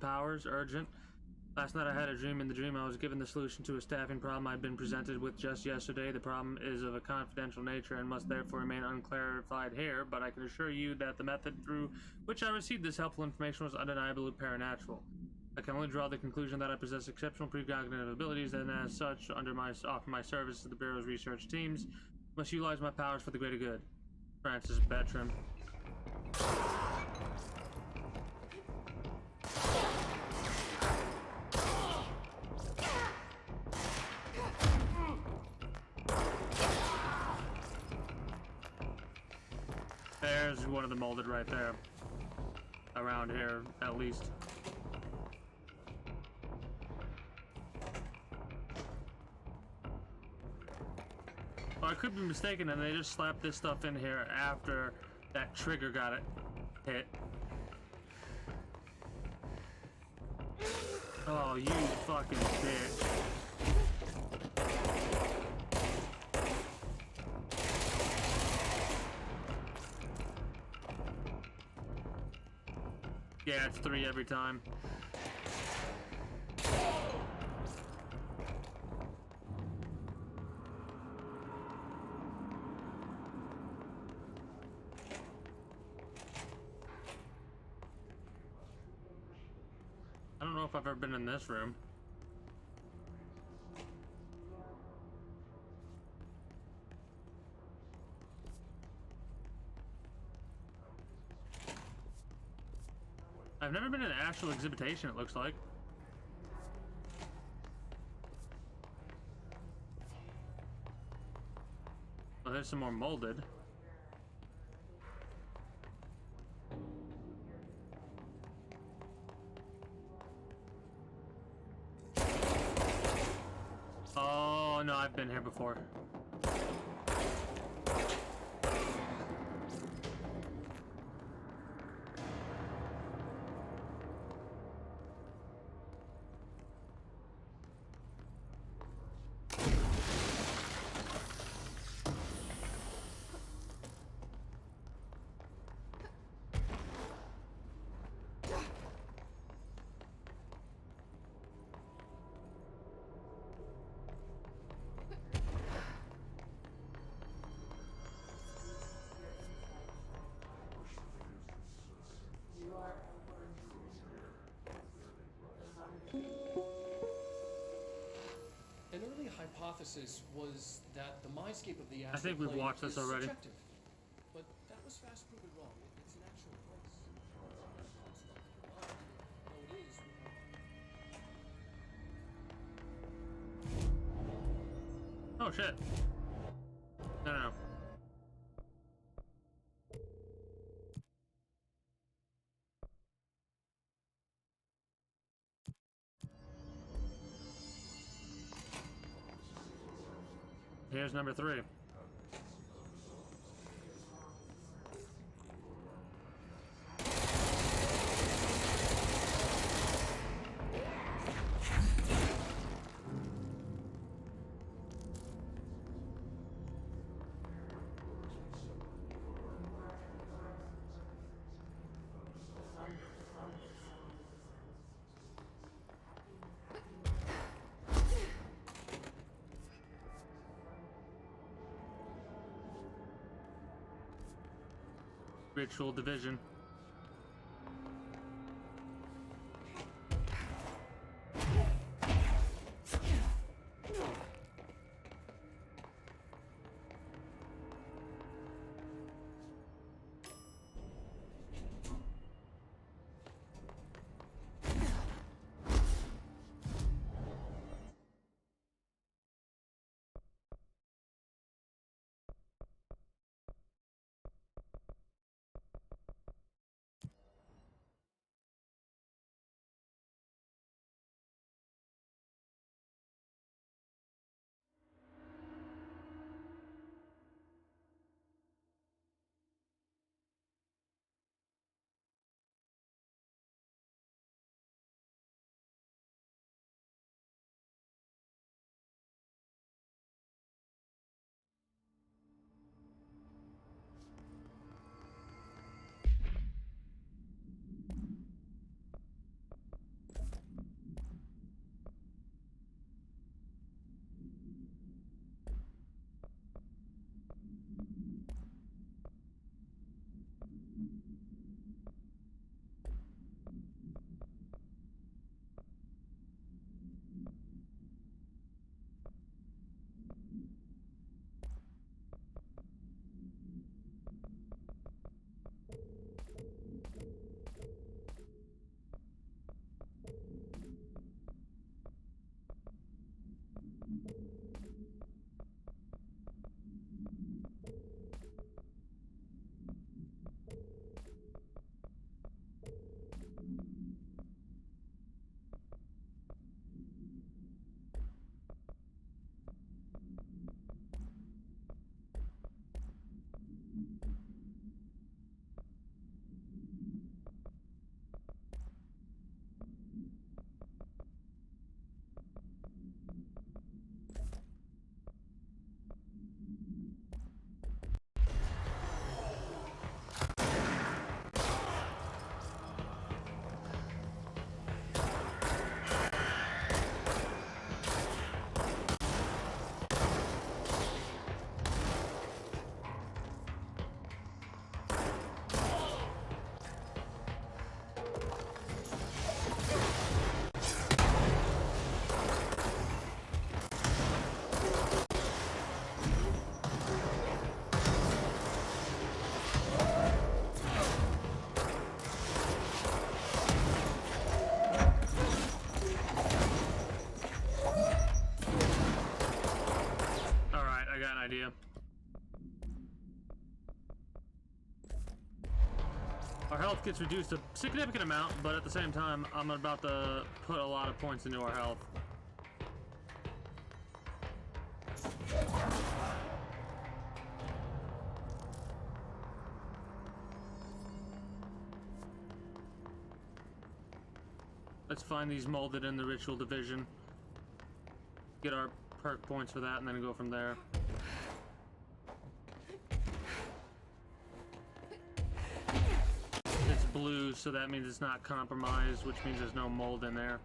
powers, urgent. Last night I had a dream. In the dream I was given the solution to a staffing problem I'd been presented with just yesterday. The problem is of a confidential nature and must therefore remain unclarified here, but I can assure you that the method through which I received this helpful information was undeniably paranatural. I can only draw the conclusion that I possess exceptional precognitive abilities, and as such, offer my service to the Bureau's research teams, must utilize my powers for the greater good. Francis Bertram. There's one of the molded right there. Around here, at least. Well, I could be mistaken and they just slapped this stuff in here after that trigger got it hit. Oh, you fucking bitch. Yeah, it's 3 every time. I don't know if I've ever been in this room. I've never been in an actual exhibition, it looks like. Well, there's some more molded. Oh, no, I've been here before. An early hypothesis was that the mindscape of the I astral think we've plane watched this is already. subjective. But that was fast proven wrong. It's an actual place. Though it is. Oh shit. No, no, no. Here's number 3. Ritual division. idea. Our health gets reduced a significant amount, but at the same time, I'm about to put a lot of points into our health. Let's find these molded in the ritual division. Get our perk points for that and then go from there. It's blue, so that means it's not compromised, which means there's no mold in there.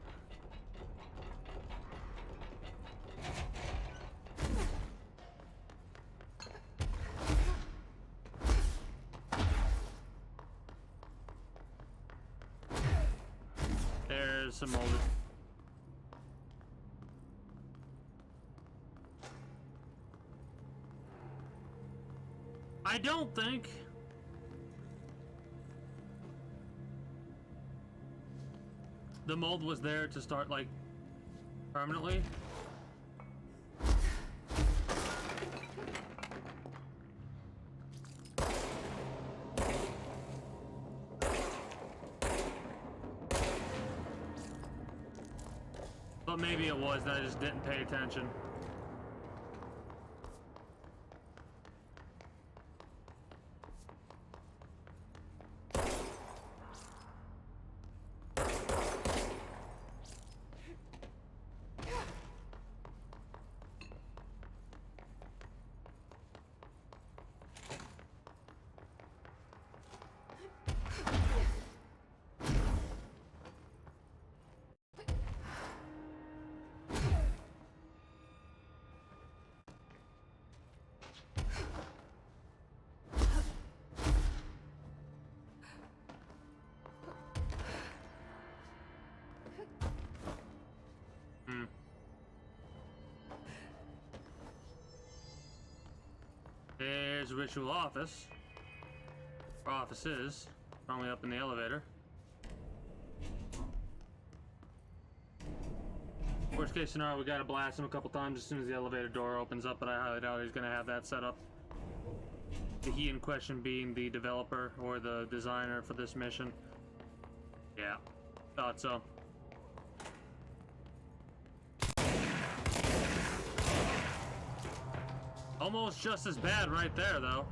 There's some molded. I don't think the mold was there to start, like, permanently. But maybe it was that I just didn't pay attention. There's a ritual office. Our office is probably up in the elevator. Worst case scenario, we gotta blast him a couple times as soon as the elevator door opens up, but I highly doubt he's gonna have that set up. The he in question being the developer or the designer for this mission. Yeah, thought so. Almost just as bad right there, though.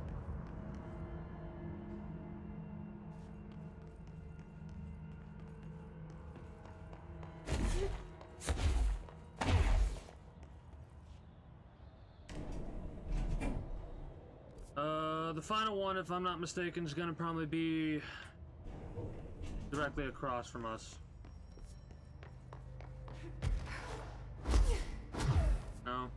The final one, if I'm not mistaken, is gonna probably be directly across from us. No.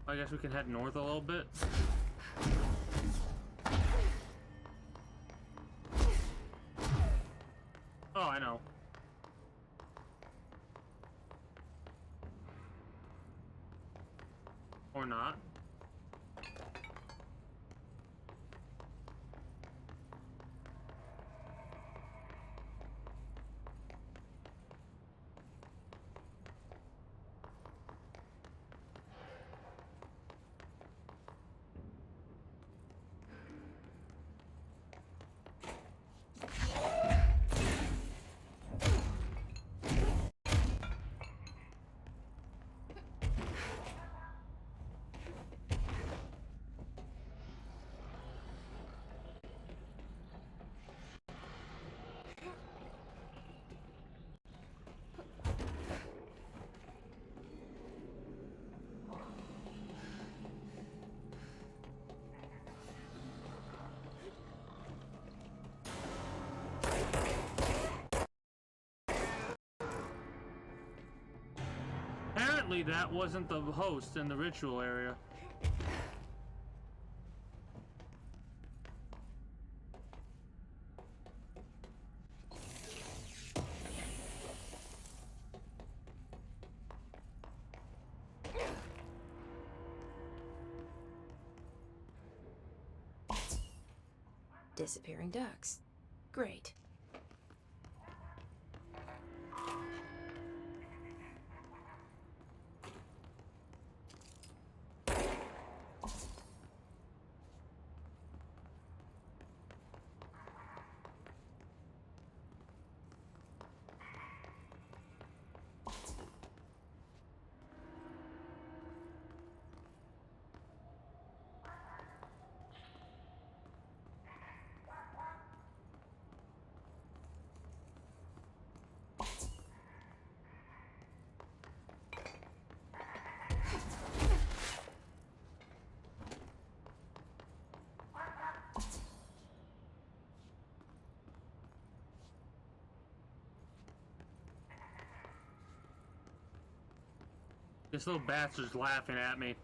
I guess we can head north a little bit. Oh, I know. Or not. Apparently that wasn't the host in the ritual area. Disappearing ducks. Great. This little bastard's laughing at me.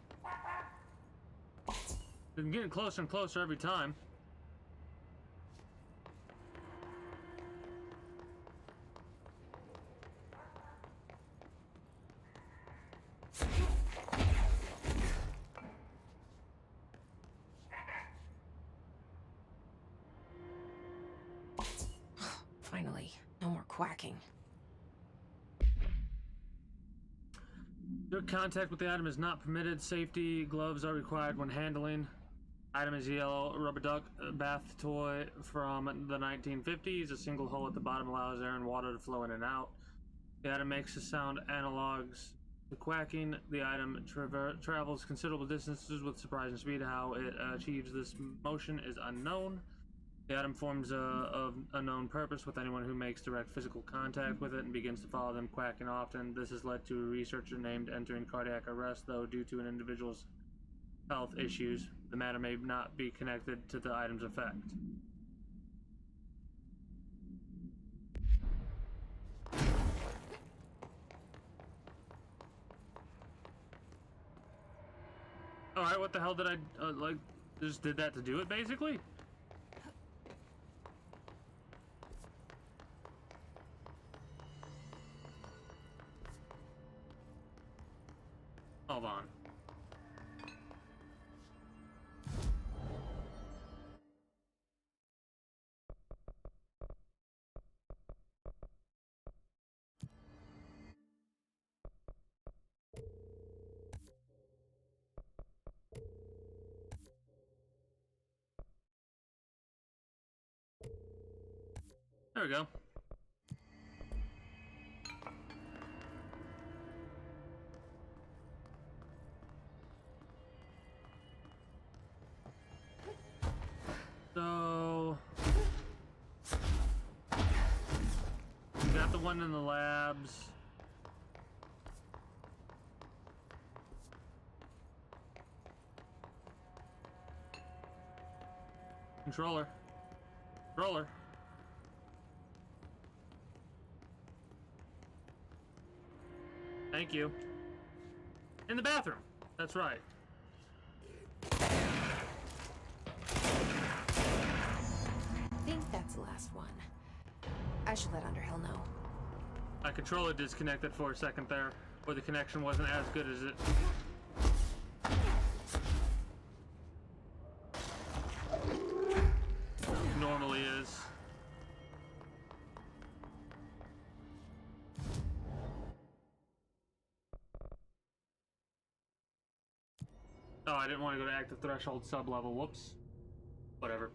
I'm getting closer and closer every time. Finally, no more quacking. Your contact with the item is not permitted. Safety gloves are required when handling. Item is a yellow rubber duck bath toy from the 1950s. A single hole at the bottom allows air and water to flow in and out. The item makes a sound analogs to quacking. The item travels considerable distances with surprising speed. How it achieves this motion is unknown. The item forms a known purpose with anyone who makes direct physical contact with it and begins to follow them quacking often. This has led to a researcher named entering cardiac arrest, though due to an individual's health issues, the matter may not be connected to the item's effect. Alright, what the hell did I, like, just did that to do it, basically? Hold on. There we go. So we got the one in the labs. Controller. Thank you. In the bathroom. That's right. I think that's the last one. I should let Underhill know. My controller disconnected for a second there, where the connection wasn't as good as it normally is. Oh, I didn't want to go to active threshold sub-level. Whoops. Whatever.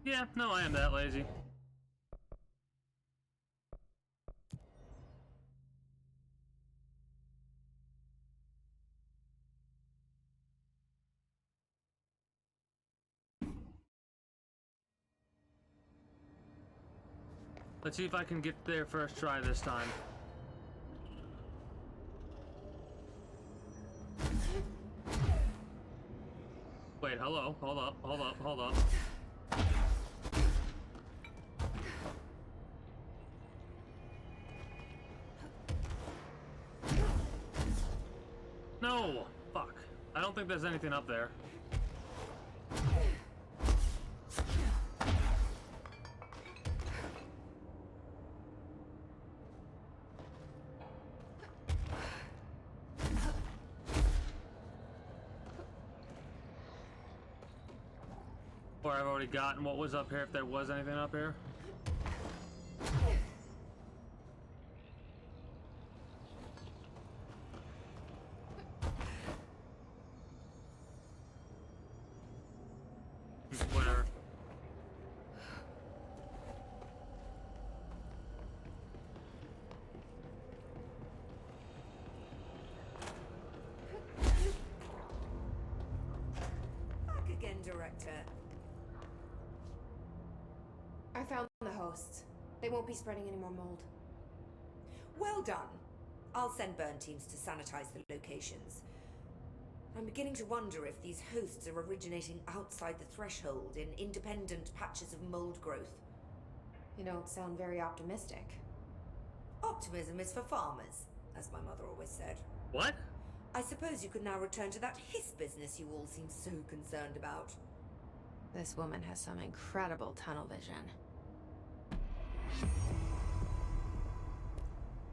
Yeah, no, I am that lazy. Let's see if I can get there first try this time. Wait, hello, hold up. don't think there's anything up there. Or I've already gotten what was up here, if there was anything up here. Whatever. Back again, Director. I found the hosts. They won't be spreading any more mold. Well done. I'll send burn teams to sanitize the locations. I'm beginning to wonder if these hosts are originating outside the threshold in independent patches of mold growth. You don't sound very optimistic. Optimism is for farmers, as my mother always said. What? I suppose you could now return to that hiss business you all seem so concerned about. This woman has some incredible tunnel vision.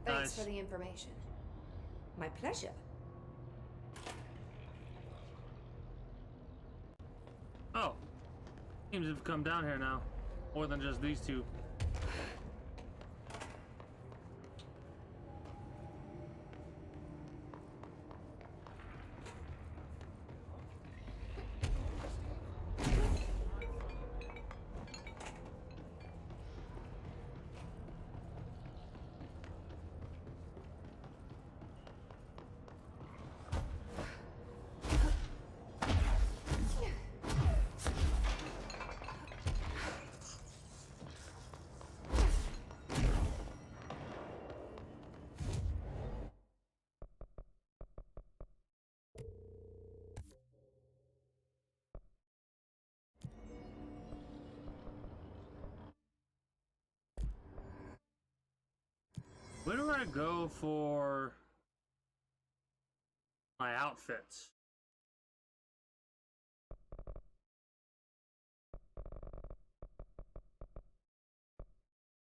Thanks Nice. for the information. My pleasure. Oh. Seems to have come down here now. More than just these two. Where do I go for my outfits?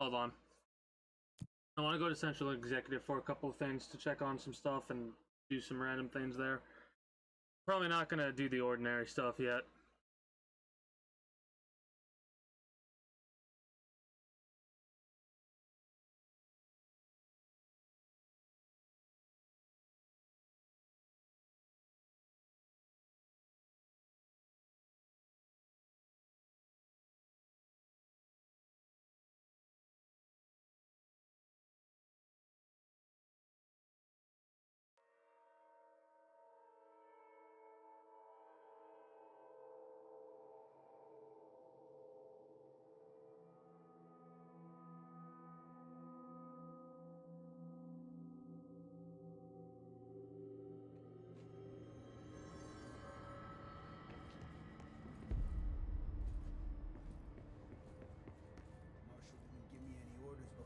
Hold on. I want to go to Central Executive for a couple of things to check on some stuff and do some random things there. Probably not going to do the ordinary stuff yet.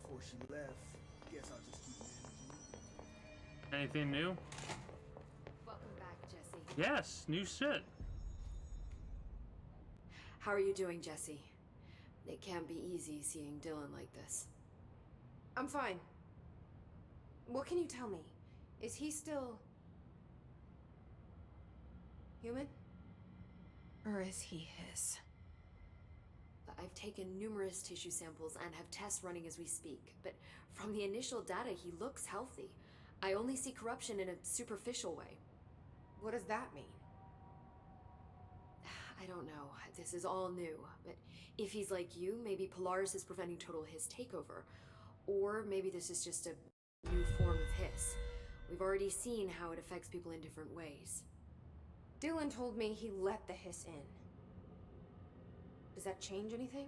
Before she left, guess I'll just keep managing. Anything new? Welcome back, Jesse. Yes, new shit. How are you doing, Jesse? It can't be easy seeing Dylan like this. I'm fine. What can you tell me? Is he still human? Or is he his? I've taken numerous tissue samples and have tests running as we speak, but from the initial data, he looks healthy. I only see corruption in a superficial way. What does that mean? I don't know. This is all new, but if he's like you, maybe Polaris is preventing total Hiss takeover. Or maybe this is just a new form of Hiss. We've already seen how it affects people in different ways. Dylan told me he let the hiss in. Does that change anything?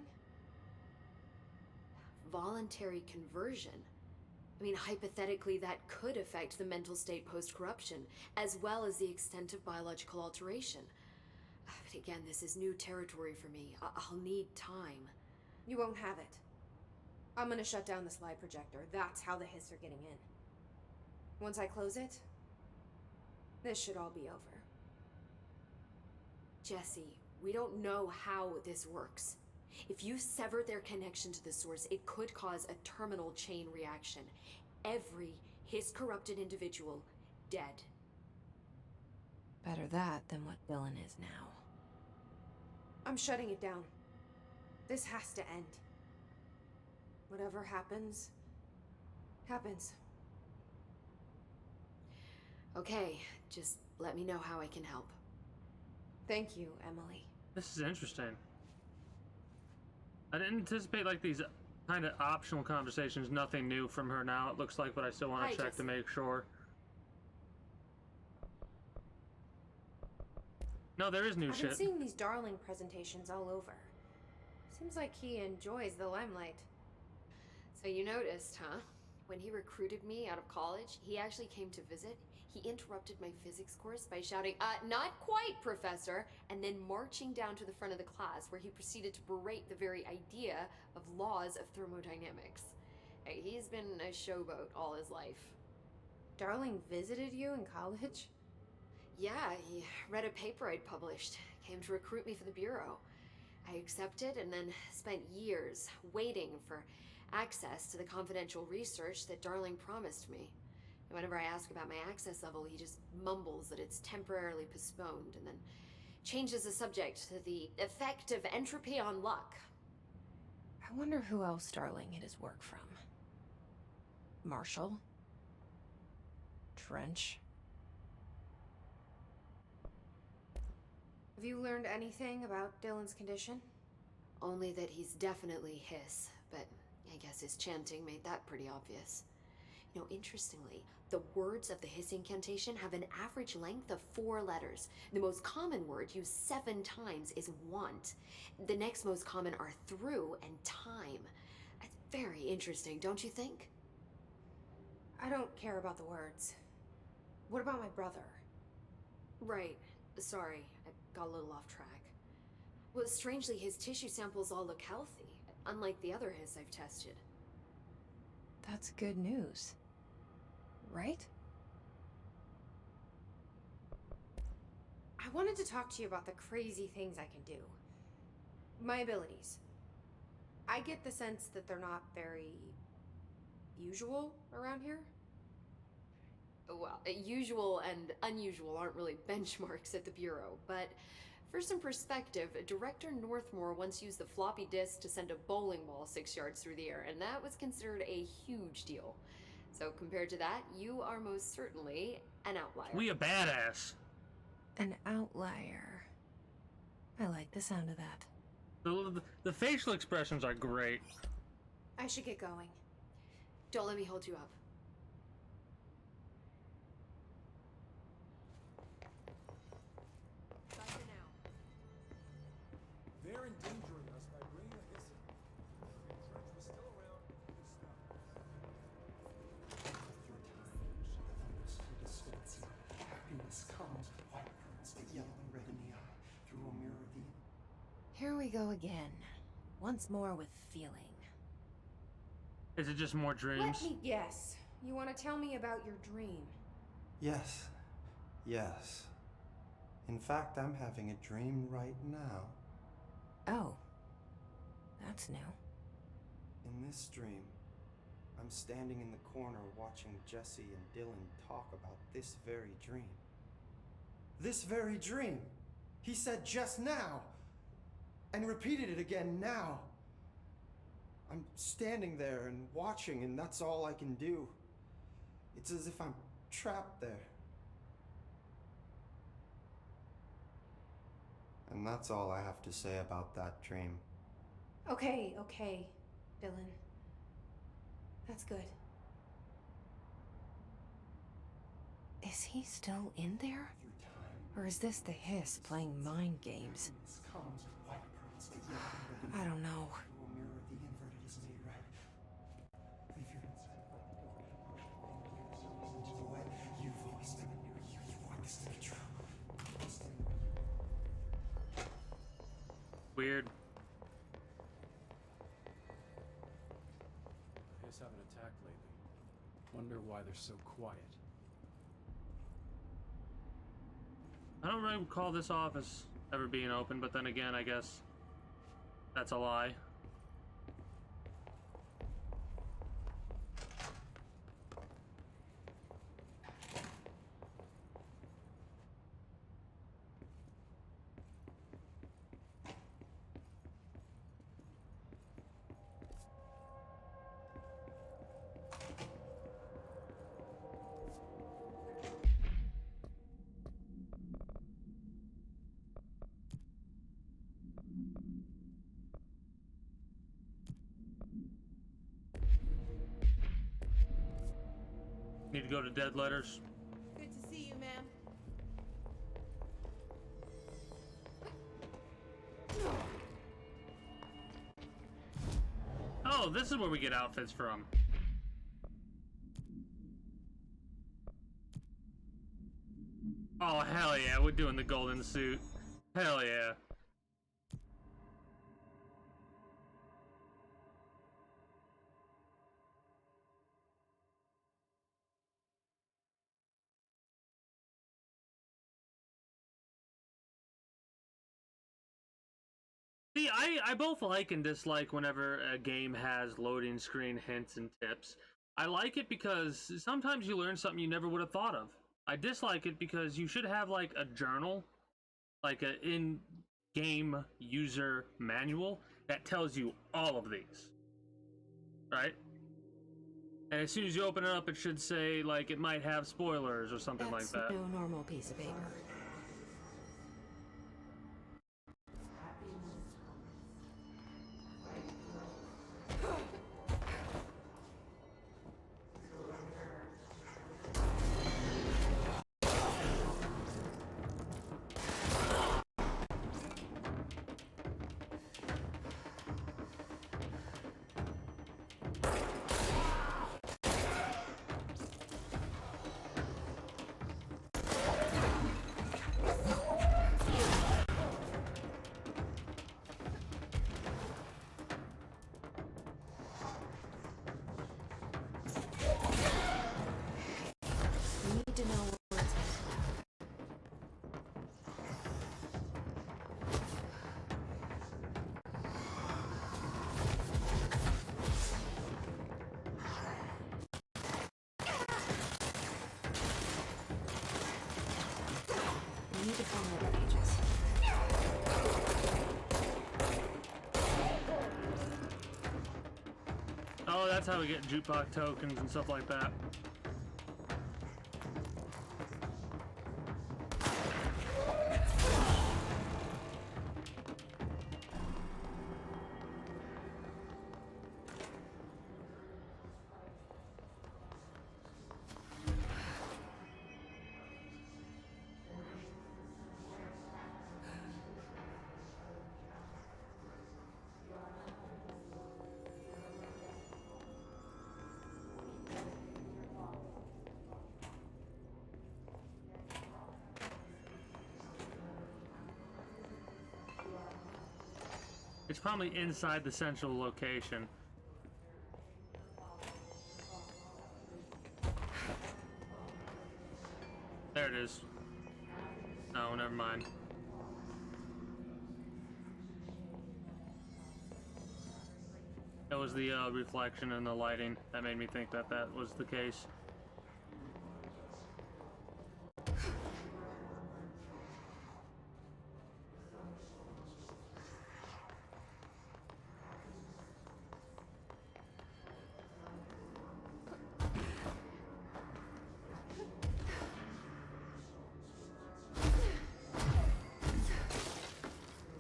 Voluntary conversion. I mean, hypothetically, that could affect the mental state post-corruption, as well as the extent of biological alteration. But again, this is new territory for me. I'll need time. You won't have it. I'm gonna shut down the slide projector. That's how the hiss are getting in. Once I close it, this should all be over. Jesse, we don't know how this works. If you sever their connection to the source, it could cause a terminal chain reaction. Every Hiss-corrupted individual dead. Better that than what Dylan is now. I'm shutting it down. This has to end. Whatever happens, happens. Okay, just let me know how I can help. Thank you, Emily. This is interesting. I didn't anticipate like these kind of optional conversations. Nothing new from her now, it looks like, but I still want to check to make sure. No, there is new I've shit. been seeing these Darling presentations all over. Seems like he enjoys the limelight. So you noticed, huh? When he recruited me out of college, he actually came to visit. He interrupted my physics course by shouting, not quite, Professor, and then marching down to the front of the class where he proceeded to berate the very idea of laws of thermodynamics. Hey, he's been a showboat all his life. Darling visited you in college? Yeah, he read a paper I'd published, came to recruit me for the Bureau. I accepted and then spent years waiting for access to the confidential research that Darling promised me. And whenever I ask about my access level, he just mumbles that it's temporarily postponed and then changes the subject to the effect of entropy on luck. I wonder who else Darling had his work from. Marshall? Trench? Have you learned anything about Dylan's condition? Only that he's definitely Hiss, but I guess his chanting made that pretty obvious. You know, interestingly, the words of the Hiss incantation have an average length of 4 letters. The most common word used 7 times is want. The next most common are through and time. It's very interesting, don't you think? I don't care about the words. What about my brother? Right. Sorry, I got a little off track. Well, strangely, his tissue samples all look healthy, unlike the other Hiss I've tested. That's good news. Right? I wanted to talk to you about the crazy things I can do. My abilities. I get the sense that they're not very usual around here. Well, usual and unusual aren't really benchmarks at the Bureau, but for some perspective, Director Northmore once used the floppy disk to send a bowling ball 6 yards through the air, and that was considered a huge deal. So compared to that, you are most certainly an outlier. We a badass. An outlier. I like the sound of that. The facial expressions are great. I should get going. Don't let me hold you up. Bye for now. They're endangering us by bringing a Hiss in. If Trench was still around, he could stop us. Happiness comes with white birds, the yellow and red in the eye, through a mirror of the... Here we go again. Once more with feeling. Is it just more dreams? Let me guess. You want to tell me about your dream? Yes. Yes. In fact, I'm having a dream right now. Oh. That's new. In this dream, I'm standing in the corner watching Jesse and Dylan talk about this very dream. This very dream! He said just now! And repeated it again now! I'm standing there and watching, and that's all I can do. It's as if I'm trapped there. And that's all I have to say about that dream. Okay, Dylan. That's good. Is he still in there? Or is this the Hiss playing mind games? I don't know. Weird. The Hiss haven't attacked lately. Wonder why they're so quiet. I don't really recall this office ever being open, but then again, I guess that's a lie. Need to go to dead letters. Good to see you, ma'am. Oh, this is where we get outfits from. Oh, hell yeah, we're doing the golden suit. Hell yeah. See, I both like and dislike whenever a game has loading screen hints and tips. I like it because sometimes you learn something you never would have thought of. I dislike it because you should have like a journal, like an in-game user manual that tells you all of these, right? And as soon as you open it up, it should say like it might have spoilers or something like that. No normal piece of paper. Oh, that's how we get jukebox tokens and stuff like that. It's probably inside the central location. There it is. No, never mind. It was the reflection and the lighting that made me think that that was the case.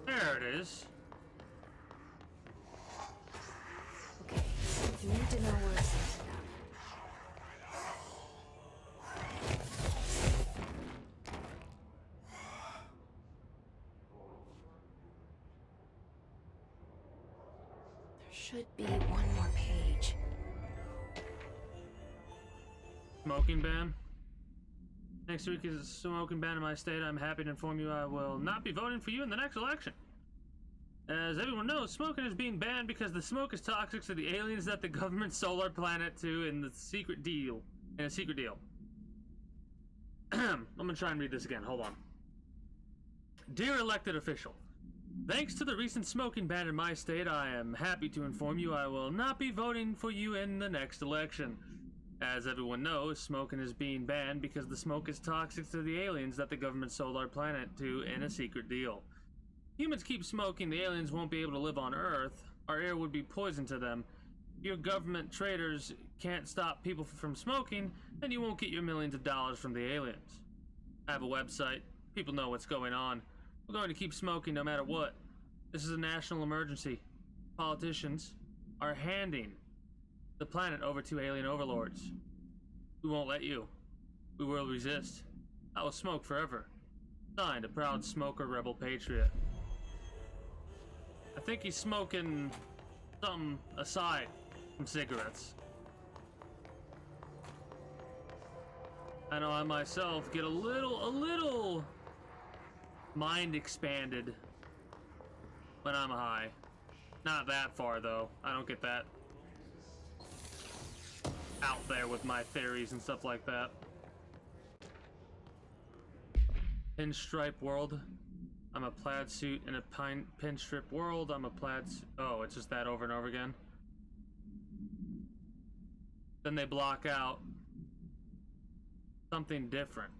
There it is. Okay, you need to know where it's at. There should be one more page. Smoking ban. Next week is a smoking ban in my state. I'm happy to inform you I will not be voting for you in the next election. As everyone knows, smoking is being banned because the smoke is toxic to the aliens that the government sold our planet to in a secret deal. I'm gonna try and read this again. Hold on. dear elected official, thanks to the recent smoking ban in my state, I am happy to inform you I will not be voting for you in the next election. As everyone knows, smoking is being banned because the smoke is toxic to the aliens that the government sold our planet to in a secret deal. Humans keep smoking, the aliens won't be able to live on Earth. Our air would be poison to them. If your government traitors can't stop people from smoking, then you won't get your millions of dollars from the aliens. I have a website. People know what's going on. We're going to keep smoking no matter what. This is a national emergency. Politicians are handing the planet over to alien overlords. We won't let you. We will resist. I will smoke forever. Signed, a proud smoker, rebel patriot. I think he's smoking something aside from cigarettes. I know I myself get a little mind expanded when I'm high. Not that far though. I don't get that out there with my theories and stuff like that. Pinstripe world. I'm a plaid suit in a pinstrip world. I'm a plaid suit. Oh, it's just that over and over again. Then they block out something different,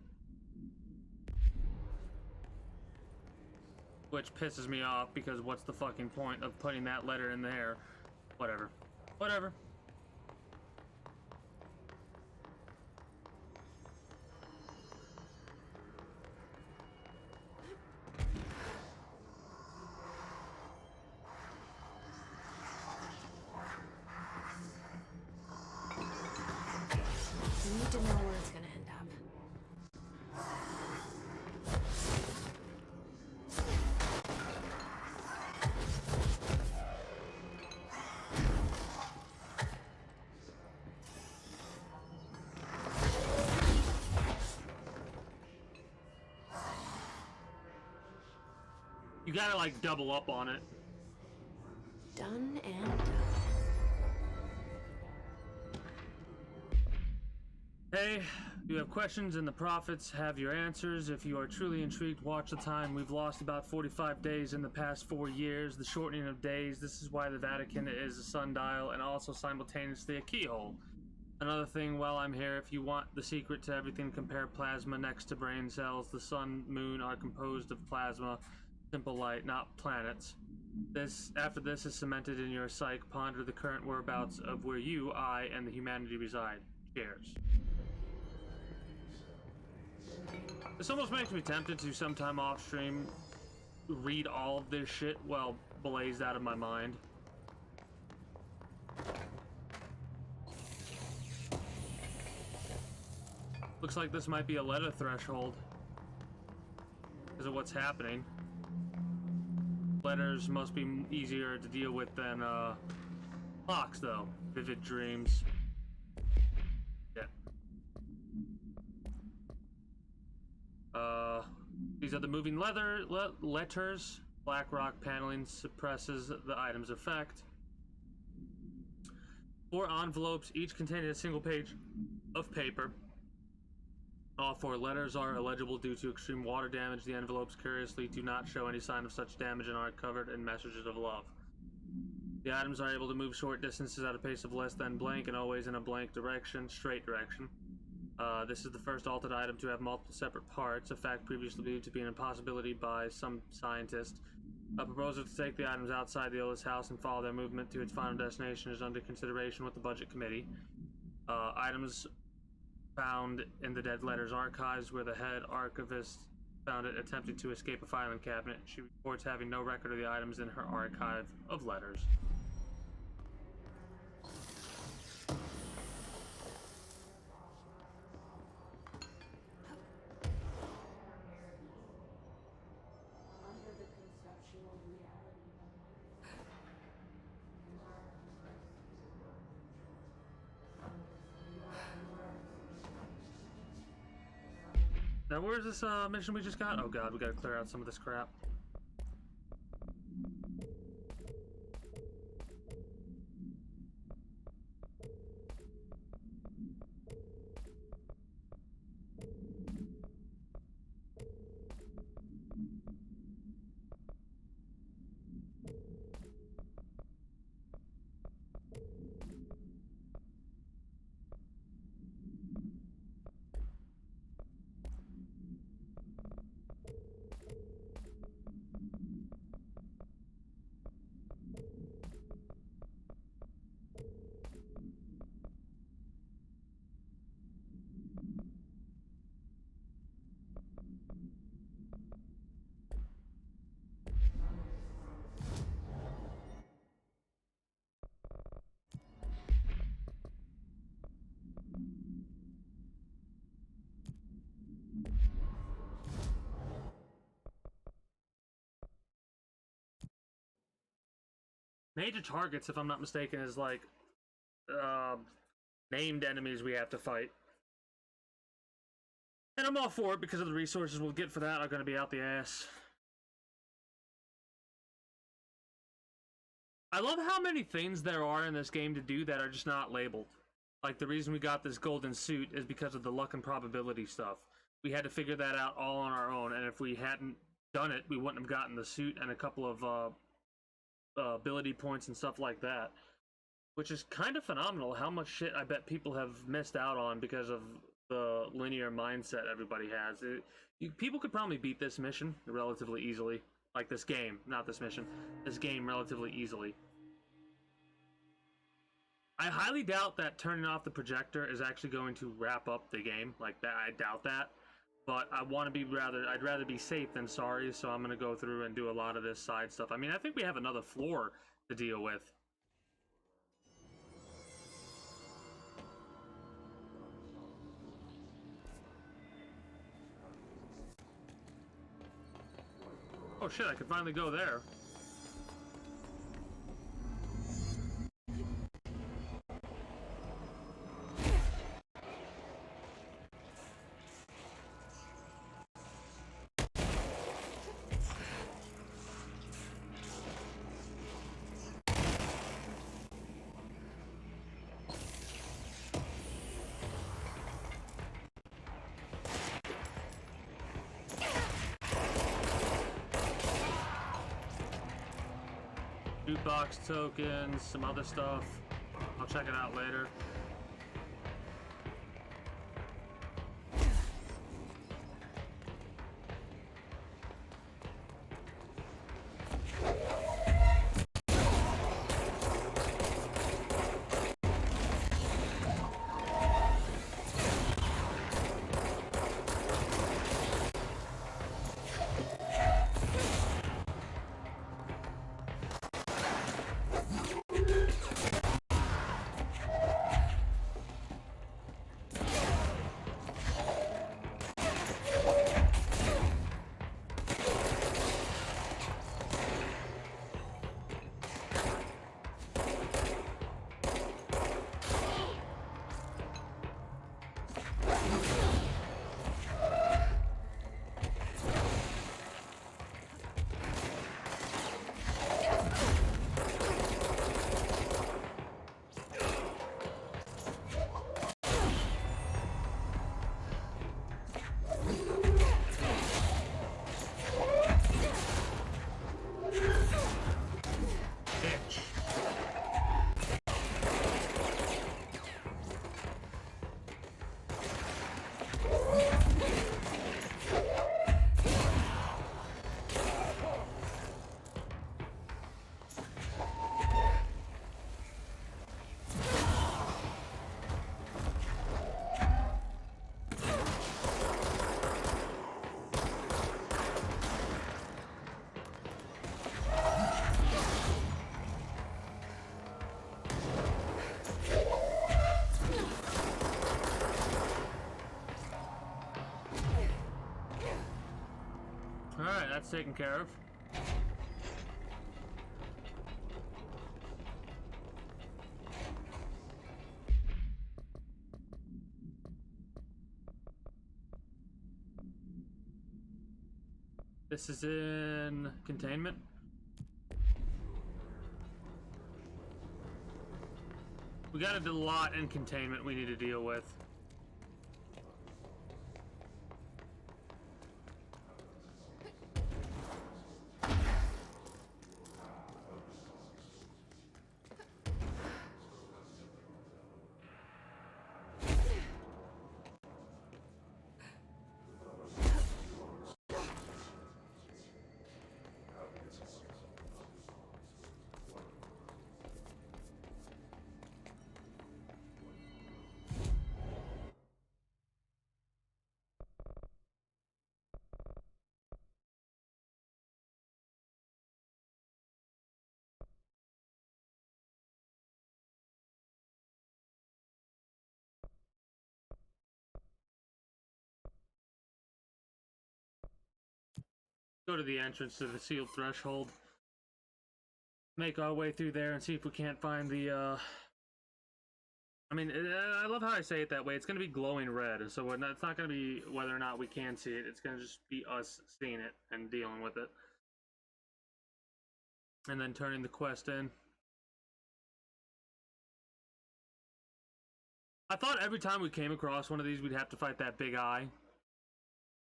which pisses me off because what's the fucking point of putting that letter in there? Whatever. Whatever. You need to know where it's gonna end up. You gotta like double up on it. Done and done. Hey, if you have questions and the prophets have your answers. If you are truly intrigued, watch the time. We've lost about 45 days in the past 4 years. The shortening of days. This is why the Vatican is a sundial and also simultaneously a keyhole. Another thing while I'm here, if you want the secret to everything, compare plasma next to brain cells. The sun, moon are composed of plasma, simple light, not planets. After this is cemented in your psyche, ponder the current whereabouts of where you, I, and the humanity reside. Cheers. This almost makes me tempted to sometime off stream read all of this shit well blazed out of my mind. Looks like this might be a letter threshold because of what's happening. Letters must be easier to deal with than clocks though. Vivid dreams. Yeah. These are the moving letters. Black rock paneling suppresses the item's effect. 4 envelopes, each containing a single page of paper. All 4 letters are illegible due to extreme water damage. The envelopes curiously do not show any sign of such damage and are covered in messages of love. The items are able to move short distances at a pace of less than blank and always in a blank direction, straight direction. This is the first altered item to have multiple separate parts, a fact previously believed to be an impossibility by some scientists. A proposal to take the items outside the Olis house and follow their movement to its final destination is under consideration with the Budget Committee. Items found in the Dead Letters archives, where the head archivist found it attempting to escape a filing cabinet. She reports having no record of the items in her archive of letters. Now, where's this mission we just got? Oh god, we gotta clear out some of this crap. major targets, if I'm not mistaken, is like named enemies we have to fight. And I'm all for it because of the resources we'll get for that are going to be out the ass. I love how many things there are in this game to do that are just not labeled. Like, the reason we got this golden suit is because of the luck and probability stuff. We had to figure that out all on our own, and if we hadn't done it, we wouldn't have gotten the suit and a couple of ability points and stuff like that. Which is kind of phenomenal how much shit I bet people have missed out on because of the linear mindset everybody has. People could probably beat this mission relatively easily. Like this game, not this mission. This game relatively easily. I highly doubt that turning off the projector is actually going to wrap up the game. Like that, I doubt that. But I want to be I'd rather be safe than sorry, so I'm going to go through and do a lot of this side stuff. I mean, I think we have another floor to deal with. Oh shit, I could finally go there. Loot box tokens, some other stuff. I'll check it out later. Alright, that's taken care of. This is in containment. We got a lot in containment we need to deal with. Go to the entrance to the sealed threshold. make our way through there and see if we can't find the, I mean, I love how I say it that way. It's going to be glowing red, so it's not going to be whether or not we can see it. It's going to just be us seeing it and dealing with it. And then turning the quest in. I thought every time we came across one of these, we'd have to fight that big eye.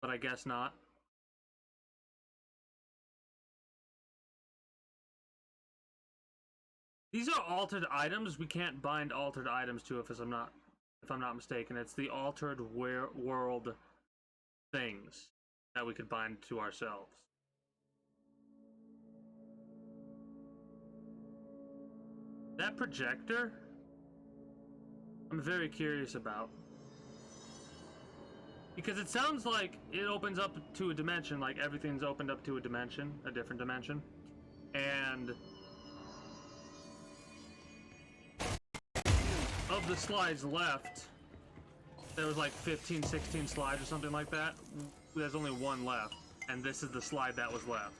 But I guess not. These are altered items. We can't bind altered items to it if I'm not mistaken. It's the altered world things that we could bind to ourselves. That projector, I'm very curious about. Because it sounds like it opens up to a dimension, like everything's opened up to a dimension, a different dimension. And of the slides left, there was like 15, 16 slides or something like that. There's only one left, and this is the slide that was left.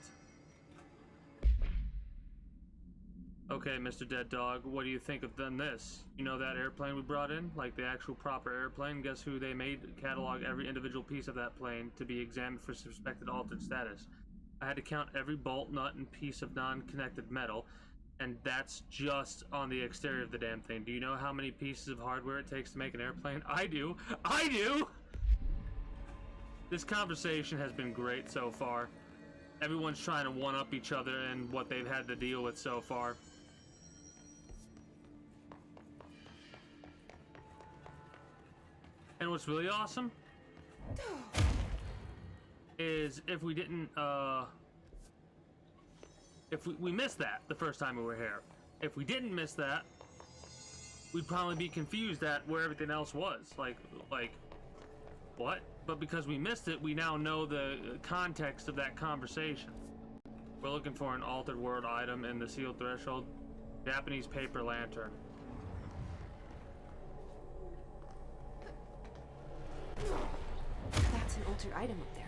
Okay, Mr. Dead Dog, what do you think of this? You know that airplane we brought in? Like the actual proper airplane? Guess who they made catalog every individual piece of that plane to be examined for suspected altered status. I had to count every bolt, nut, and piece of non-connected metal, and that's just on the exterior of the damn thing. Do you know how many pieces of hardware it takes to make an airplane? I do! I do! This conversation has been great so far. Everyone's trying to one-up each other and what they've had to deal with so far. And what's really awesome is if we didn't, if we missed that the first time we were here. If we didn't miss that, we'd probably be confused at where everything else was. Like, what? But because we missed it, we now know the context of that conversation. We're looking for an altered world item in the sealed threshold. Japanese paper lantern. That's an altered item up there.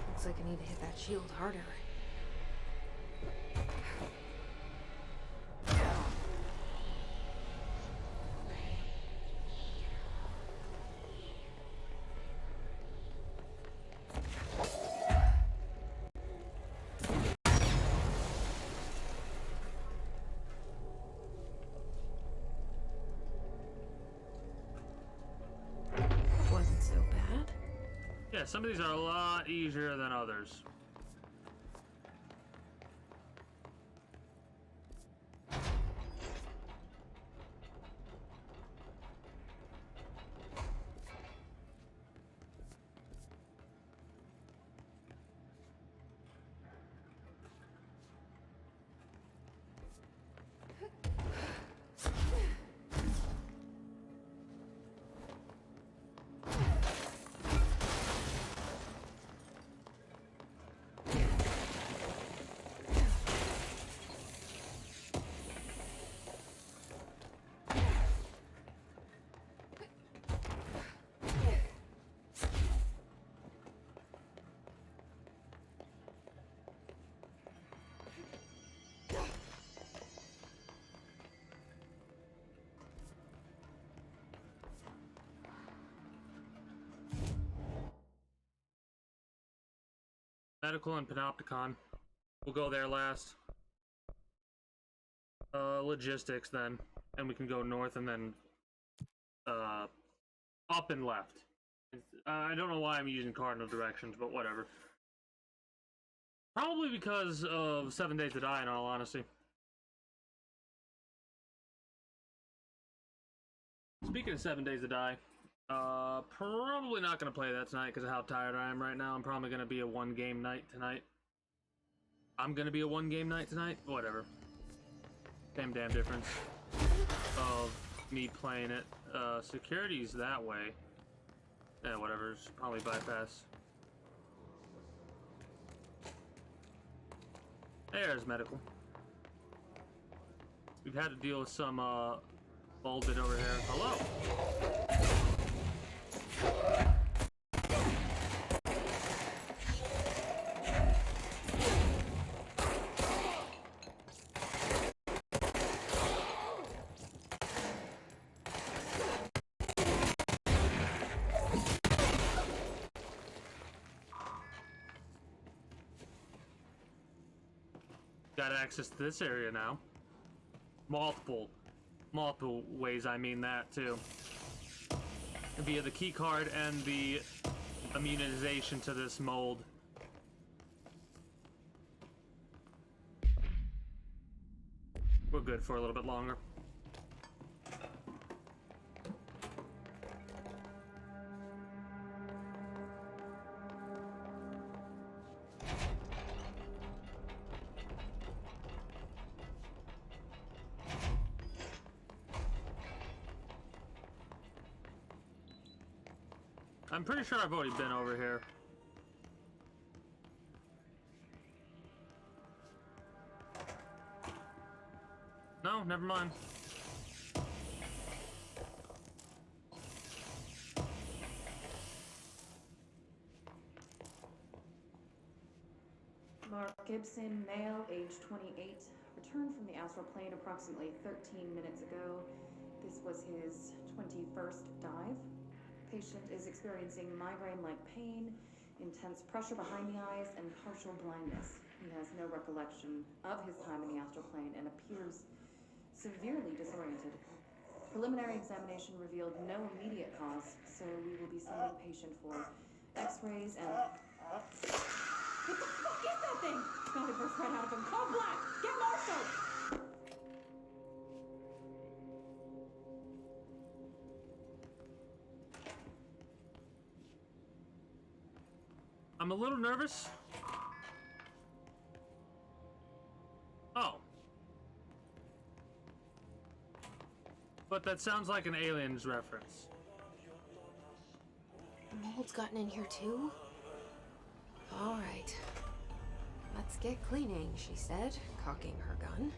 Looks like I need to hit that shield harder. Yeah, some of these are a lot easier than others. Medical and Panopticon. We'll go there last. Logistics then. And we can go north and then up and left. I don't know why I'm using cardinal directions, but whatever. Probably because of 7 Days to Die, in all honesty. Speaking of 7 Days to Die, probably not going to play that tonight because of how tired I am right now. I'm probably going to be a one-game night tonight. I'm going to be a one-game night tonight? Whatever. Same damn difference of me playing it. Security's that way. Yeah, whatever. It's probably bypass. There's medical. We've had to deal with some, Bulbit over here. Hello! Got access to this area now. Multiple ways, I mean that too. Via the key card and the immunization to this mold. We're good for a little bit longer. I'm pretty sure I've already been over here. No, never mind. Mark Gibson, male, age 28, returned from the astral plane approximately 13 minutes ago. This was his 21st dive. Patient is experiencing migraine-like pain, intense pressure behind the eyes, and partial blindness. He has no recollection of his time in the astral plane and appears severely disoriented. Preliminary examination revealed no immediate cause, so we will be sending patient for x-rays and... What the fuck is that thing? God, it burst right out of him. Call Black! Get Marshall! I'm a little nervous. Oh. But that sounds like an Aliens reference. The mold's gotten in here too? Alright. Let's get cleaning, she said, cocking her gun.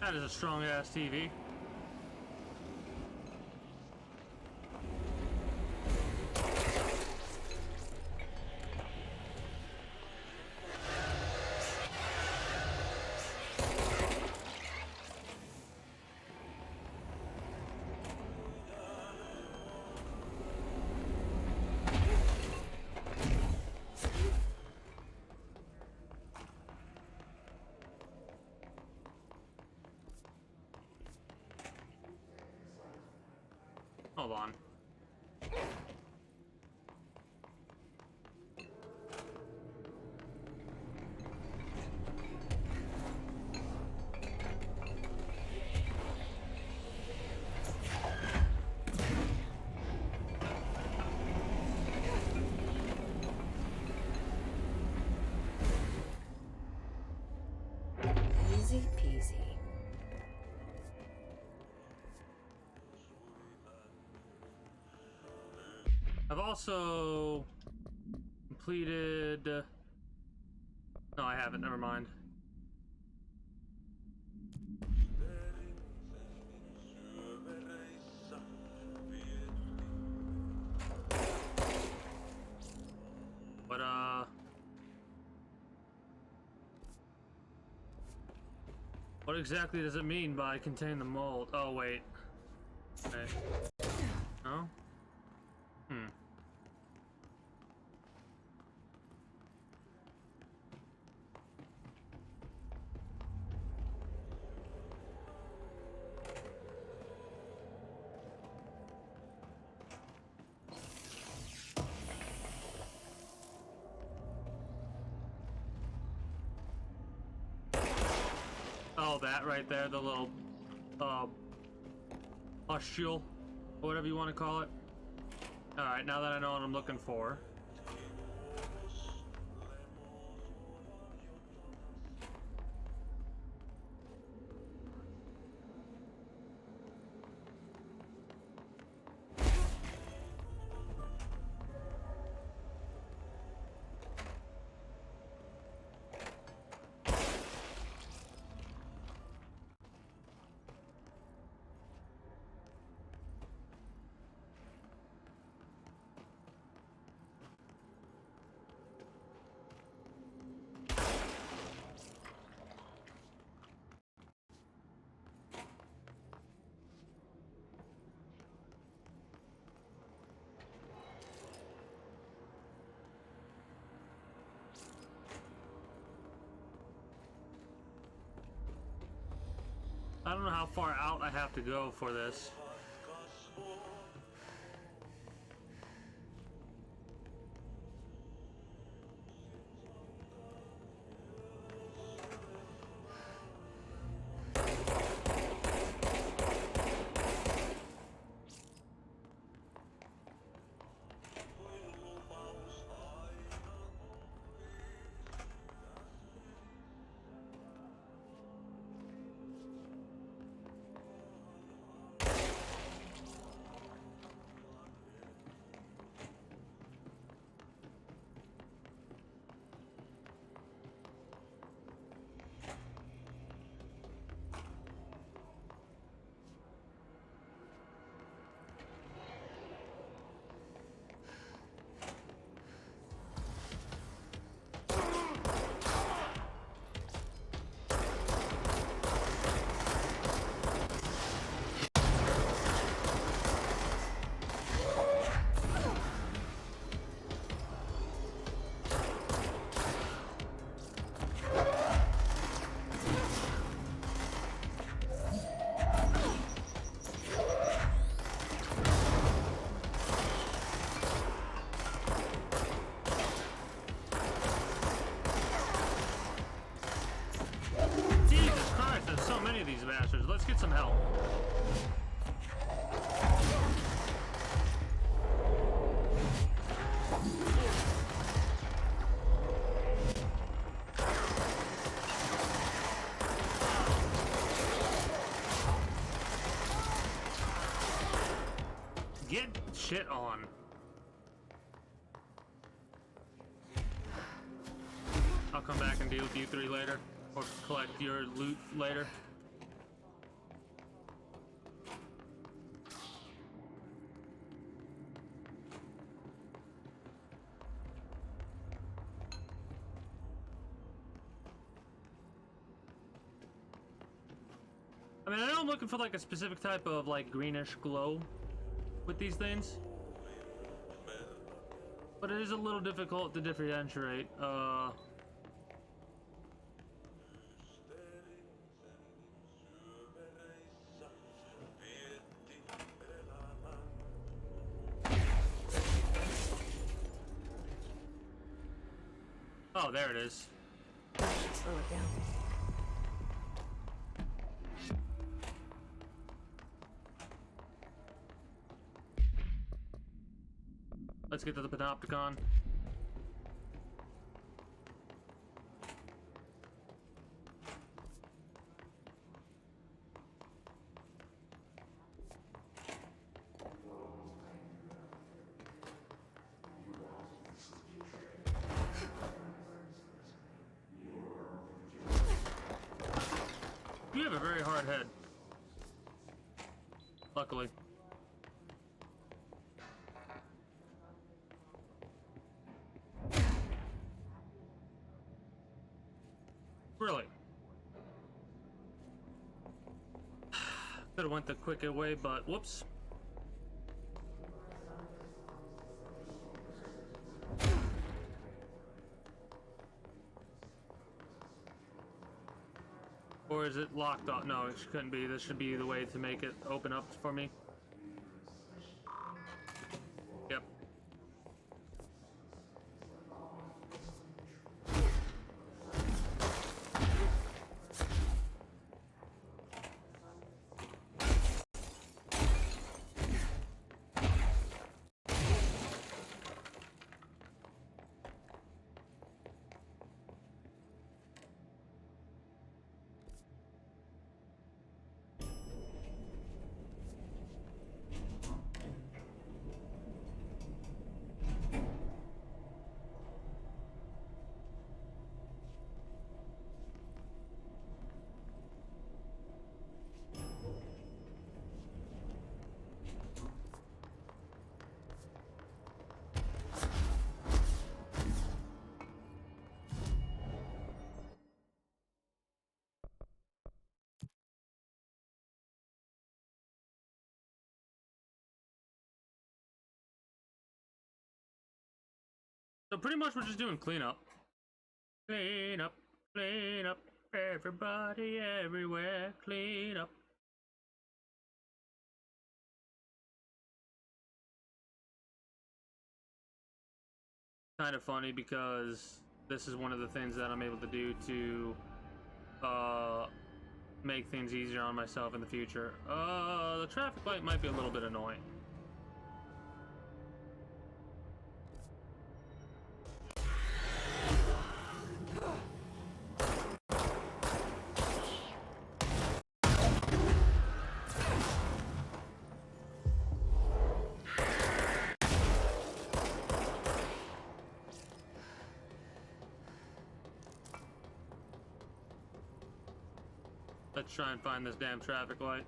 That is a strong ass TV. Hold on. Easy peasy. I've also completed... No, I haven't. Never mind. But, what exactly does it mean by contain the mold? Oh, wait. Okay. No? that right there, the little pustule, or whatever you want to call it. Alright, now that I know what I'm looking for. I don't know how far out I have to go for this. These bastards. Let's get some help. Get shit on. I'll come back and deal with you three later, or collect your loot later. I mean, I know I'm looking for like a specific type of like greenish glow with these things, but it is a little difficult to differentiate. Oh, there it is. Slow it down. Let's get to the Panopticon. You have a very hard head. Luckily. Really? Could have went the quicker way, but whoops. Or is it locked off? No, it couldn't be. This should be the way to make it open up for me. Yep. So pretty much we're just doing cleanup. Clean up, everybody everywhere, clean up. Kind of funny because this is one of the things that I'm able to do to make things easier on myself in the future. The traffic light might be a little bit annoying. Let's try and find this damn traffic light.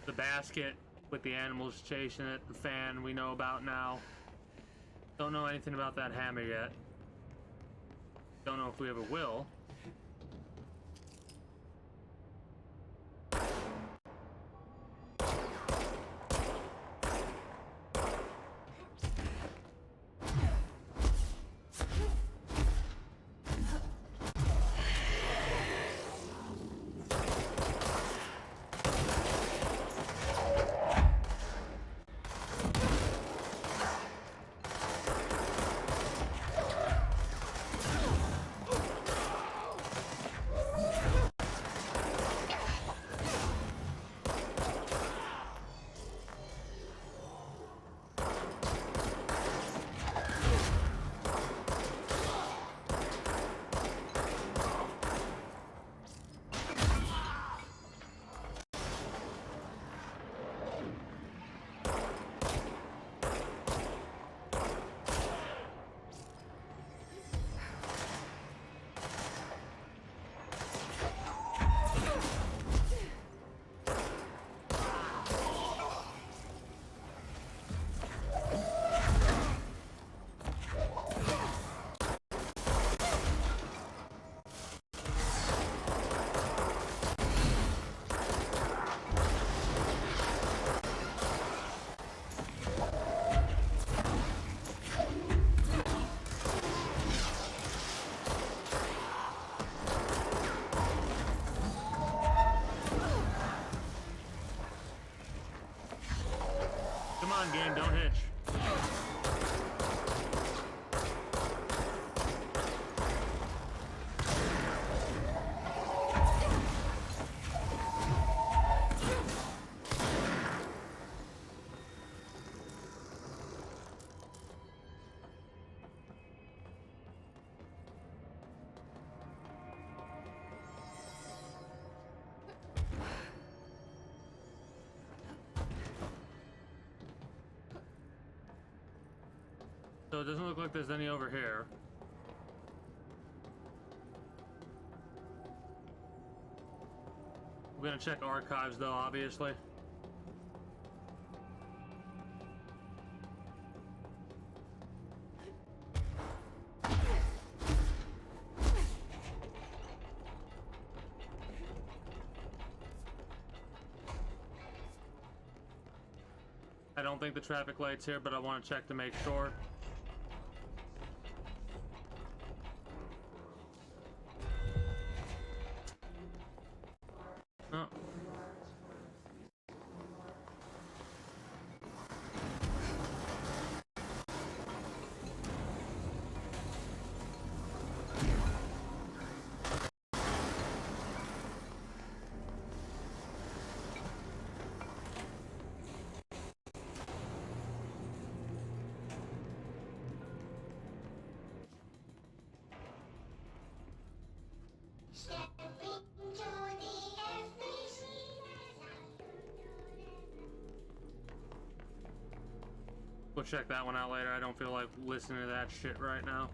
The basket with the animals chasing it, the fan we know about now. Don't know anything about that hammer yet. Don't know if we ever will. Come on, game, don't hitch. So it doesn't look like there's any over here. We're gonna check archives though, obviously. I don't think the traffic light's here, but I want to check to make sure. Oh. We'll check that one out later. I don't feel like listening to that shit right now.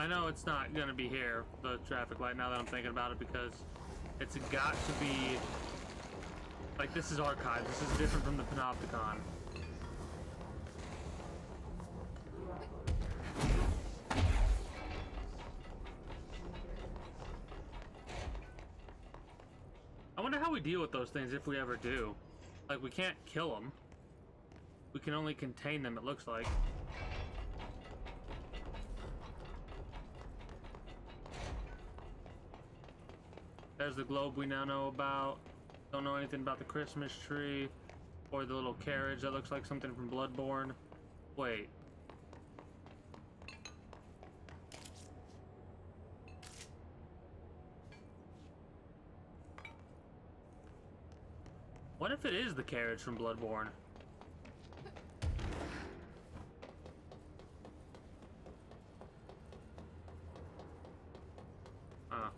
I know it's not gonna be here, the traffic light, now that I'm thinking about it, because it's got to be... Like, this is archives. This is different from the Panopticon. I wonder how we deal with those things if we ever do. Like, we can't kill them. We can only contain them, it looks like. There's the globe we now know about. Don't know anything about the Christmas tree or the little carriage that looks like something from Bloodborne. Wait. What if it is the carriage from Bloodborne? Huh.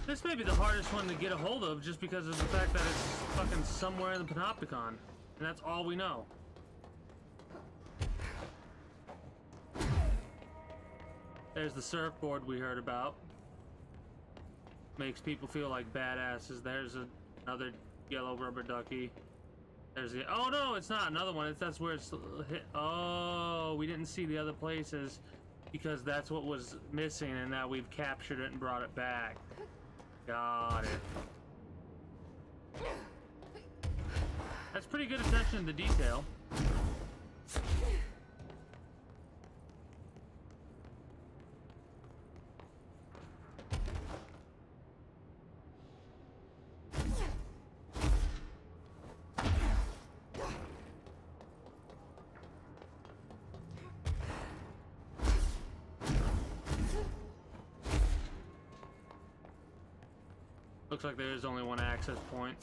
This may be the hardest one to get a hold of just because of the fact that it's fucking somewhere in the Panopticon. And that's all we know. There's the surfboard we heard about. Makes people feel like badasses. There's another yellow rubber ducky. There's the... Oh no, it's not another one. That's where it's hit. Oh, we didn't see the other places because that's what was missing, and now we've captured it and brought it back. Got it. That's pretty good attention to detail. Looks like there is only one access point.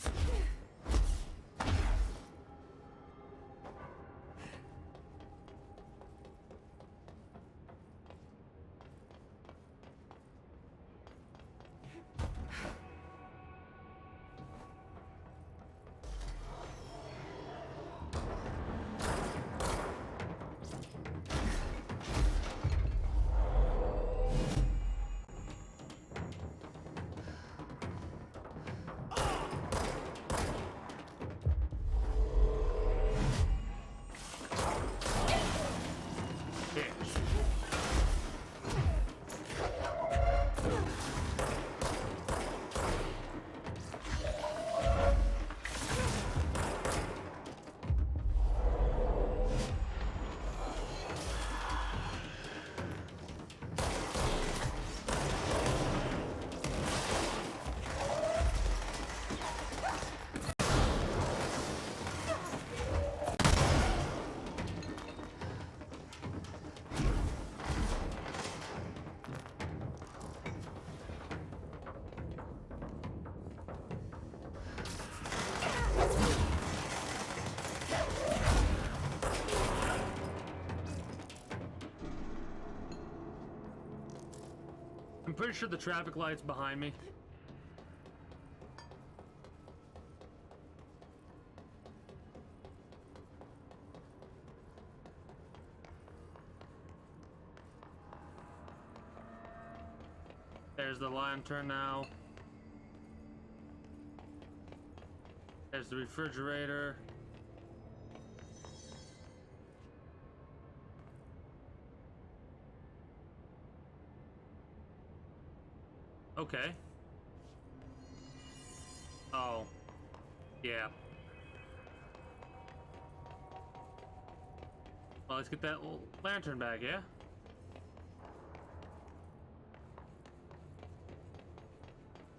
I'm pretty sure the traffic light's behind me. There's the lantern now. There's the refrigerator. Okay. Oh. Yeah. Well, let's get that lantern back, yeah?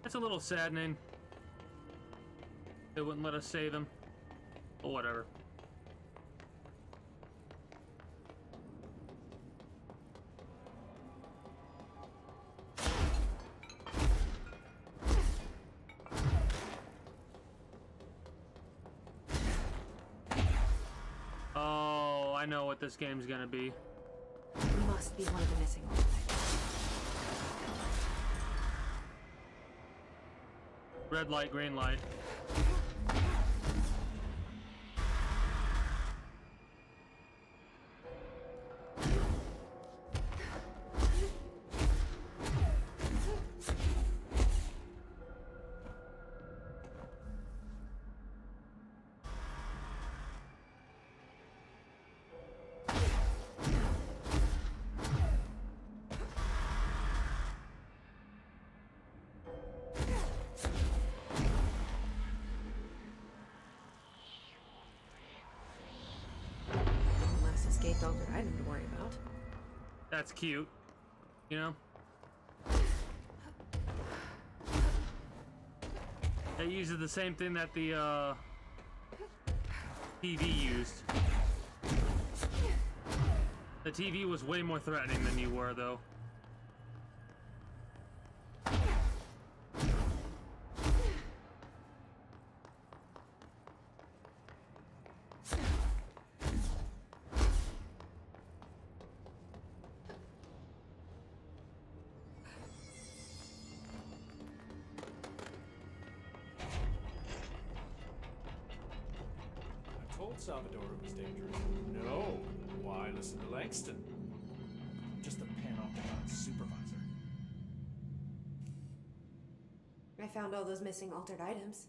That's a little saddening. They wouldn't let us save him. But whatever. I know what this game's gonna be. Must be one of the missing artifacts. Red light, green light. Less escaped altered item to worry about. That's cute. You know? It uses the same thing that the TV used. The TV was way more threatening than you were, though. I told Salvador it was dangerous. No. Why listen to Langston? Just the Panopticon supervisor. I found all those missing altered items.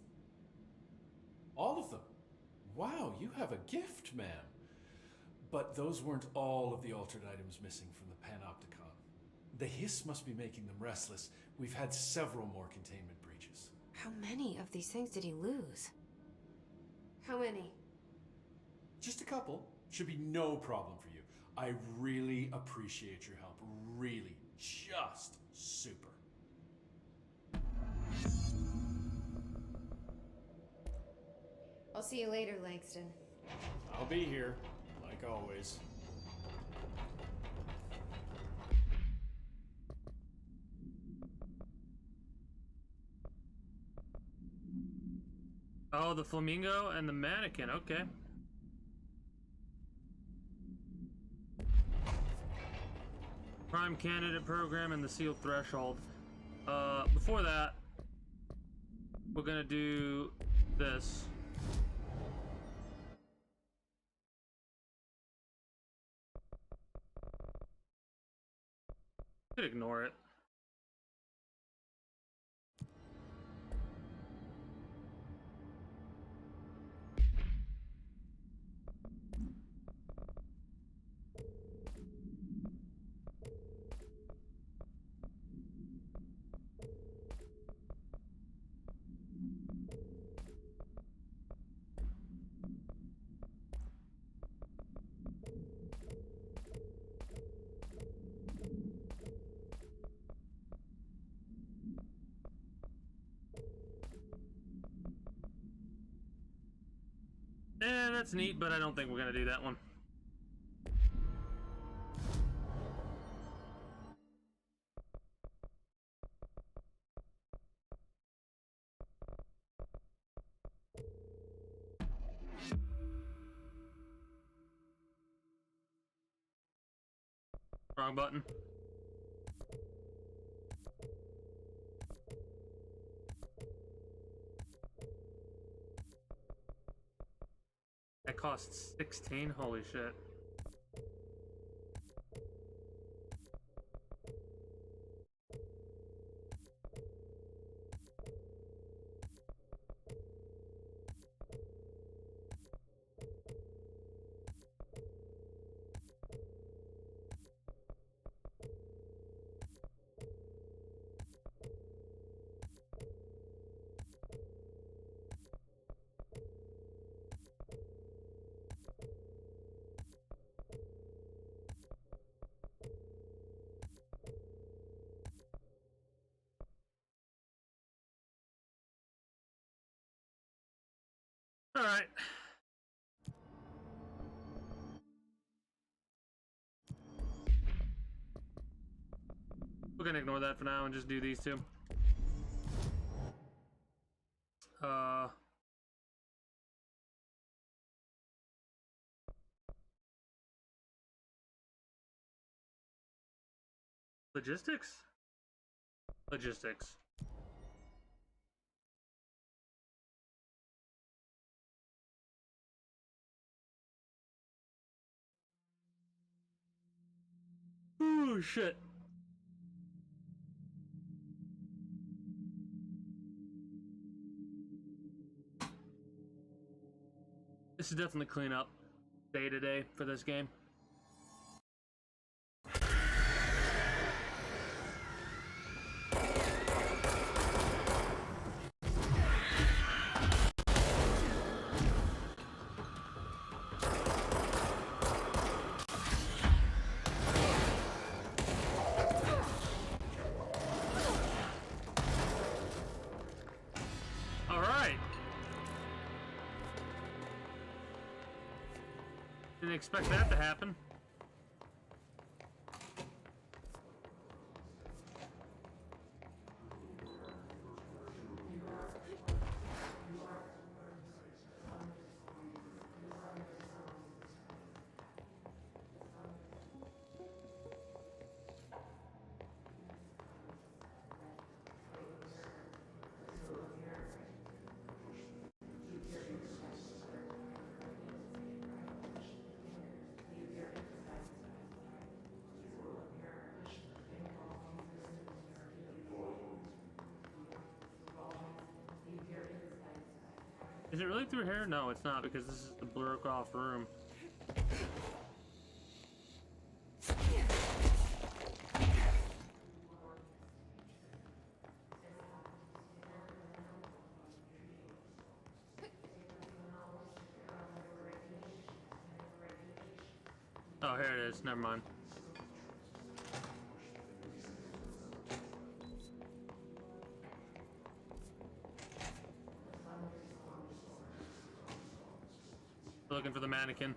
All of them? Wow, you have a gift, ma'am. But those weren't all of the altered items missing from the Panopticon. The hiss must be making them restless. We've had several more containment breaches. How many of these things did he lose? How many? Just a couple. Should be no problem for you. I really appreciate your help. Really. Just super. I'll see you later, Langston. I'll be here, like always. Oh, the flamingo and the mannequin. Okay. Prime candidate program and the sealed threshold. Before that, we're gonna do this. Could ignore it. That's neat, but I don't think we're gonna do that one. Wrong button. That costs 16? Holy shit. All right. We're gonna ignore that for now and just do these two. Logistics? Logistics. Oh shit. This is definitely cleanup day to day for this game. Didn't expect that to happen. Is it really through here? No, it's not, because this is the broke off room. Oh, here it is. Never mind. Looking for the mannequin.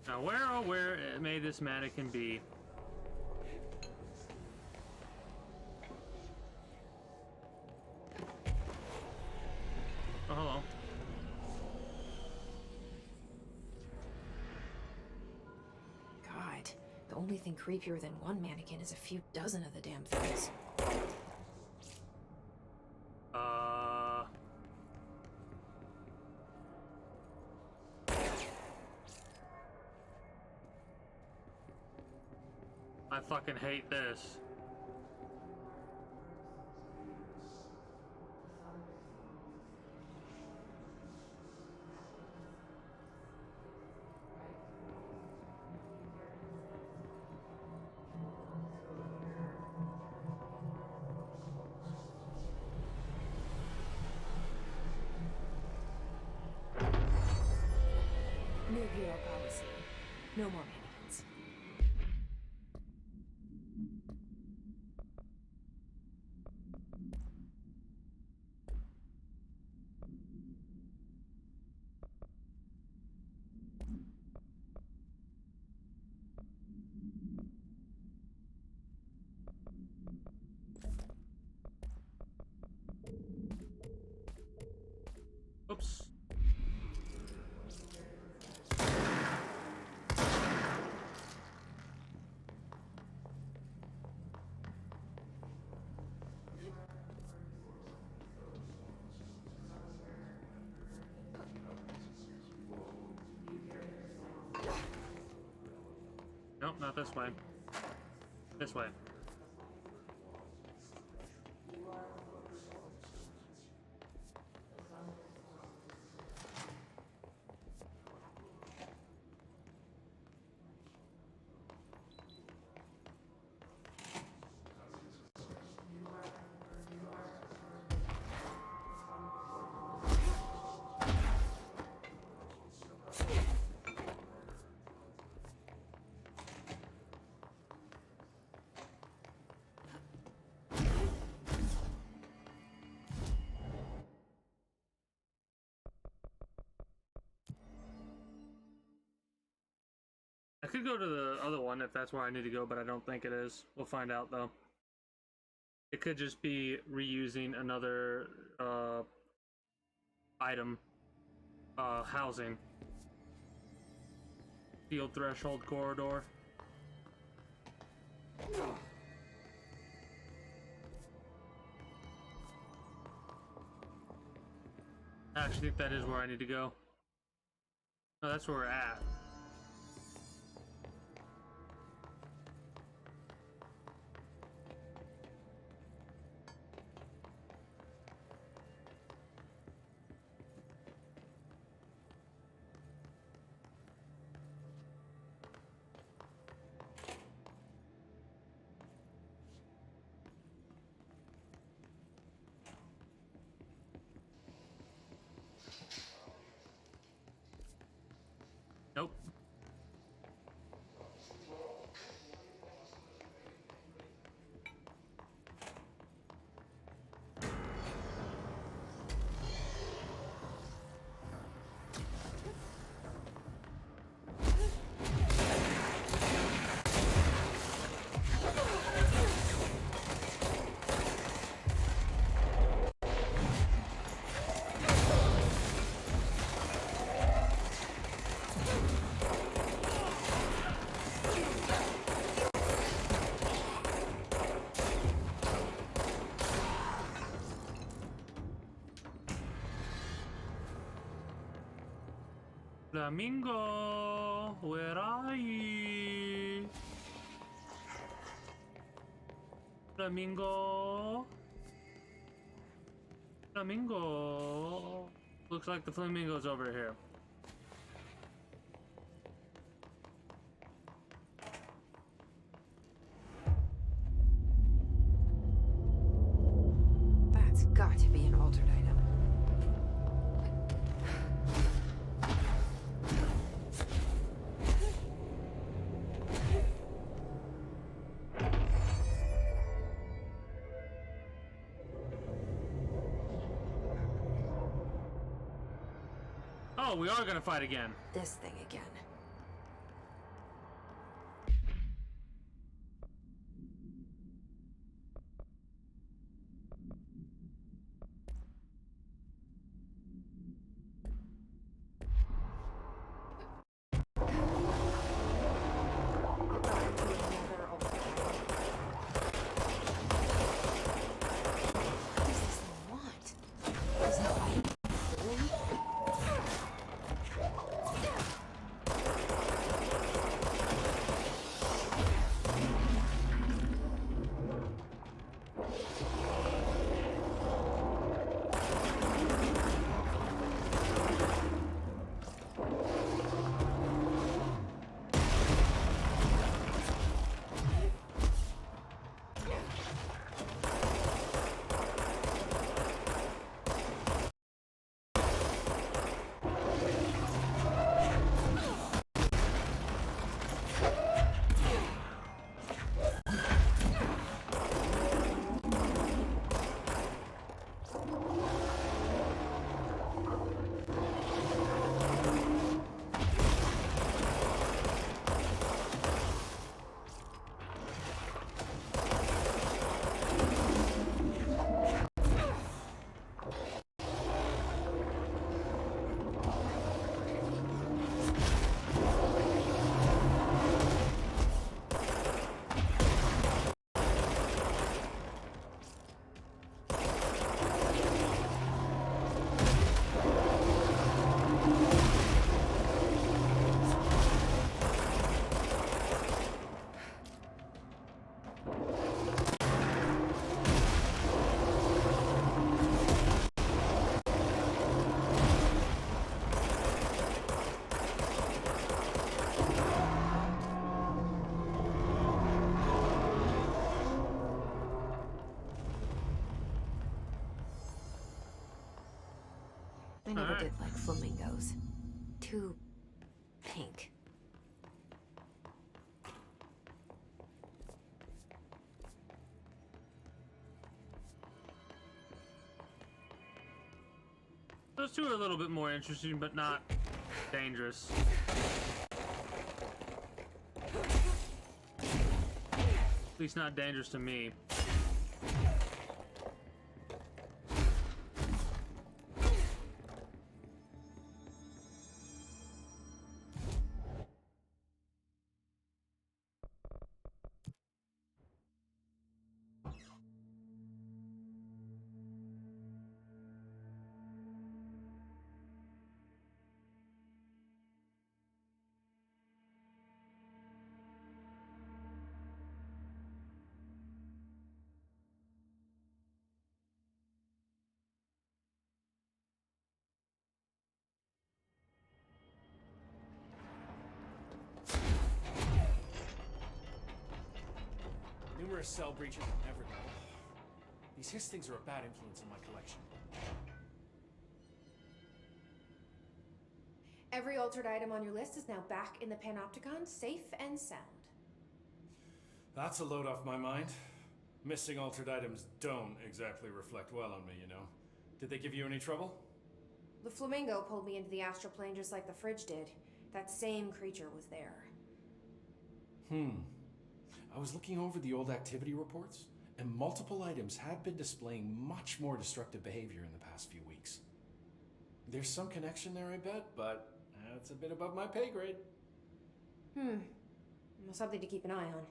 Now, where may this mannequin be? Oh, hello. God, the only thing creepier than one mannequin is a few dozen of the damn things. I fucking hate this. New Bureau policy. No more mannequins. Oops. Nope, not this way. This way. I could go to the other one if that's where I need to go, but I don't think it is. We'll find out though. It could just be reusing another item, housing. Field threshold corridor. I actually think that is where I need to go. No, that's where we're at. Nope. Flamingo, where are you? Flamingo. Flamingo. Looks like the flamingo's over here. That's got to be an altered item. Oh, we are gonna fight again. This thing again. did like flamingos. Too pink. Those two are a little bit more interesting, but not dangerous. At least not dangerous to me. Numerous cell breaches in everywhere. These histings are a bad influence in my collection. Every altered item on your list is now back in the Panopticon, safe and sound. That's a load off my mind. Missing altered items don't exactly reflect well on me, you know. Did they give you any trouble? The flamingo pulled me into the astral plane just like the fridge did. That same creature was there. I was looking over the old activity reports, and multiple items have been displaying much more destructive behavior in the past few weeks. There's some connection there, I bet, but that's a bit above my pay grade. Well, something to keep an eye on.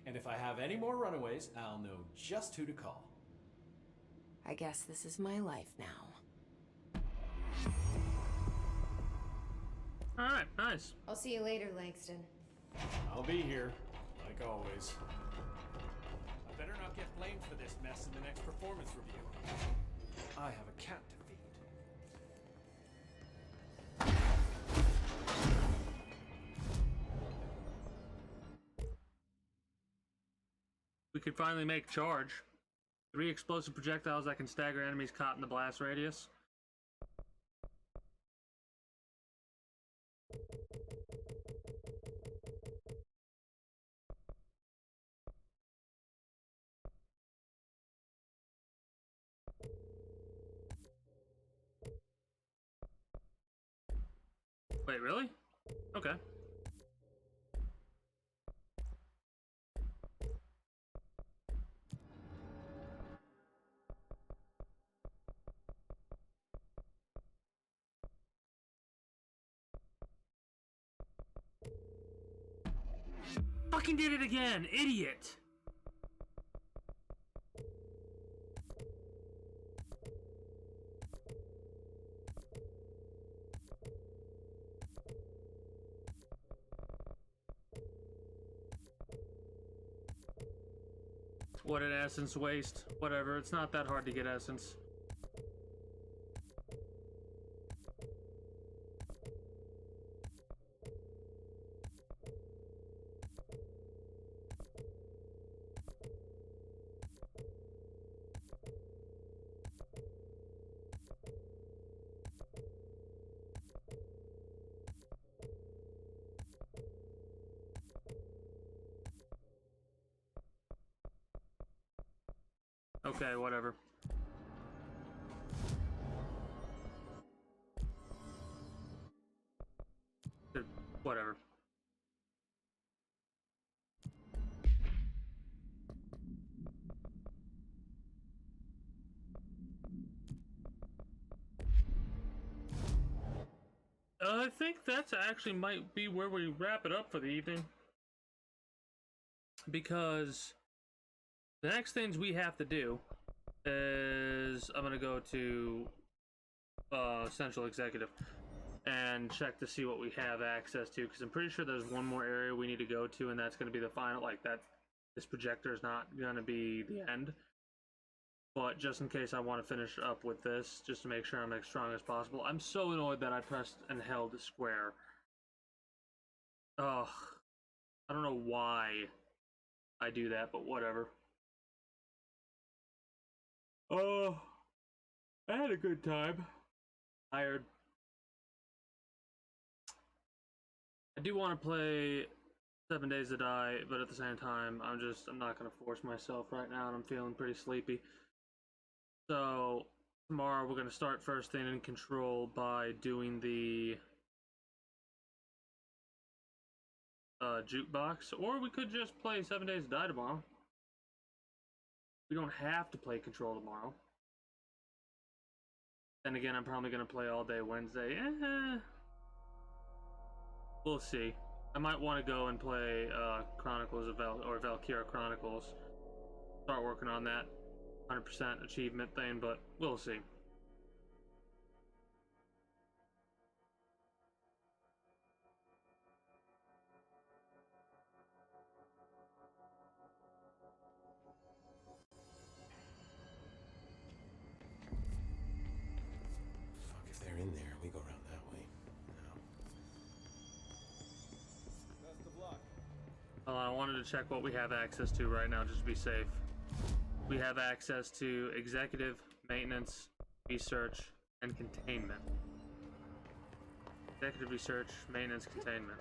And if I have any more runaways, I'll know just who to call. I guess this is my life now. Alright, nice. I'll see you later, Langston. I'll be here, like always. I better not get blamed for this mess in the next performance review. I have a cat to feed. We could finally make charge. 3 explosive projectiles that can stagger enemies caught in the blast radius. Wait, really? Okay. Fucking did it again, idiot! What an essence waste. Whatever, it's not that hard to get essence. Okay, whatever. Whatever. I think that's actually might be where we wrap it up for the evening. Because the next things we have to do is I'm gonna go to Central Executive and check to see what we have access to, because I'm pretty sure there's one more area we need to go to, and that's gonna be the final. Like that, this projector is not gonna be the end. But just in case I want to finish up with this, just to make sure I'm as strong as possible. I'm so annoyed that I pressed and held square. Ugh. I don't know why I do that, but whatever. Oh, I had a good time. tired. I do want to play 7 Days to Die, but at the same time, I'm not gonna force myself right now, and I'm feeling pretty sleepy. So tomorrow we're gonna start first thing in Control by doing the jukebox, or we could just play 7 Days to Die tomorrow. We don't have to play Control tomorrow. Then again, I'm probably gonna play all day Wednesday. We'll see. I might want to go and play Chronicles of Valkyria Chronicles. Start working on that 100% achievement thing, but we'll see. Fuck, if they're in there, we go around that way. I wanted to check what we have access to right now, just to be safe. We have access to executive, maintenance, research, and containment. Executive research, maintenance, containment.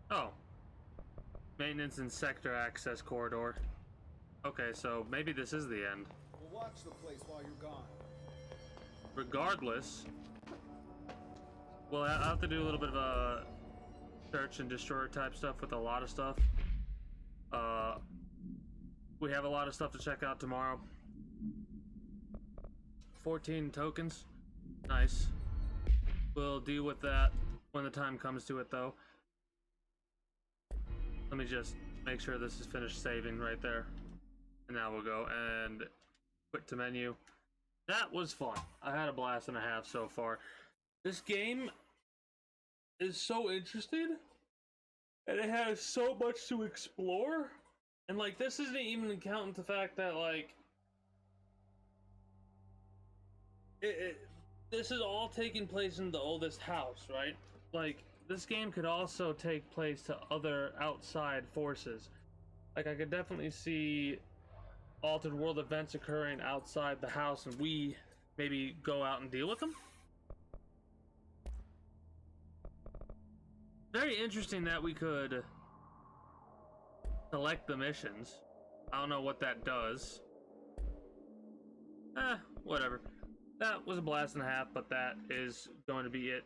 Oh. Maintenance and sector access corridor. Okay, so maybe this is the end. We'll watch the place while you're gone. Regardless, well, I'll have to do a little bit of a search and destroy type stuff with a lot of stuff. We have a lot of stuff to check out tomorrow. 14 tokens. Nice. We'll deal with that when the time comes to it, though. Let me just make sure this is finished saving right there. And now we'll go and quit to menu. That was fun. I had a blast and a half so far. This game is so interesting, and it has so much to explore. And like, this isn't even counting the fact that like this is all taking place in the oldest house, right? Like, this game could also take place to other outside forces. Like, I could definitely see altered world events occurring outside the house, and we maybe go out and deal with them. Very interesting that we could select the missions. I don't know what that does. Whatever. That was a blast and a half, but that is going to be it.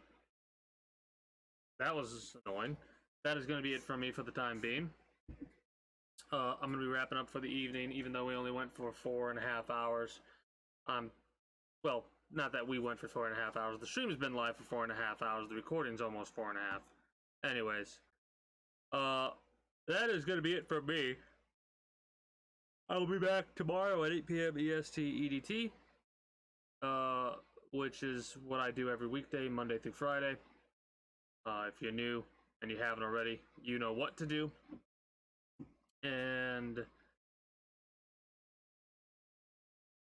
That was annoying. That is going to be it from me for the time being. I'm going to be wrapping up for the evening, even though we only went for 4.5 hours. Well, not that we went for 4.5 hours. The stream has been live for 4.5 hours. The recording's almost 4.5. Anyways, that is going to be it from me. I will be back tomorrow at 8 p.m. EST EDT, which is what I do every weekday, Monday through Friday. If you're new and you haven't already, you know what to do. And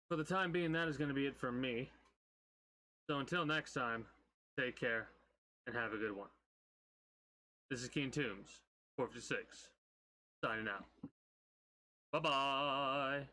for the time being, that is going to be it from me. So until next time, take care and have a good one. This is Keen Tombs, 456, signing out. Bye-bye.